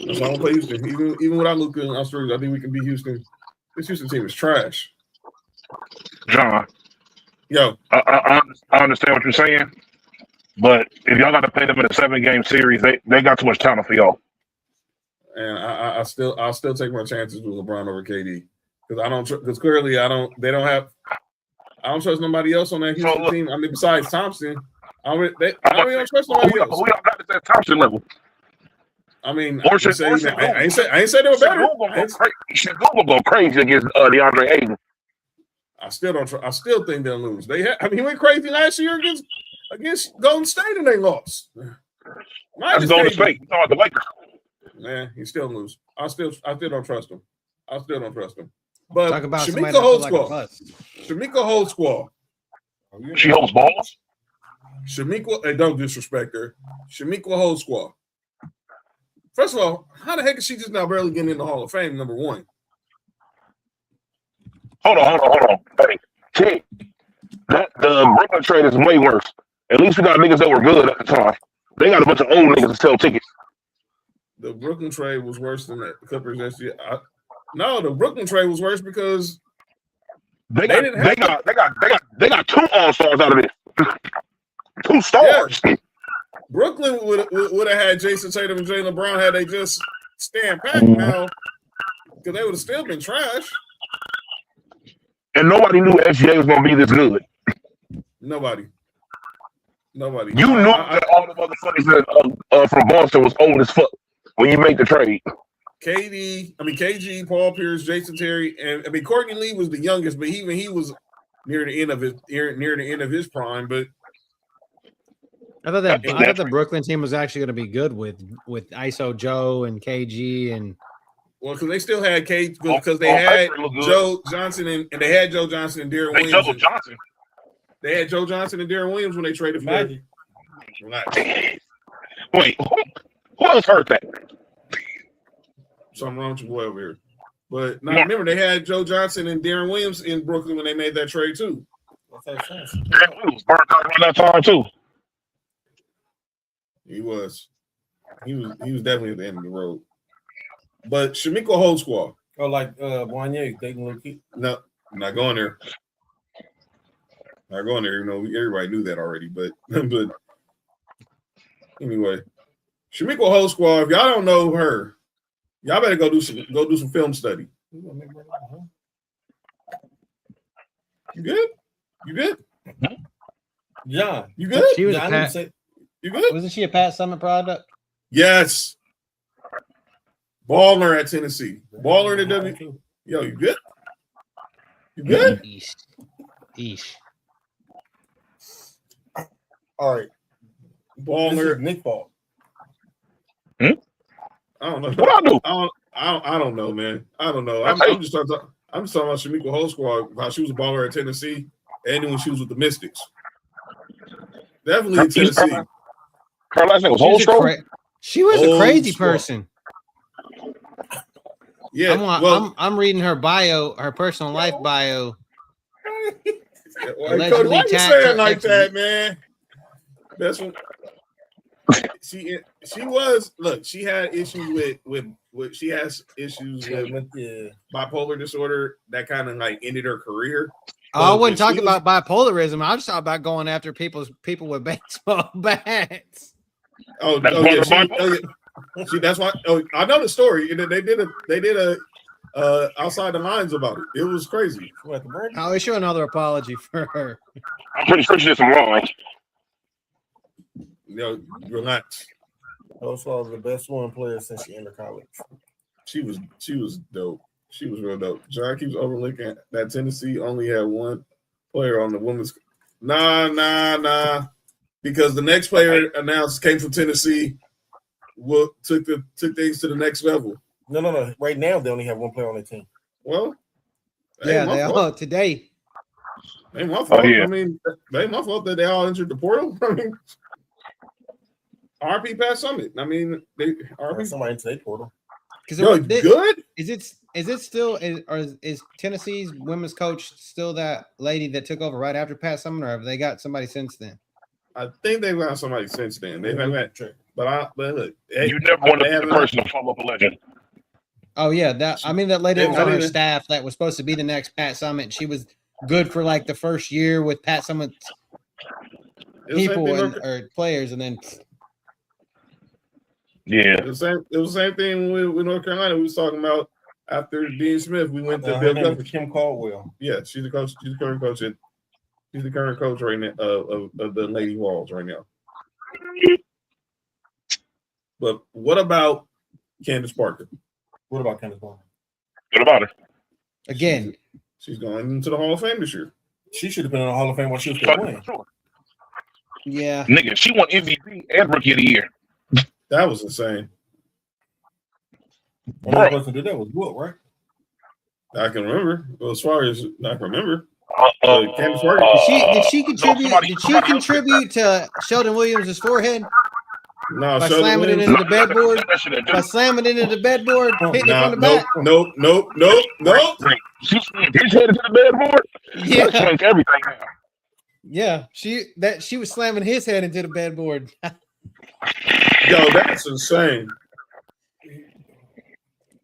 That's why I want to play Houston. Even without Luka and Australia, I think we can beat Houston. This Houston team is trash. John. Yo. I understand what you're saying, but if y'all got to play them in a 7-game series, they got too much talent for y'all. And I'll still take my chances with LeBron over KD because clearly I don't trust nobody else on that Houston team. I mean, besides Thompson, I don't trust nobody else. We don't got at that Thompson level. I mean, I ain't say they were better. Google go crazy against DeAndre Ayton. I still think they'll lose. He went crazy last year against Golden State and they lost. That's Golden State. You talking about the Lakers? Man, he still lose. I still don't trust him. But talk about Shamika Holdsquaw. She holds balls. Shamika, don't disrespect her. Shamika Holdsquaw. First of all, how the heck is she just now barely getting in the Hall of Fame? Number one. Hold on. Hey, the Brooklyn trade is way worse. At least we got niggas that were good at the time. They got a bunch of old niggas to sell tickets. The Brooklyn trade was worse than that. The Clippers. No, the Brooklyn trade was worse because They got 2 all-stars out of this. 2 stars. Yeah. Brooklyn would have had Jason Tatum and Jaylen Brown had they just stand back now, because they would have still been trash. And nobody knew SGA was going to be this good. Nobody. You knew that all the motherfuckers from Boston was old as fuck when you make the trade. KG, Paul Pierce, Jason Terry, and Courtney Lee was the youngest, but even he was near the end of his prime. But I thought the Brooklyn team was actually going to be good with ISO Joe and KG and. Well, because they still had because they had Joe Johnson and they had Joe Johnson and Deron Williams. They had Joe Johnson and Deron Williams when they traded for Magic. Wait, who else heard that? Something wrong with your boy over here. But now remember, they had Joe Johnson and Deron Williams in Brooklyn when they made that trade too. Deron Williams burnt out around that time too. He was definitely at the end of the road. But Shamiko Holdsquaw. Oh, like Wanye, they can look it. No, I'm not going there. Not going there. You know, everybody knew that already. But anyway, Shamiko Holdsquaw. If y'all don't know her, y'all better go do some film study. You good? You good? John, you good? She was you good? Wasn't she a Pat Summit product? Yes. Baller at Tennessee. Baller in the W. Yo, you good? You good? Eesh. All right. Baller. Nick Paul. I don't know. What I do? I don't know, man. I don't know. I'm just talking about Shamiko Holdsquaw, how she was a baller at Tennessee, and then when she was with the Mystics. Definitely in Tennessee. Her last name was Holdsquaw. She was a crazy person. Yeah, I'm reading her bio, her personal life bio. Why you say it like that, man? That's what she was. Look, she had issues with she has issues with bipolar disorder that kind of like ended her career. I wasn't talking about bipolarism. I was talking about going after people with baseball bats. See, that's why. Oh, I know the story. They did a outside the lines about it. It was crazy. I'll issue another apology for her. I'm pretty sure she did some wrong. Yo, relax. Also, the best woman player since she entered college. She was dope. She was real dope. John keeps overlooking that Tennessee only had one player on the women's. Nah. Because the next player announced came from Tennessee. Took things to the next level. No. Right now, they only have one player on the team. Well, yeah, they all today. Ain't my fault. I mean, ain't my fault that they all entered the portal. I mean, RP Pat Summit. I mean, somebody into their portal. Good. Is it still is Tennessee's women's coach still that lady that took over right after Pat Summit, or have they got somebody since then? I think they've got somebody since then. They've had but look, you never want to be the person to follow up a legend. Oh yeah, that lady was on her staff that was supposed to be the next Pat Summit. She was good for like the first year with Pat Summit people or players, and then it was the same thing with North Carolina. We was talking about after Dean Smith. We went to Bill Kim Caldwell. Yeah, she's the coach. She's the current coach. She's the current coach right now of the Lady Vols right now. But what about Candace Parker? What about Candace Parker? What about her? Again, she's going into the Hall of Fame this year. She should have been in the Hall of Fame while she was still playing. Yeah, nigga, she won MVP and Rookie of the Year. That was insane. Only person did that was Wilt, right? I can remember. Well, as far as I can remember, Candace Parker. Did she contribute? Did she contribute to Sheldon Williams' forehead? No, by slamming it into the bedboard. By slamming it into the bedboard, hitting it from the back. Nope. She slammed his head into the bedboard. Yeah, changed everything now. Yeah, she was slamming his head into the bedboard. Yo, that's insane.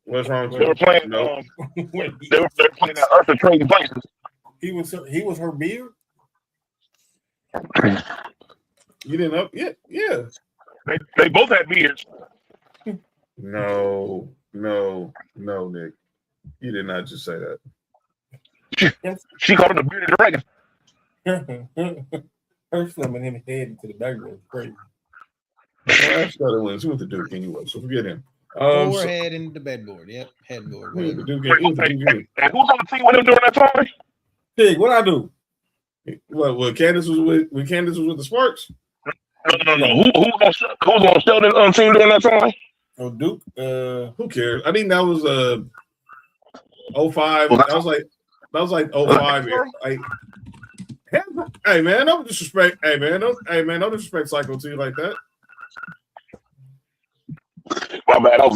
What's wrong with They were playing. They were playing that Earth of Trading Places. He was her beard. You didn't know? Yeah. They both had beards. No, Nick. You did not just say that. She called him the bearded dragon. Her slamming him head into the background. Crazy. That's the other one. He went to Duke anyway, so forget him. Forehead into the bedboard. Yep, headboard. Who's on the team with him during that time? Pig, what I do? What Candace was with? When Candace was with the Sparks? No. Who was on Sheldon's team during that time? Oh, Duke. Who cares? I think that was 05. That was like 05. Like, hey man, no disrespect. Hey man, no disrespect Psycho to you like that. My bad. That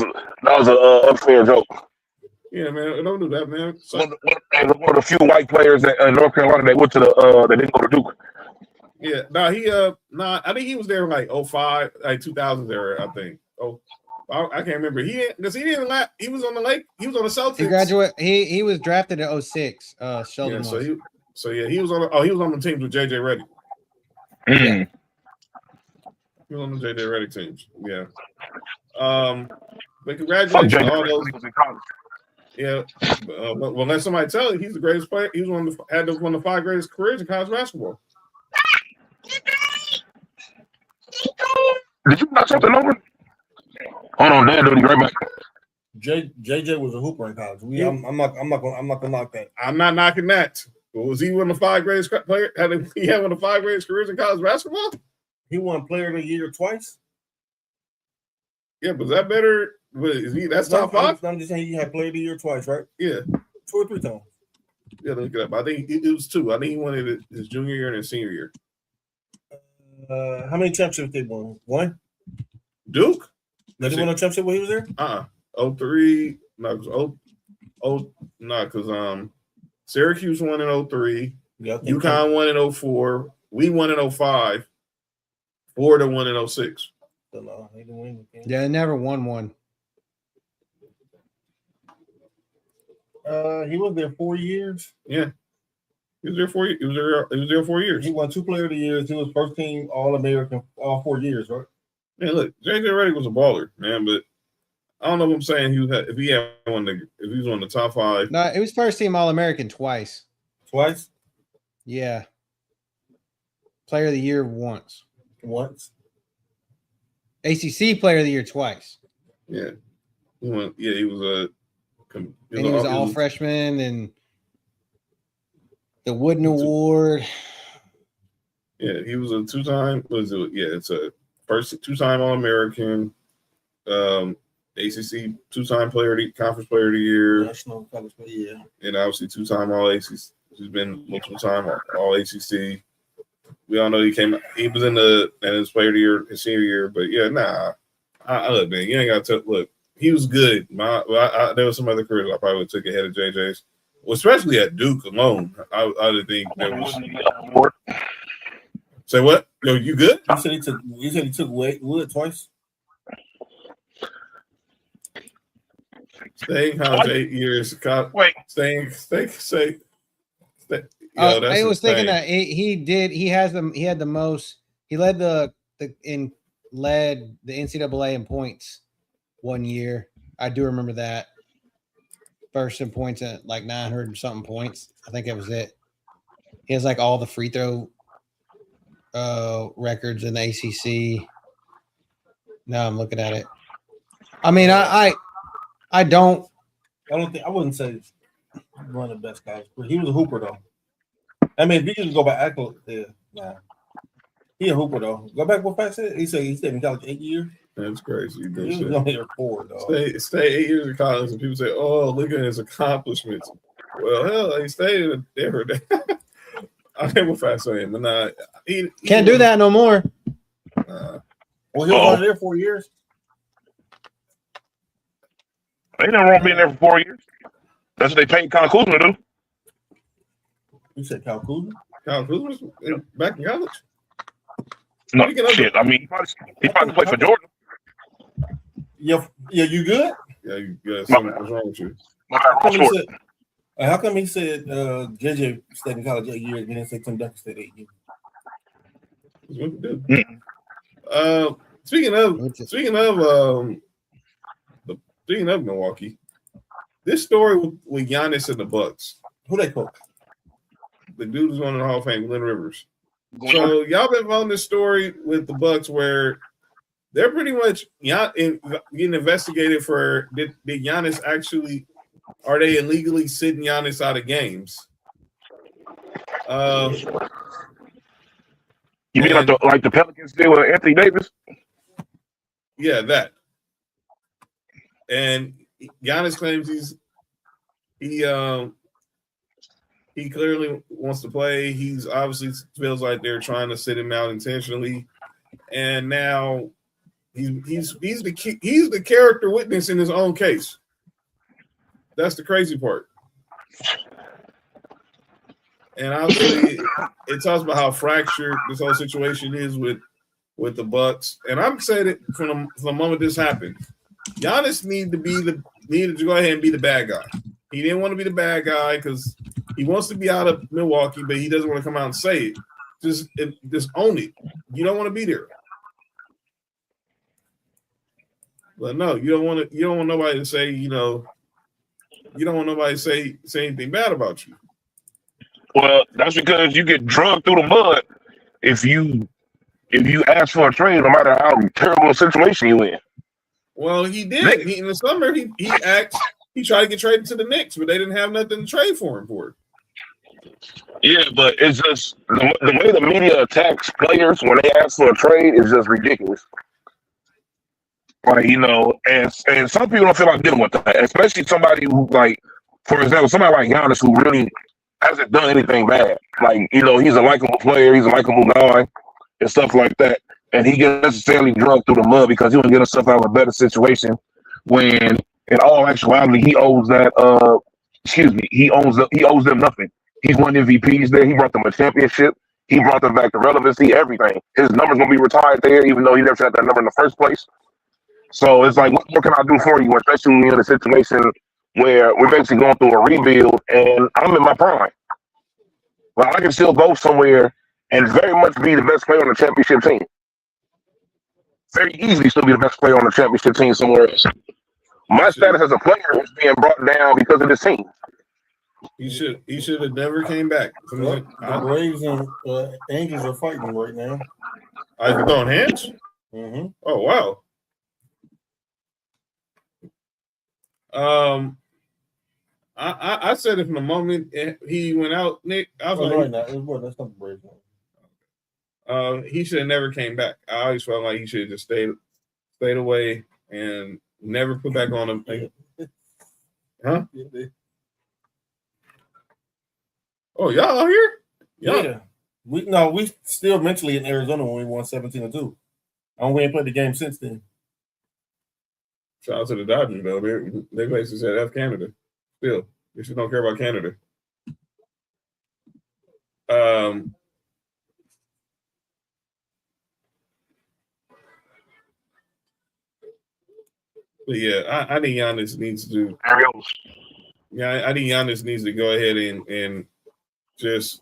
was an unfair joke. Yeah, man, don't do that, man. One of the few white players in North Carolina that went to that didn't go to Duke. Yeah, I think he was there like 05, like 2000 era, I think. Oh, I can't remember. He was on the Lake. He was on the Celtics. He graduated. He was drafted in 06. Sheldon. Yeah, he was on the teams with JJ Redick. Mm. He was on the JJ Redick teams. Yeah. But congratulations to all those. Yeah. Well, let somebody tell you he's the greatest player. He was one of the 5 greatest careers in college basketball. Did you knock something over? Hold on, Dad, do right back. JJ was a hooper in college. I'm not gonna knock that. I'm not knocking that. But was he one of the 5 greatest players? He had one of the 5 greatest careers in college basketball? He won Player of the Year twice. Yeah, but is that better? That's top 5? I'm just saying he had Player of the Year twice, right? Yeah. 2 or 3 times. Yeah, look it up. I think it was 2. I think he won it his junior year and his senior year. How many championships they won? 1? Duke? Did he win a championship when he was there? 03. No, because Syracuse won in 03. Yeah, UConn won in 04. We won in 05. Florida won in 06. So no, he didn't win. Yeah, I never won one. He was there 4 years. Yeah. He was there 4 years. He was there 4 years. He won 2 Player of the Years. He was first team All-American all 4 years, right? Man, look, JJ Redick was a baller, man, but I don't know if I'm saying if he was on the top 5. No, it was first team All-American twice. Twice? Yeah. Player of the Year once. ACC Player of the Year twice. Yeah. He was he was all freshman and the Wooden Award. Yeah, he was a 2-time. It's a first 2-time All-American, ACC 2-time Conference Player of the Year, National College Player, yeah, and obviously 2-time All-ACC. He's been multiple time All-ACC. We all know he was in his Player of the Year, his senior year. But yeah, look, man, you ain't got to look. He was good. There was some other careers I probably would have took ahead of JJ's. Well, especially at Duke alone, I would think there was. Say what? Yo, you good? You said he took Wood twice. Staying college 8 years. Wait. Staying. I was thinking that he had the most. He led the NCAA in points 1 year. I do remember that. First in points at like 900 and something points. I think that was it. He has like all the free throw records in the ACC. Now I'm looking at it. I mean, I wouldn't say one of the best guys, but he was a hooper though. I mean, if you just go by accolades, he a hooper though. Go back what Pat said. He stayed in college 8 years. That's crazy. He was only here 4 though. Stay 8 years in college, and people say, "Oh, look at his accomplishments." Well, hell, he stayed there. I think what Pat saying, but he can't do that no more. Well, he was only there 4 years. Ain't nothing wrong being there for 4 years. That's what they paid Kyle Kuzma to do. You said Kyle Kuzma? Kyle Kuzma's back in college. No, shit. I mean, he probably played for Georgia. Yeah, you good? Yeah, you good. What's wrong with you? My bad, How come he said JJ stayed in college 8 years and didn't say Tim Duncan stayed 8 years? Speaking of Milwaukee, this story with Giannis and the Bucks. Who they coach? The dude who's on the Hall of Fame, Glenn Rivers. So y'all been following this story with the Bucks where they're pretty much getting investigated for did Giannis actually, are they illegally sitting Giannis out of games? You mean like the Pelicans did with Anthony Davis? Yeah, that. And Giannis claims he clearly wants to play. He's obviously feels like they're trying to sit him out intentionally, and now he's the character witness in his own case. That's the crazy part. And obviously, it talks about how fractured this whole situation is with the Bucks. And I'm saying it from the moment this happened. Giannis needed to go ahead and be the bad guy. He didn't want to be the bad guy because he wants to be out of Milwaukee, but he doesn't want to come out and say it. Just own it. You don't want to be there. But no, you don't want nobody to say, you don't want nobody to say anything bad about you. Well, that's because you get drugged through the mud if you ask for a trade, no matter how terrible a situation you in. Well, he did. In the summer, he tried to get traded to the Knicks, but they didn't have nothing to trade for him for. Yeah, but it's just the way the media attacks players when they ask for a trade is just ridiculous. Like, and some people don't feel like dealing with that, especially somebody who, like, for example, somebody like Giannis who really hasn't done anything bad. Like, he's a likable player, he's a likable guy, and stuff like that. And he gets necessarily drugged through the mud because he wouldn't get himself out of a better situation when, in all actuality, he owes that. He owes them nothing. He's won MVPs there. He brought them a championship. He brought them back to relevancy. Everything. His number's gonna be retired there, even though he never had that number in the first place. So it's like, what more can I do for you? Especially when you're in a situation where we're basically going through a rebuild, and I'm in my prime. Well, I can still go somewhere and very much be the best player on the championship team. Very easily still be the best player on the championship team somewhere else. My status as a player is being brought down because of this team. He should have never came back. The Braves and Angels are fighting right now. Are you throwing hands? Mm-hmm. Oh wow. I said it from the moment he went out, Nick. I was like, that's not the Braves. He should have never came back. I always felt like he should have just stayed away and never put back on him. Huh? Oh, y'all out here? Yeah. We still mentally in Arizona when we won 17-2. And we ain't played the game since then. Shout out to the Dodgers, though. They basically said F Canada. Still, they just don't care about Canada. But yeah, I think Giannis needs to. Yeah, I think Giannis needs to go ahead and just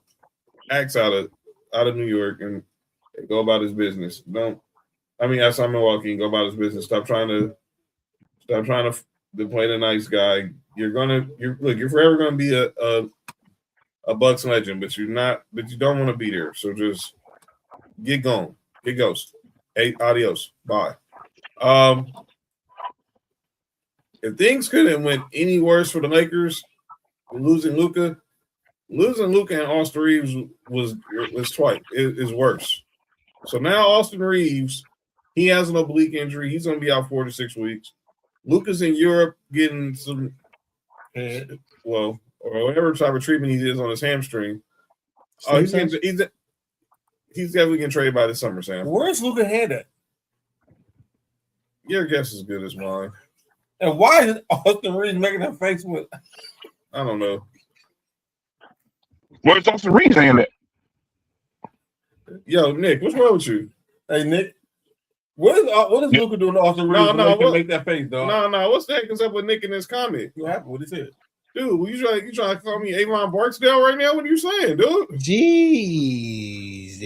act out of New York and go about his business. Outside Milwaukee and go about his business. Stop trying to play the nice guy. You're forever gonna be a Bucks legend, but you don't want to be there. So just get going. Get ghost. Hey, adios. Bye. If things couldn't went any worse for the Lakers, losing Luka and Austin Reeves was twice is worse. So now Austin Reeves, he has an oblique injury. He's going to be out 4 to 6 weeks. Luka's in Europe getting some, or whatever type of treatment he is on his hamstring. He's definitely getting traded by the summer, Sam. Where's Luka head at? Your guess is as good as mine. And why is Austin Reeves making that face with? I don't know. Where's Austin Reeves hand at? Yo, Nick, what's wrong with you? Hey, Nick. What is Luka doing to Austin Reeves? Make that face, dog? No. What's the heck is up with Nick in this comment? What happened? What he said? Dude, you trying to call me Avon Barksdale right now? What are you saying, dude? Jesus.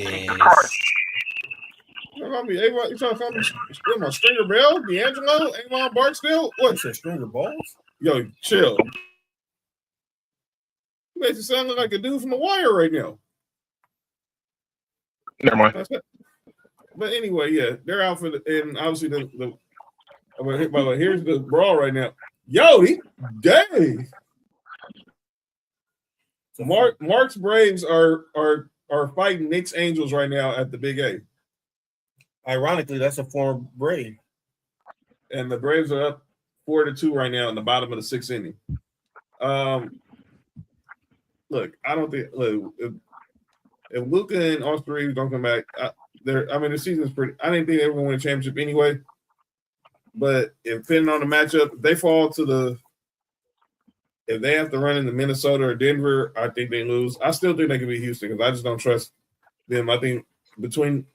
You trying to call me my Stringer Bell, D'Angelo, Avon Barksdale? What? Said Stringer Balls? Yo, chill. You makes it sound like a dude from The Wire right now. Never mind. But anyway, yeah, they're out for and obviously here's the brawl right now. Yo, dang. Mark's Braves are fighting Knicks Angels right now at the Big A. Ironically, that's a former Brave. And the Braves are up 4-2 right now in the bottom of the 6th inning. Look, I don't think if Luka and Austin Reeves don't come back, the season's pretty. I didn't think they were going to win a championship anyway. But depending on the matchup, if they fall to if they have to run into Minnesota or Denver, I think they lose. I still think they can beat Houston because I just don't trust them. I think between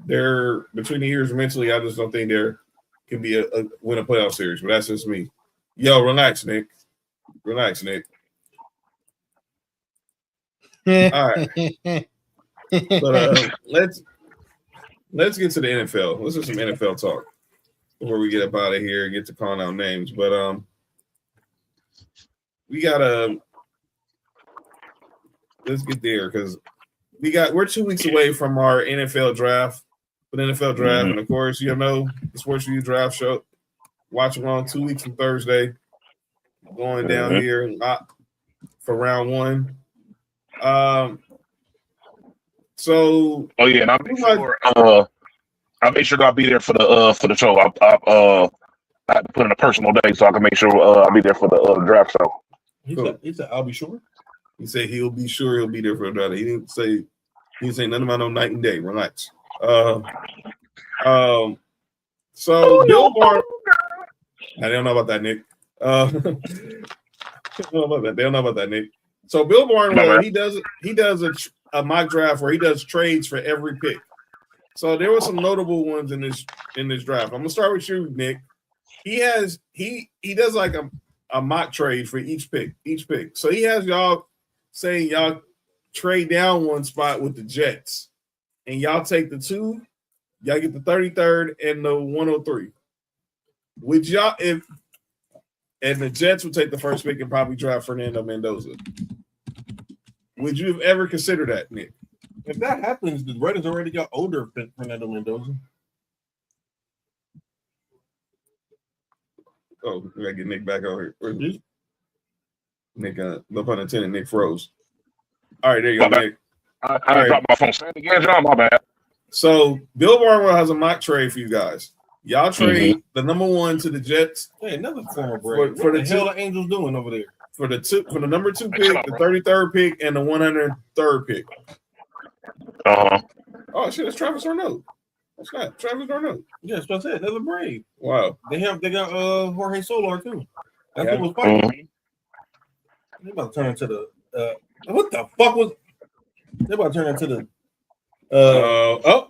the years mentally, I just don't think there can be a win a playoff series. But that's just me. Yo, relax, Nick. Relax, Nick. All right. But let's get to the NFL. Let's do some NFL talk before we get up out of here and get to calling out names. But let's get there because we're 2 weeks away from our NFL draft. For the NFL draft, and of course, the Sports Review Draft Show. Watch along 2 weeks from Thursday. Going down here for round 1. So. Oh yeah, and I'll make sure I'll be there for the show. I had to put in a personal day so I can make sure I'll be there for the draft show. He said I'll be sure. He said he'll be sure he'll be there for the draft. He didn't say nothing about no night and day. Relax. So Bill Barr. I don't know about that, Nick. They don't know about that, Nick. So Bill Barnwell, he does a mock draft where he does trades for every pick. So there were some notable ones in this draft. I'm gonna start with you, Nick. He does like a mock trade for each pick. So he has y'all saying y'all trade down one spot with the Jets, and y'all take the 2, y'all get the 33rd and the 103. Would y'all and the Jets would take the first pick and probably draft Fernando Mendoza. Would you have ever considered that, Nick? If that happens, the Raiders already got older Fernando Mendoza. Oh, we gotta get Nick back over here. Nick, no pun intended, Nick froze. All right, there you go, Nick. I dropped my phone. Say it again, John. My bad. So Bill Barnwell has a mock trade for you guys. Y'all trade the number 1 to the Jets. Hey, another former Brave. What the hell are the Angels doing over there? For the number 2 pick, the 33rd pick, and the 103rd pick. Oh shit, that's Travis Arnaud. That's not Travis Arnaud. Yeah, that's what I said. Another Brave. Wow. They got Jorge Solar too. That's what was fighting. They about to turn into the what the fuck was they about to turn into the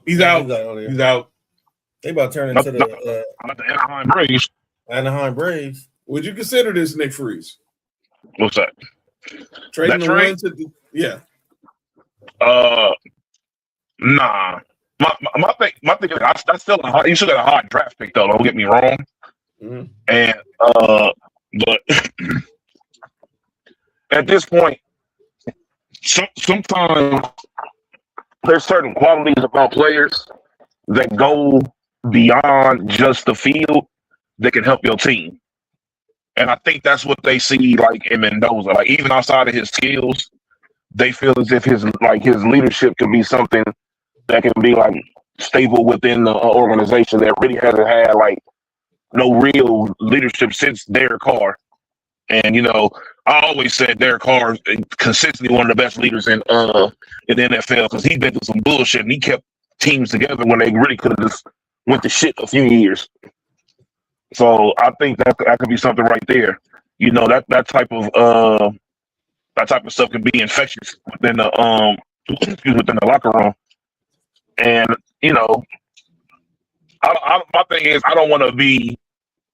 he's out. He's out. They about to turn into the Anaheim Braves. Anaheim Braves. Would you consider this, Nick Freeze? What's that? Trading the 1 to the Nah. My thing is I still you still got a hard draft pick though. Don't get me wrong. And but at this point, sometimes there's certain qualities about players that go beyond just the field that can help your team. And I think that's what they see like in Mendoza. Like even outside of his skills, they feel as if his leadership can be something that can be like stable within the organization that really hasn't had like no real leadership since Derek Carr. And I always said Derek Carr is consistently one of the best leaders in the NFL because he's been through some bullshit and he kept teams together when they really could have just went to shit a few years. So I think that could be something right there. That type of stuff can be infectious within the within the locker room. And my thing is I don't want to be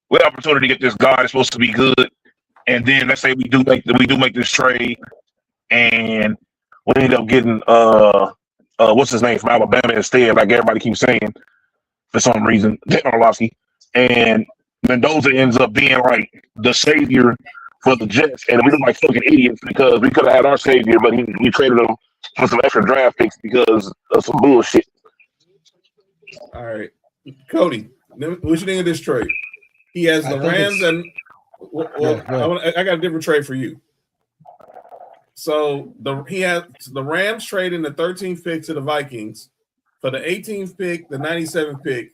with the opportunity to get this guy that's supposed to be good and then let's say we do make this trade, and we end up getting what's his name from Alabama instead, like everybody keeps saying for some reason, Orlovsky, and Mendoza ends up being like the savior for the Jets, and we look like fucking idiots because we could have had our savior, but we traded him for some extra draft picks because of some bullshit. All right, Cody, what you think of this trade? He has the Rams, and I got a different trade for you. So he has the Rams trading the 13th pick to the Vikings for the 18th pick, the 97th pick,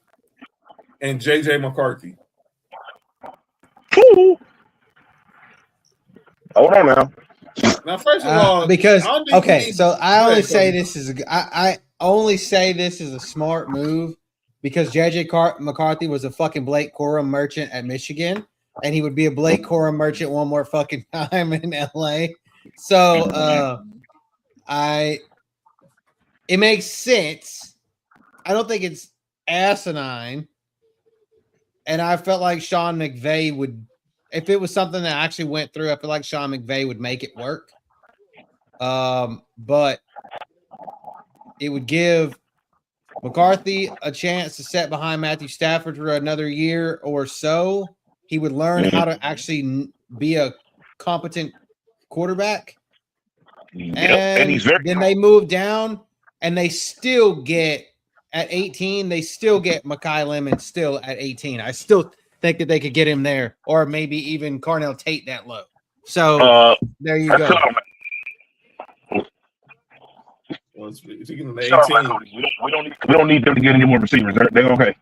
and JJ McCarthy. Hold on now. Now, first of all, because I only say this is a smart move because JJ McCarthy was a fucking Blake Corum merchant at Michigan, and he would be a Blake Corum merchant one more fucking time in LA. So it makes sense. I don't think it's asinine. And I felt like Sean McVay would, if it was something that actually went through, I feel like Sean McVay would make it work. But it would give McCarthy a chance to set behind Matthew Stafford for another year or so. He would learn how to actually be a competent quarterback. And he's then they move down and they still get at 18, they still get Mekhi Lemon still at 18. I still think that they could get him there, or maybe even Carnell Tate that low. So there you go. Well, speaking of the 18, we don't need them to get any more receivers. They're okay.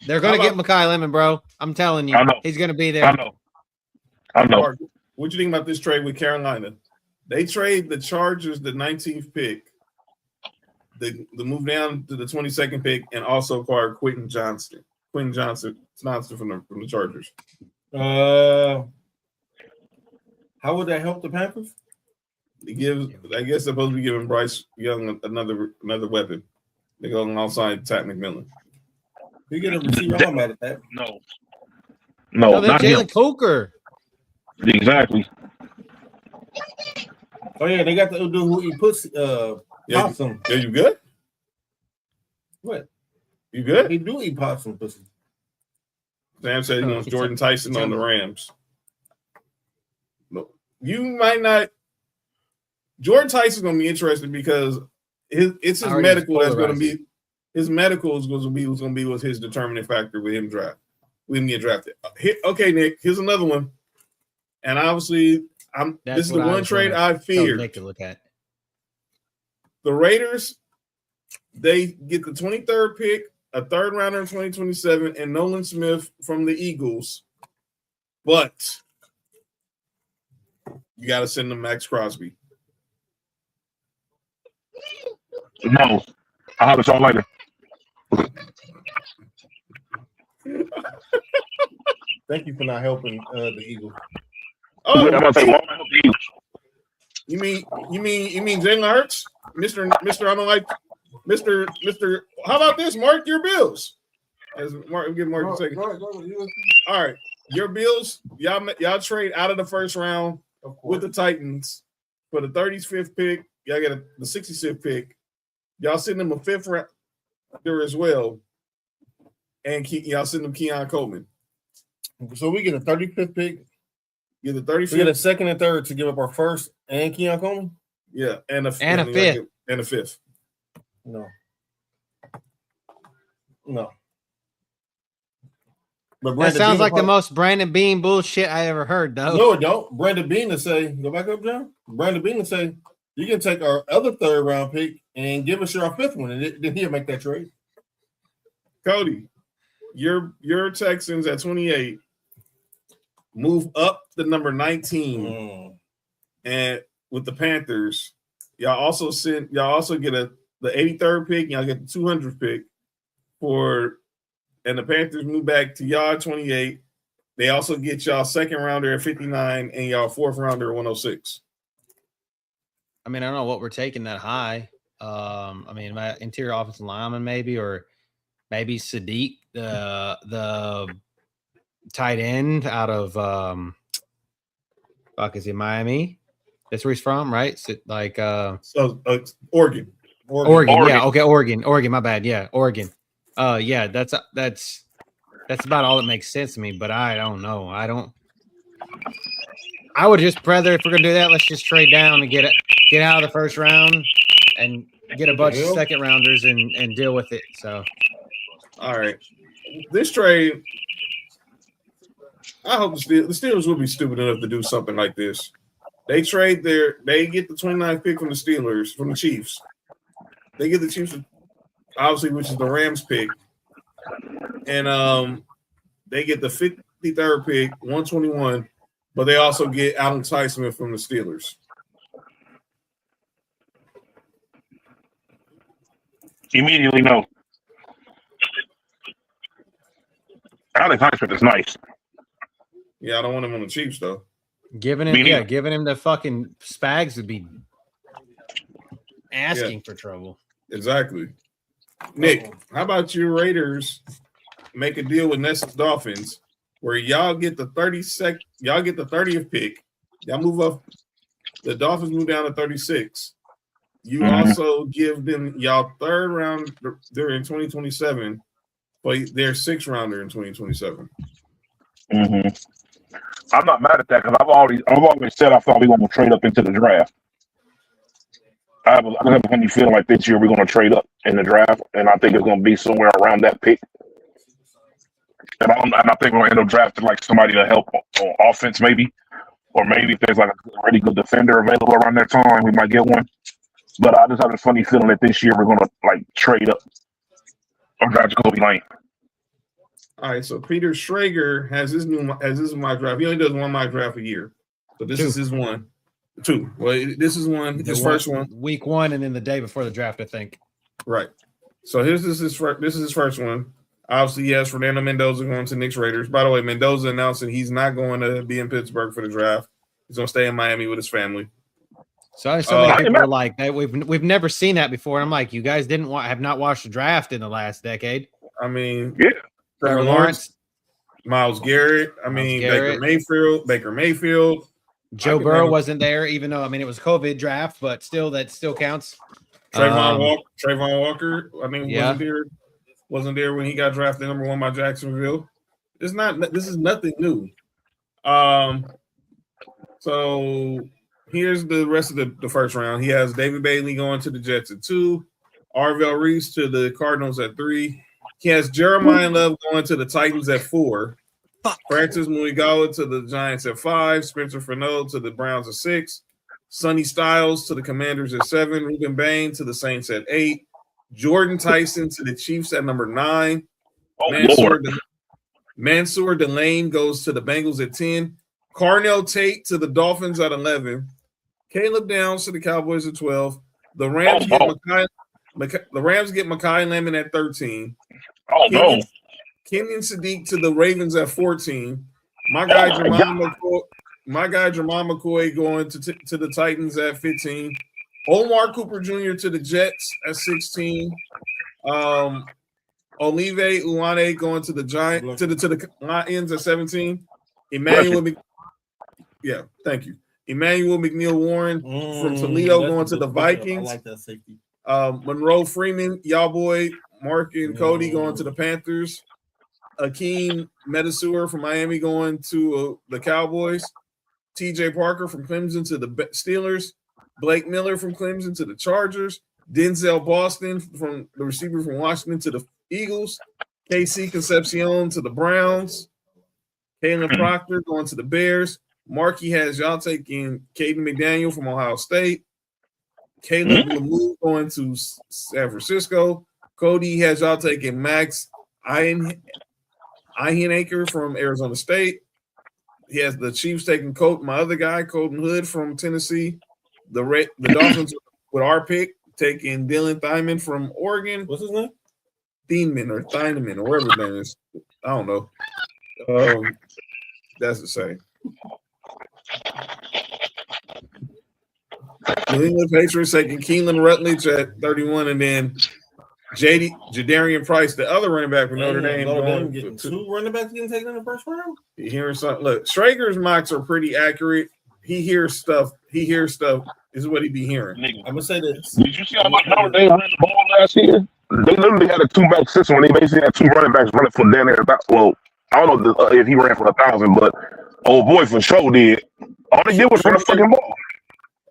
They're going to get Mekhi Lemon, bro. I'm telling you, he's going to be there. I know. What do you think about this trade with Carolina? They trade the Chargers the 19th pick. They move down to the 22nd pick and also acquire Quentin Johnson from the Chargers. How would that help the Panthers? I guess they're supposed to be giving Bryce Young another weapon. They go alongside Pat McMillan. You get a receiver. I'm mad at that. No, not Jalen Coker. Exactly. Oh yeah, they got the dude who he puts possum. Yeah, you good? What? You good? He do eat possum pussy. Sam said he wants Jordan Tyson on the Rams. No, you might not. Jordan Tyson's going to be interesting because it's his medical that's going to be his medical is going to be his determining factor with him getting drafted. Okay, Nick, here's another one, and obviously this is the one trade I feared. Take a look at the Raiders. They get the 23rd pick, a third rounder in 2027, and Nolan Smith from the Eagles, but you got to send them Max Crosby. No, I'll have it all later. Thank you for not helping the Eagles. Oh, I'm gonna say, well, I help the Eagles. You mean Jalen Hurts, Mister? I don't like Mister. How about this? Mark your Bills. As Mark, give Mark a second. All right, your Bills. Y'all trade out of the first round with the Titans for the 35th pick. Y'all get the 66th pick. Y'all send them a 5th rounder as well, and y'all send them Keon Coleman. So we get a 35th pick. Get the 35th. We get a 2nd and 3rd to give up our 1st and Keon Coleman. Yeah, and a 5th. No. But that sounds like the most Brandon Bean bullshit I ever heard, though. No, it don't. Brandon Bean to say, go back up, John. Brandon Bean to say, you can take our other 3rd round pick and give us our 5th one, and then he'll make that trade. Cody, your Texans at 28 move up the number 19, and with the Panthers, y'all also get the 83rd pick, y'all get the 200th pick and the Panthers move back to y'all 28. They also get y'all 2nd rounder at 59 and y'all 4th rounder at 106. I mean, I don't know what we're taking that high. I mean, my interior offensive lineman maybe, or maybe Sadiq, the tight end out of Fuck, is he Miami? That's where he's from, right? So, like Oregon. Yeah, okay, Oregon, my bad. Yeah, Oregon. Yeah, that's about all that makes sense to me, but I don't know. I would just rather, if we're gonna do that, let's just trade down and get out of the first round and get a bunch of second rounders and deal with it. So all right. This trade, I hope the Steelers will be stupid enough to do something like this. They get the 29th pick from the Steelers, from the Chiefs. They get the Chiefs, obviously, which is the Rams pick. And they get the 53rd pick, 121, but they also get Alan Tyson from the Steelers. Immediately no. Alan Tyson is nice. Yeah, I don't want him on the Chiefs though. Giving him the fucking Spags would be asking for trouble. Exactly. Nick, how about you Raiders make a deal with Ness's Dolphins where y'all get the 30th pick. Y'all move up. The Dolphins move down to 36. You also give them y'all third round during 2027, but they're sixth rounder in 2027. Mm-hmm. I'm not mad at that because I've always said I thought we were going to trade up into the draft. I have a funny feeling like this year we're going to trade up in the draft, and I think it's going to be somewhere around that pick. And I think we're going to end up drafting like somebody to help on offense, maybe, or maybe if there's like a really good defender available around that time, we might get one. But I just have a funny feeling that this year we're going to like trade up or draft Kobe Lane. All right, so Peter Schrager has his mock draft. He only does one mock draft a year, so this is his one. Two. Well, this is his first one. Week 1, and then the day before the draft, I think. Right. So this is his first one. Obviously, he has Fernando Mendoza going to Knicks Raiders. By the way, Mendoza announcing he's not going to be in Pittsburgh for the draft. He's going to stay in Miami with his family. So many people are like, we've never seen that before. I'm like, you guys have not watched the draft in the last decade. I mean, yeah. Trevor Lawrence, Myles Garrett. Baker Mayfield. Joe Burrow wasn't there, even though it was a COVID draft, but still, that still counts. Trayvon Walker. Wasn't there when he got drafted number 1 by Jacksonville. This is nothing new. So here's the rest of the first round. He has David Bailey going to the Jets at 2, Arvell Reese to the Cardinals at 3. He has Jeremiah Love going to the Titans at 4. Francis Muigawa to the Giants at 5. Spencer Fernald to the Browns at 6. Sonny Styles to the Commanders at 7. Ruben Bain to the Saints at 8. Jordan Tyson to the Chiefs at number 9. Mansour Delane goes to the Bengals at 10. Carnell Tate to the Dolphins at 11. Caleb Downs to the Cowboys at 12. The Rams get Mekhi Lemon at 13. Kenyon Sadiq to the Ravens at 14. My guy Jamal McCoy going to the Titans at 15. Omar Cooper Jr. to the Jets at 16. Olive Uwane going to the Giants to the Lions at 17. Emmanuel McNeil Warren from Toledo going to the Vikings. I like that safety. Monroe Freeman, y'all boy, Mark and Cody going to the Panthers. Akeem Metasur from Miami going to the Cowboys. TJ Parker from Clemson to the Steelers. Blake Miller from Clemson to the Chargers. Denzel Boston from the receiver from Washington to the Eagles. KC Concepcion to the Browns. Kalen Proctor going to the Bears. Markey has y'all taking Caden McDaniel from Ohio State. Caleb Lamou going to San Francisco. Cody has y'all taking Max Eichenacre from Arizona State. He has the Chiefs taking my other guy, Colton Hood from Tennessee. The Dolphins with our pick taking Dylan Thiemann from Oregon. What's his name? Thiemann or whatever his name is. I don't know. That's the same. New England Patriots taking Keelan Rutledge at 31, and then Jadarian Price, the other running back from Notre Dame, getting 2 running backs getting taken in the first round. You hearing something? Look, Schrager's mocks are pretty accurate. he hears stuff. He hears stuff. This is what he be hearing. Nigga, I'm gonna say this. did you see how much Notre Dame ran the ball last year? They literally had a 2-back system when they basically had 2 running backs running for down there. Well, I don't know if he ran for 1,000, but old boy for sure did. All they did was run the fucking ball.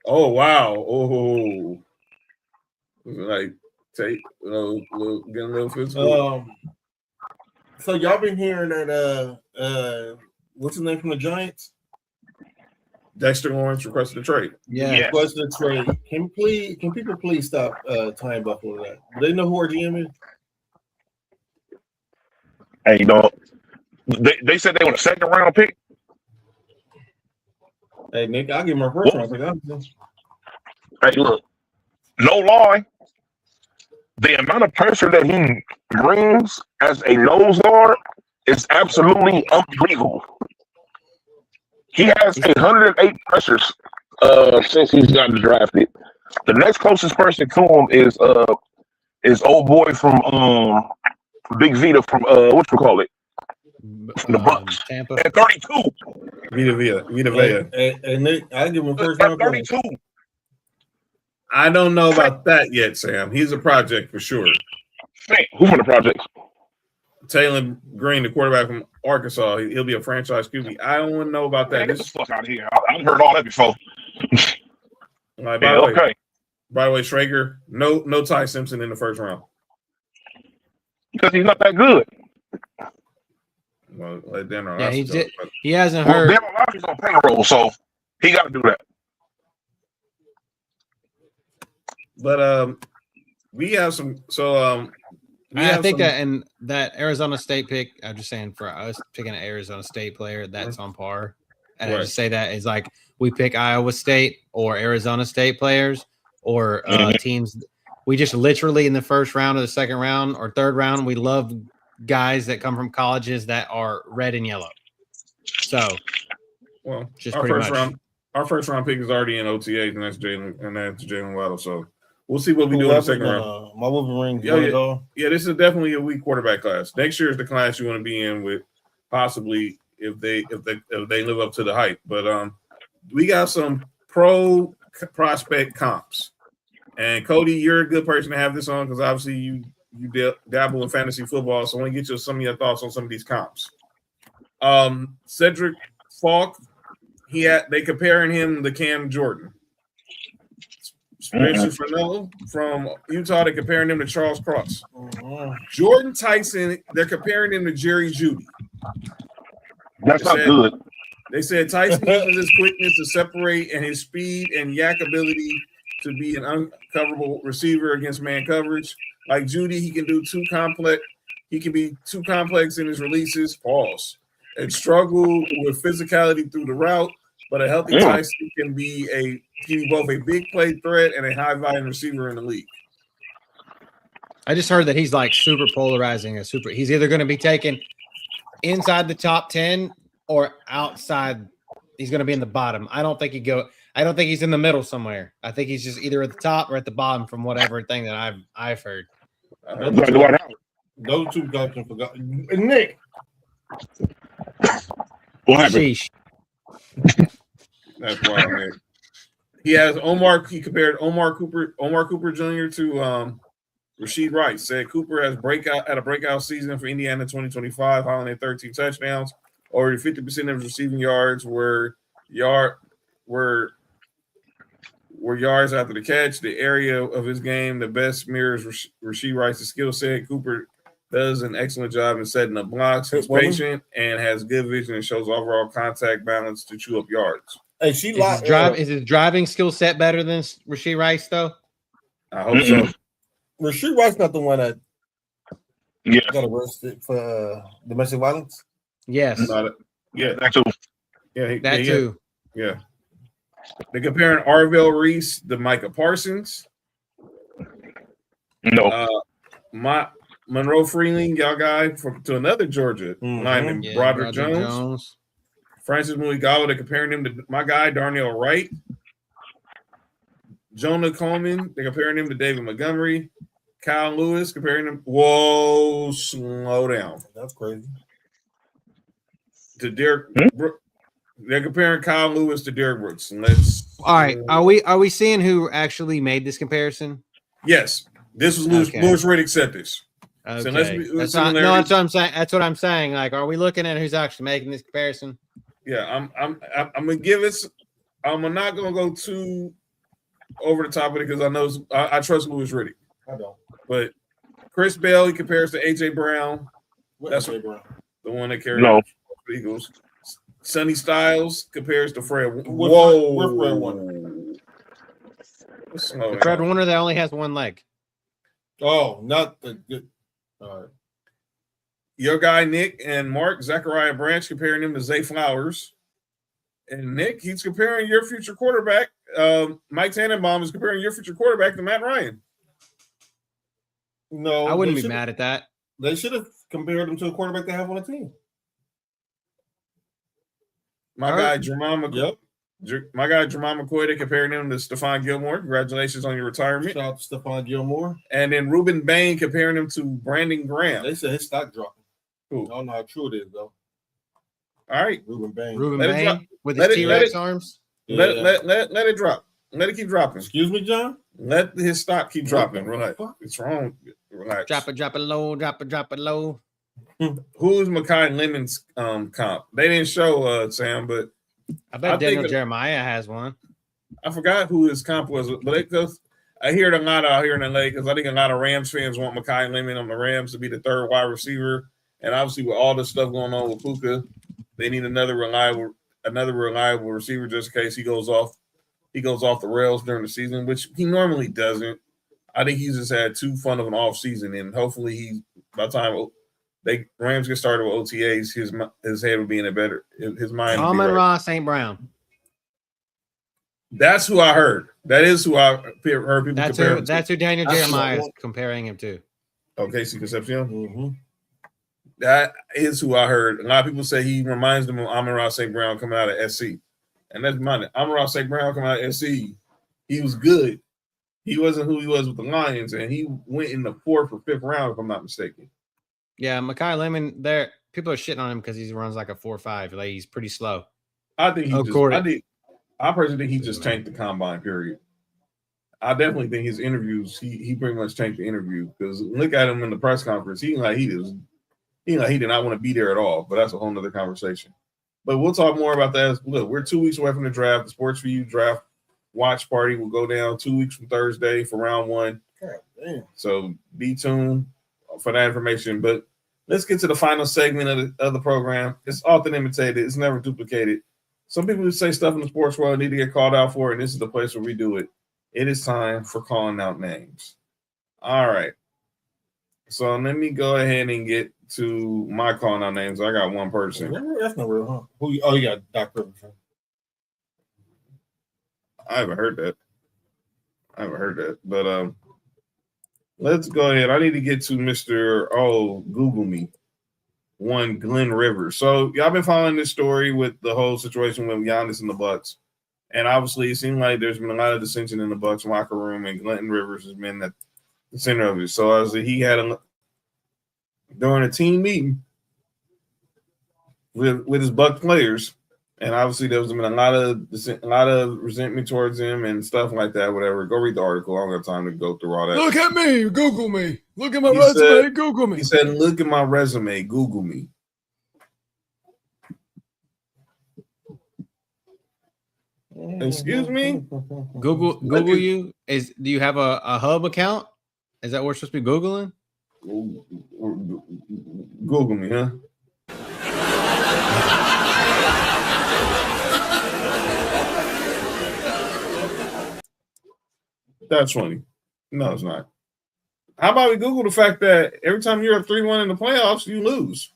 Oh wow! Oh, like take get a little physical. So y'all been hearing that? What's his name from the Giants? Dexter Lawrence requested a trade. Yeah, requested a trade. Can people please stop tying Buffalo to that? Do they know who our GM is? Hey, you know, they said they want a 2nd round pick. Hey Nick, I'll give him a first round pick. Hey, look, no lie. The amount of pressure that he brings as a nose guard is absolutely unbelievable. He has 108 pressures since he's gotten drafted. The next closest person to him is old boy from Big Vita from whatchamacallit? From the Bucks. Tampa. At 32. Vita Vea. And Nick, I'll give him a first round At 32. I don't know about that yet, Sam. He's a project for sure. Man, who from the projects? Taylor Green, the quarterback from Arkansas, he'll be a franchise QB. I don't know about that. Man, get the fuck out of here. I've heard all that before. By Yeah, the way, okay. By the way, Schrager, no Ty Simpson in the first round. Because he's not that good. Well, let Dan Yeah, he hasn't Well, heard. Dan Orlovsky's on payroll, so he got to do that. But we have some. So I think that and that Arizona State pick. I'm just saying for us picking an Arizona State player, that's on par. And I just say that is like we pick Iowa State or Arizona State players or teams. We just literally in the first round or the second round or third round, we love guys that come from colleges that are red and yellow. So, well, just our pretty first much. round, our first round pick is already in OTAs, and that's Jalen Waddle. So we'll see what we do in the second round. My Wolverines. Yeah, this is definitely a weak quarterback class. Next year is the class you want to be in with, possibly if they live up to the hype. But we got some pro prospect comps, and Cody, you're a good person to have this on because obviously you dabble in fantasy football, so I want to get you some of your thoughts on some of these comps. Cedric Falk, they comparing him to Cam Jordan. Spencer Fernell from Utah, they're comparing him to Charles Cross. Jordan Tyson, they're comparing him to Jerry Jeudy. That's not good. They said Tyson uses his quickness to separate and his speed and yak ability to be an uncoverable receiver against man coverage. Like Jeudy, he can be too complex in his releases, pause, and struggle with physicality through the route. But a healthy Tyson can be both a big play threat and a high volume receiver in the league. I just heard that he's like super polarizing. He's either going to be taken inside the top 10 or outside. He's going to be in the bottom. I don't think he's in the middle somewhere. I think he's just either at the top or at the bottom from whatever thing that I've heard. Those two guys can forgot. Nick, what happened? Sheesh. That's wild, man. He compared Omar Cooper Jr. to Rashid Rice. Said Cooper had a breakout season for Indiana 2025, hauling 13 touchdowns. Already 50% of his receiving yards were yards after the catch. The area of his game that best mirrors Rashid Rice's skill set. Cooper does an excellent job in setting up blocks. He's patient and has good vision and shows overall contact balance to chew up yards. Hey, Is his driving skill set better than Rashid Rice, though? I hope so. Rashid Rice not the one that got arrested for domestic violence? Yes. That too. That too. Yeah. They're comparing Arvell Reese to Micah Parsons. No. Monroe Freeling, y'all guy, to another Georgia lineman, Broderick Jones. Francis Muigala, they're comparing him to my guy, Darnell Wright. Jonah Coleman, they're comparing him to David Montgomery. Kyle Lewis, comparing him. Whoa, slow down. That's crazy. To Derek They're comparing Kyle Lewis to Derrick Brooks. Let's. All right. Are we seeing who actually made this comparison? Yes. This was Louis Riddick said this. Okay. So that's what I'm saying. That's what I'm saying. Like, are we looking at who's actually making this comparison? Yeah, I'm gonna give it. I'm not gonna go too over the top of it because I know I trust Louis Riddick. I don't. But Chris Bell, he compares to AJ Brown. That's AJ Brown, the one that carries the Eagles. Sonny Styles compares to Fred. Whoa, with Fred Warner. Fred Warner that only has one leg. Oh, not the good. All right. Your guy Nick and Mark Zachariah Branch comparing him to Zay Flowers. And Nick, he's comparing your future quarterback. Mike Tannenbaum is comparing your future quarterback to Matt Ryan. No, I wouldn't be mad at that. They should have compared him to a quarterback they have on the team. My guy Jermon McCoy, they're comparing him to Stephon Gilmore. Congratulations on your retirement. Shout out to Stephon Gilmore. And then Ruben Bain comparing him to Brandon Graham. They said his stock dropping. Cool. I don't know how true it is, though. All right. Ruben Bain with his T-Rex arms. Let it drop. Let it keep dropping. Excuse me, John? Let his stock keep dropping. Relax. It's wrong. Relax. Drop it low. Drop it low. Who's Mekhi Lemon's comp? They didn't show Sam, but I bet Daniel Jeremiah has one. I forgot who his comp was, but it goes. I hear it a lot out here in LA because I think a lot of Rams fans want Mekhi Lemon on the Rams to be the third wide receiver, and obviously with all the stuff going on with Puka, they need another reliable receiver just in case he goes off the rails during the season, which he normally doesn't. I think he's just had too fun of an off season, and hopefully by the time Rams get started with OTAs, his head will be in a better his mind. Amon-Ra St. Brown. That's who I heard. That is who I heard people compare him to. That's who Daniel Jeremiah is comparing him to. Casey Concepcion. Mm-hmm. That is who I heard. A lot of people say he reminds them of Amon-Ra St. Brown coming out of SC. And that's mine. Amon-Ra St. Brown coming out of SC. He was good. He wasn't who he was with the Lions, and he went in the 4th or 5th round, if I'm not mistaken. Yeah, Mekhi Lemon, people are shitting on him because he runs like a 4.5. Like he's pretty slow. I think I personally think he just tanked the combine, period. I definitely think his interviews, he pretty much tanked the interview because look at him in the press conference. He did not want to be there at all, but that's a whole nother conversation. But we'll talk more about that. Look, we're 2 weeks away from the draft. The Sports For You draft watch party will go down 2 weeks from Thursday for round 1. God damn. So be tuned for that information. But let's get to the final segment of the program. It's often imitated. It's never duplicated. Some people who say stuff in the sports world need to get called out for it, and this is the place where we do it. It is time for calling out names. All right. So let me go ahead and get to my calling out names. I got one person. That's not real, huh? Who? Oh, you got Doc Rivers. I haven't heard that. But let's go ahead. I need to get to Mr. Google me. One Glenn Rivers. So y'all been following this story with the whole situation with Giannis and the Bucks. And obviously it seemed like there's been a lot of dissension in the Bucks locker room, and Glenn Rivers has been at the center of it. So as he had during a team meeting with his Buck players, and obviously there was been a lot of resentment towards him and stuff like that. Whatever. Go read the article. I don't have time to go through all that. Look at me. Google me. Look at my resume. Google me. He said, "Look at my resume. Google me." Excuse me. Google you? Do you have a Hub account? Is that what we're supposed to be Googling? Google me, huh? That's funny. No, it's not. How about we Google the fact that every time you're up 3-1 in the playoffs, you lose?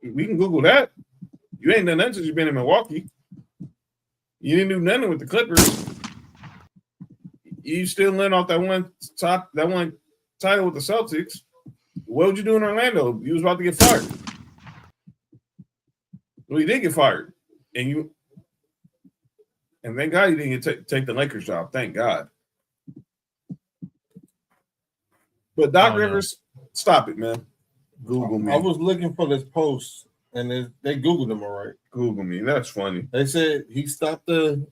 We can Google that. You ain't done nothing since you've been in Milwaukee. You didn't do nothing with the Clippers. You still let off that one title with the Celtics. What would you do in Orlando? You was about to get fired. Well, you did get fired, and thank God you didn't take the Lakers job. Thank God. But Doc Rivers Stop it, man. Google me. I was looking for this post, and they Googled him, all right. Google me. That's funny. They said he stopped the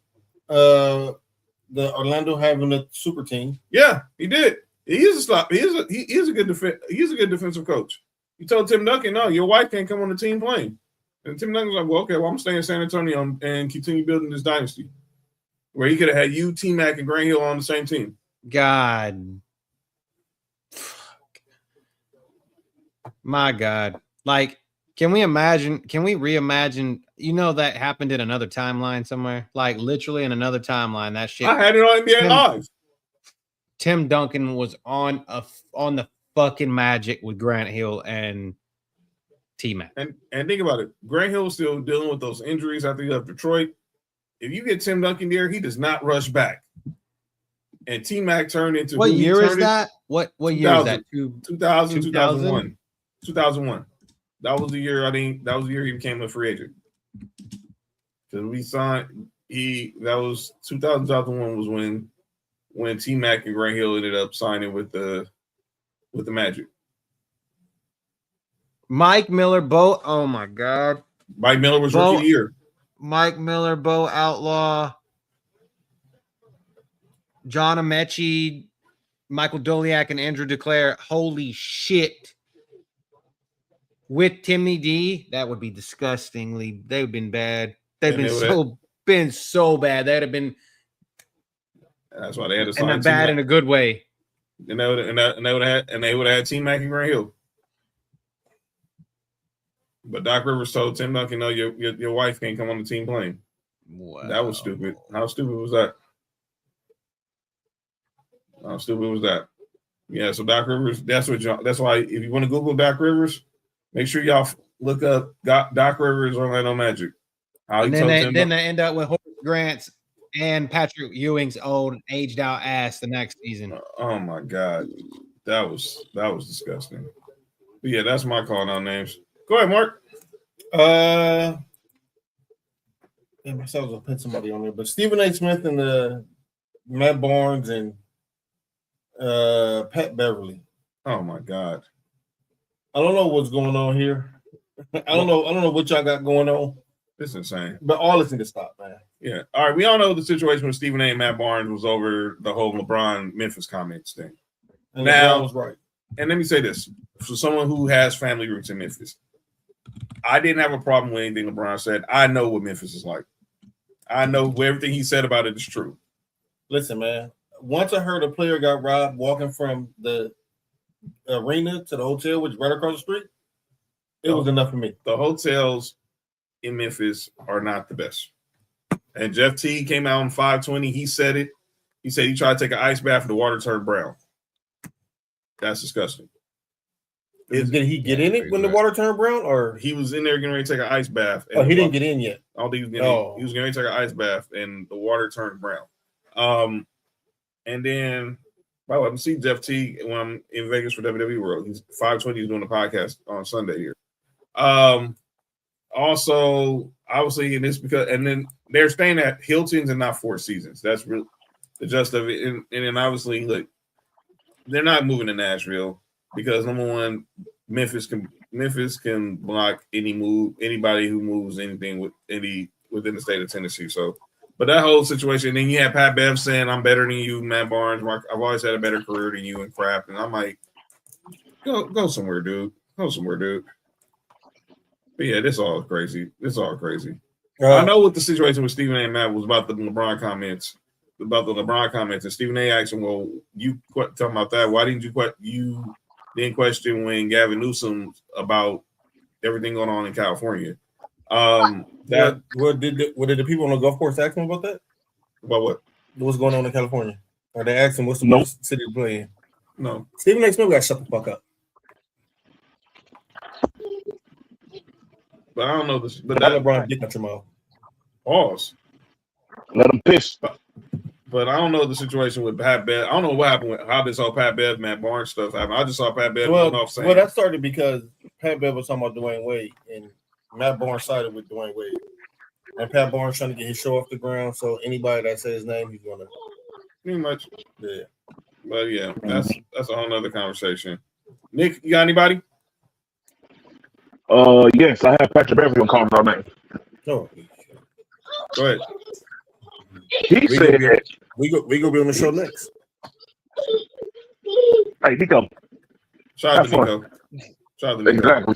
Orlando having a super team. Yeah, he did. He is a stop. He is a good defensive coach. He told Tim Duncan, "No, your wife can't come on the team playing." And Tim Duncan was like, "Well, okay, well, I'm staying in San Antonio and continue building this dynasty." Where he could have had you, T-Mac, and Grant Hill on the same team. God. My God. Like, can we reimagine, that happened in another timeline somewhere? Like, literally in another timeline, that shit. I had it on NBA Live. Tim Duncan was on the fucking Magic with Grant Hill and T-Mac. And think about it. Grant Hill was still dealing with those injuries after he left Detroit. If you get Tim Duncan there, he does not rush back. And T-Mac turned into what year is that? What year is that? 2000, 2001. 2001. That was the year he became a free agent. Because we signed that was 2001 was when T-Mac and Grant Hill ended up signing with the Magic. Mike Miller, Bo. Oh my God. Mike Miller was rookie of the year. Mike Miller, Bo Outlaw, John Ameche, Michael Doliak, and Andrew DeClaire. Holy shit. With Timmy D, that would be disgustingly. They've been bad. They've been so bad. That'd have been. That's why they had to sign. And bad in a good way. And they would have had T-Mac and Grant Hill. But Doc Rivers told Tim Duncan, "No, your wife can't come on the team playing." Wow. That was stupid. How stupid was that? How stupid was that? Yeah. So Doc Rivers. That's why if you want to Google Doc Rivers, make sure y'all look up Doc Rivers Orlando Magic. And then they end up with Horace Grant's and Patrick Ewing's old aged out ass the next season. Oh my God, that was disgusting. But yeah, that's my call now names. Go ahead, Mark. I was gonna put somebody on there, but Stephen A. Smith and Matt Barnes and Pat Beverly. Oh my God. I don't know what's going on here. I don't know what y'all got going on. It's insane. But all this need to stop, man. Yeah. All right. We all know the situation with Stephen A. and Matt Barnes was over the whole LeBron Memphis comments thing. And now, LeBron was right. And let me say this. For someone who has family roots in Memphis, I didn't have a problem with anything LeBron said. I know what Memphis is like. I know everything he said about it is true. Listen, man. Once I heard a player got robbed walking from the arena to the hotel, which is right across the street, it was enough for me. The hotels in Memphis are not the best. And Jeff T came out on 520. He said it. He said he tried to take an ice bath and the water turned brown. That's disgusting. Did he get in it when the water turned brown, or he was in there getting ready to take an ice bath? Oh, he didn't get in yet. I don't think he was getting ready to take an ice bath, and the water turned brown. And then, by the way, I'm see Jeff T when I'm in Vegas for WWE World. He's 520. He's doing a podcast on Sunday here. Also, obviously, and this because, and then they're staying at Hilton's and not Four Seasons. That's really the gist of it. And then obviously, look, they're not moving to Nashville because number one, Memphis can block anybody who moves anything within the state of Tennessee. So, but that whole situation, and then you have Pat Bev saying, "I'm better than you, Matt Barnes. I've always had a better career than you in crap." And I'm like, go somewhere, dude. Go somewhere, dude. But yeah, this all crazy. I know what the situation with Stephen A. and Matt was about the LeBron comments. And Stephen A. asked him, "Well, you talking about that? Why didn't you didn't question when Gavin Newsom about everything going on in California?" What did the people on the golf course ask him about that? About what? What's going on in California? Or they asked him what's the worst city to play in? No. Stephen A. Smith got to shut the fuck up. But I don't know this. But that LeBron dick out your mouth. Pause. Let him piss. But I don't know the situation with Pat Bev. I don't know what happened with how this whole Pat Bev, Matt Barnes stuff happened. I just saw Pat Bev off saying. Well, that started because Pat Bev was talking about Dwayne Wade, and Matt Barnes sided with Dwayne Wade. And Pat Barnes trying to get his show off the ground, so anybody that says his name, he's going to. Pretty much. Yeah. But yeah, that's a whole nother conversation. Nick, you got anybody? Yes, I have Patrick Beverly on calling our name. No. Go ahead. He said we go be on the show next. Hey, Nico. Shout out to Nico. Shout out to Nico.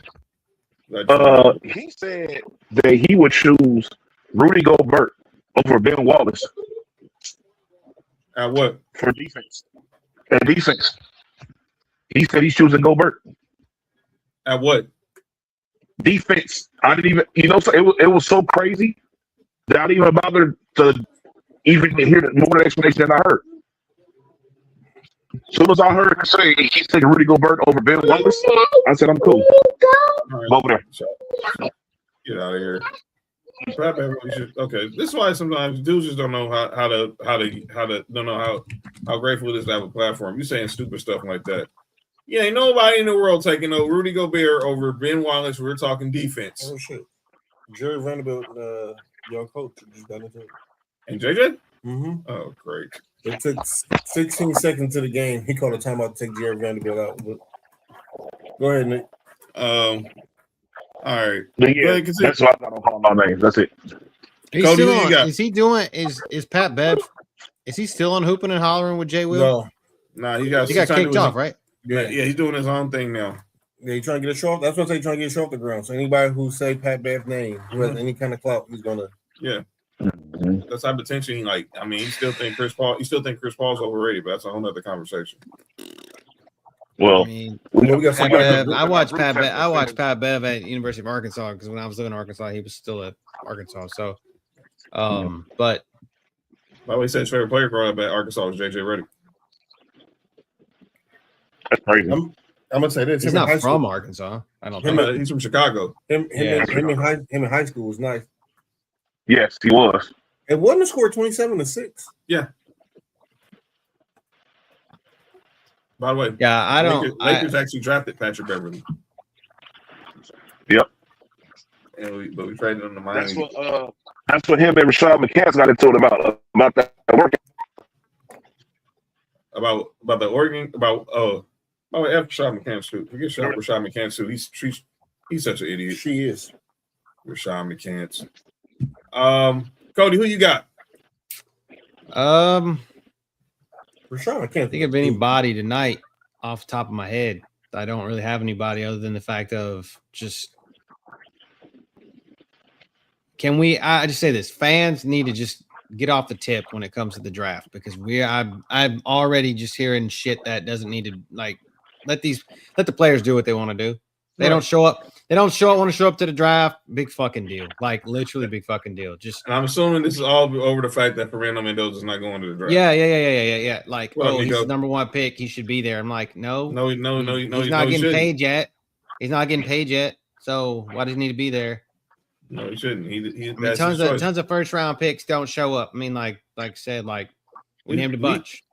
Exactly. He said that he would choose Rudy Gobert over Ben Wallace. At what? For defense. At defense. He said he's choosing Gobert. At what? Defense. I didn't even, so it was so crazy that I didn't even bother to even hear more of the explanation than I heard. As soon as I heard him say he's taking Rudy Gobert over Ben Wallace, I said, I'm cool. Right. Over there. Get out of here. Okay, this is why sometimes dudes just don't know how don't know how grateful it is to have a platform. You saying stupid stuff like that. Yeah, ain't nobody in the world taking no Rudy Gobert over Ben Wallace. We're talking defense. Oh shit, Jerry Vanderbilt, your coach, just got into it. And JJ? Mm-hmm. Oh, great. It took 16 seconds to the game. He called a timeout to take Jerry Vanderbilt out. But go ahead, Nick. All right. Yeah, that's why I got on calling my names. That's it. He's Cody, still who you on, got? is he doing? Is Pat Bev? Is he still on hooping and hollering with Jay Will? No, he got kicked off, right? Yeah, he's doing his own thing now. Yeah, he's trying to get a show off. That's what he's trying to get a show off the ground. So anybody who say Pat Bev's name, who has any kind of clout, he's gonna. Yeah. That's type of tension. Like, I mean, he still think Chris Paul's overrated, but that's a whole nother conversation. Well, I mean, we got Pat Bev, I watched Pat Bev at University of Arkansas because when I was living in Arkansas, he was still at Arkansas. So, but by the way, he said his favorite player growing up at Arkansas was JJ Redick. That's crazy. I'm gonna say this. he's not from Arkansas. I don't think He's from Chicago. Him in high school was nice. Yes, he was. It wasn't a score 27-6. Yeah. By the way, yeah, I don't. Lakers actually drafted Patrick Beverly. Yep. But we traded him to Miami. That's what him and Rashad McCants got into it about that work. About the Oregon F. Rashad McCants too. Forget Rashad McCants too. He's such an idiot. She is. Rashad McCants. Cody, who you got? Rashad, I can't think of anybody tonight off the top of my head. I don't really have anybody other than the fact of just I just say this: fans need to just get off the tip when it comes to the draft because I'm already just hearing shit that doesn't need to let the players do what they want to do. They don't show up. They don't want to show up to the draft. Big fucking deal. Like literally big fucking deal. Just and I'm assuming this is all over the fact that Fernando Mendoza is not going to the draft. Yeah. Like, well, he's the number one pick. He should be there. I'm like, no. He's not getting paid yet. He's not getting paid yet. So why does he need to be there? No, he shouldn't. Tons of first round picks don't show up. I mean, like I said, we named a bunch.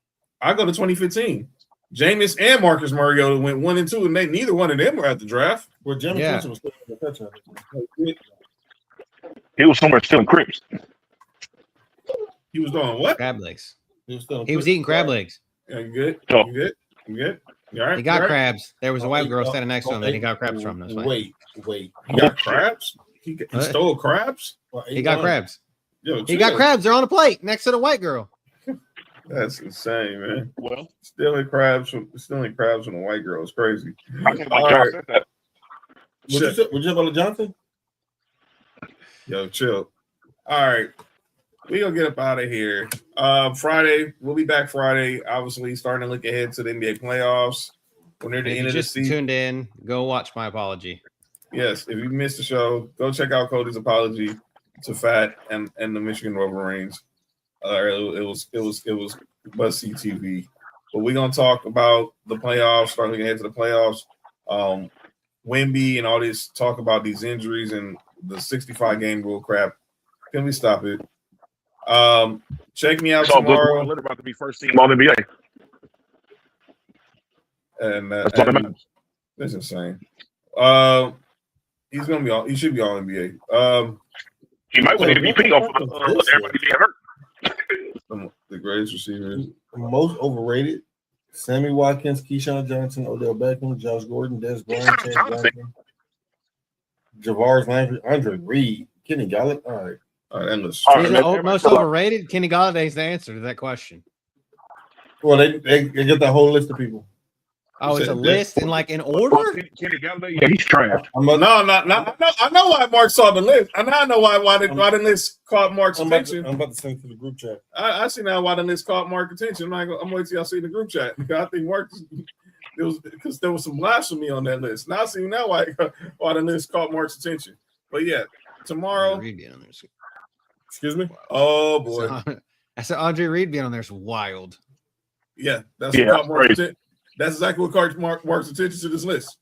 I go to 2015. Jameis and Marcus Mariota went 1 and 2, and neither one of them were at the draft. Well, Jameis was still in the touchdown. He was somewhere stealing crips. He was doing what? Crab legs. He was eating crab legs. Yeah, you good? Oh. You good? You good? You all right? He got crabs. There was a white girl standing next to him that he got crabs from. That's wait. He got crabs? He stole crabs? He got crabs. Yo, he got crabs. They're on a plate next to the white girl. That's insane, man. Well, stealing crabs from a white girl is crazy. I can't like y'all said that. Would you have on Johnson? Yo, chill. All right. We gonna get up out of here. Friday, we'll be back Friday. Obviously, starting to look ahead to the NBA playoffs. When they're the end of the season. Tuned in, go watch my apology. Yes, if you missed the show, go check out Cody's apology to Fat and the Michigan Wolverines. It was Buzz CTV. But we're gonna talk about the playoffs, start looking ahead to the playoffs. Wemby and all this talk about these injuries and the 65 game rule crap. Can we stop it? Check me out tomorrow. Good. About to be first team all NBA. And that's what I meant. That's insane. He's gonna be all. He should be all NBA. He might win MVP off of everybody being hurt. The greatest receivers. Most overrated. Sammy Watkins, Keyshawn Johnson, Odell Beckham, Josh Gordon, Des Bryant, Chad Johnson, Javaris Landry, Andre Reed, Kenny Gallup. All right. He's the most overrated. Kenny Galladay's the answer to that question. Well, they get the whole list of people. Oh, it's a list and like in order? Kenny Galladay, yeah, he's trash. I know why Mark saw the list. I know why the list caught Mark's attention. I'm about to send it to the group chat. I see now why the list caught Mark's attention. I'm waiting till y'all see the group chat. Because I think Mark, because there was some blasphemy on that list. Now I see now why the list caught Mark's attention. But yeah, tomorrow. Excuse me? Oh boy. I said Andre Reed being on there is wild. Yeah, that's what caught Mark's attention. That's exactly what caught Mark's attention to this list.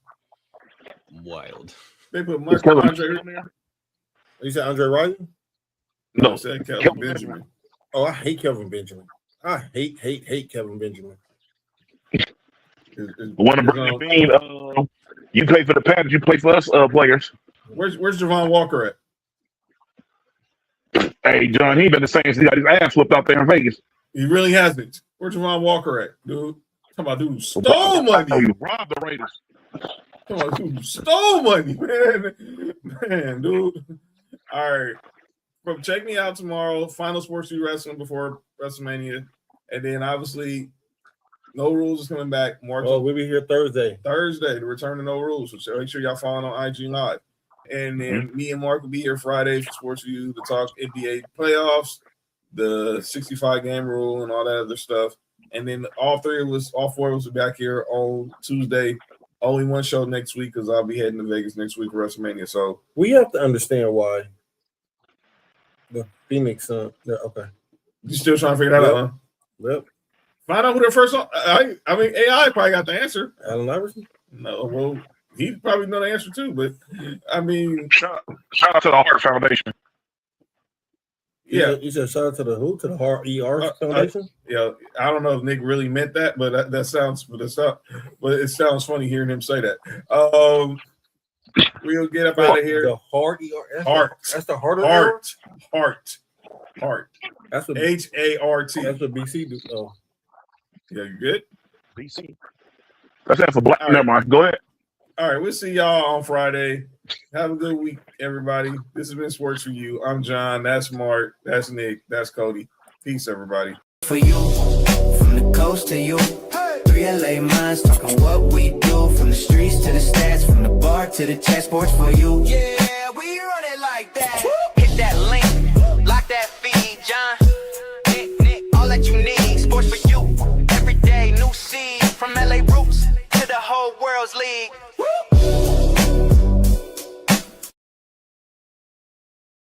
Wild. They put Andre on there. You said Andre Ryan? No, I said Kelvin Benjamin. Oh, I hate Kelvin Benjamin. I hate Kelvin Benjamin. Want to bring Bean? You play for the Panthers. You play for us players. Where's Javon Walker at? Hey, John, he been the same since he got his ass flipped out there in Vegas. He really hasn't. Where's Javon Walker at, dude? Come on, dude. Stole money. You robbed the Raiders. Come on, dude. Stole money, man, dude. All right. But check me out tomorrow. Final Sports View Wrestling before WrestleMania. And then obviously No Rules is coming back. We'll be here Thursday. The return to No Rules. So make sure y'all following on IG Live. And then me and Mark will be here Friday for Sports View to talk NBA playoffs, the 65-game rule, and all that other stuff. And then all four of us will be back here on Tuesday. Only one show next week because I'll be heading to Vegas next week for WrestleMania. So we have to understand why the Phoenix. Okay, you still trying to figure that out? Huh? Yep. Find out who their first. I mean, AI probably got the answer. Allen Iverson. No, well, he probably know the answer too. But I mean, shout out to the Heart Foundation. Yeah, you said shout out to the who? To the Heart Foundation? Yeah, I don't know if Nick really meant that, but that sounds, but it sounds funny hearing him say that. We'll get up out of here. The Heart That's the Heart. Heart. That's what HART. That's what BC do. Oh, yeah, you good? BC. That's that for black. Right. Never mind. Go ahead. All right, we'll see y'all on Friday. Have a good week, everybody. This has been Sports for You. I'm John. That's Mark. That's Nick. That's Cody. Peace, everybody. For you, from the coast to you, 3 LA minds talking what we do, from the streets to the stats, from the bar to the chat. Sports for You. Yeah, we run it like that. Hit that link, lock that feed, John. Nick, all that you need. Sports for You. Every day, new seed from LA roots to the whole world's league.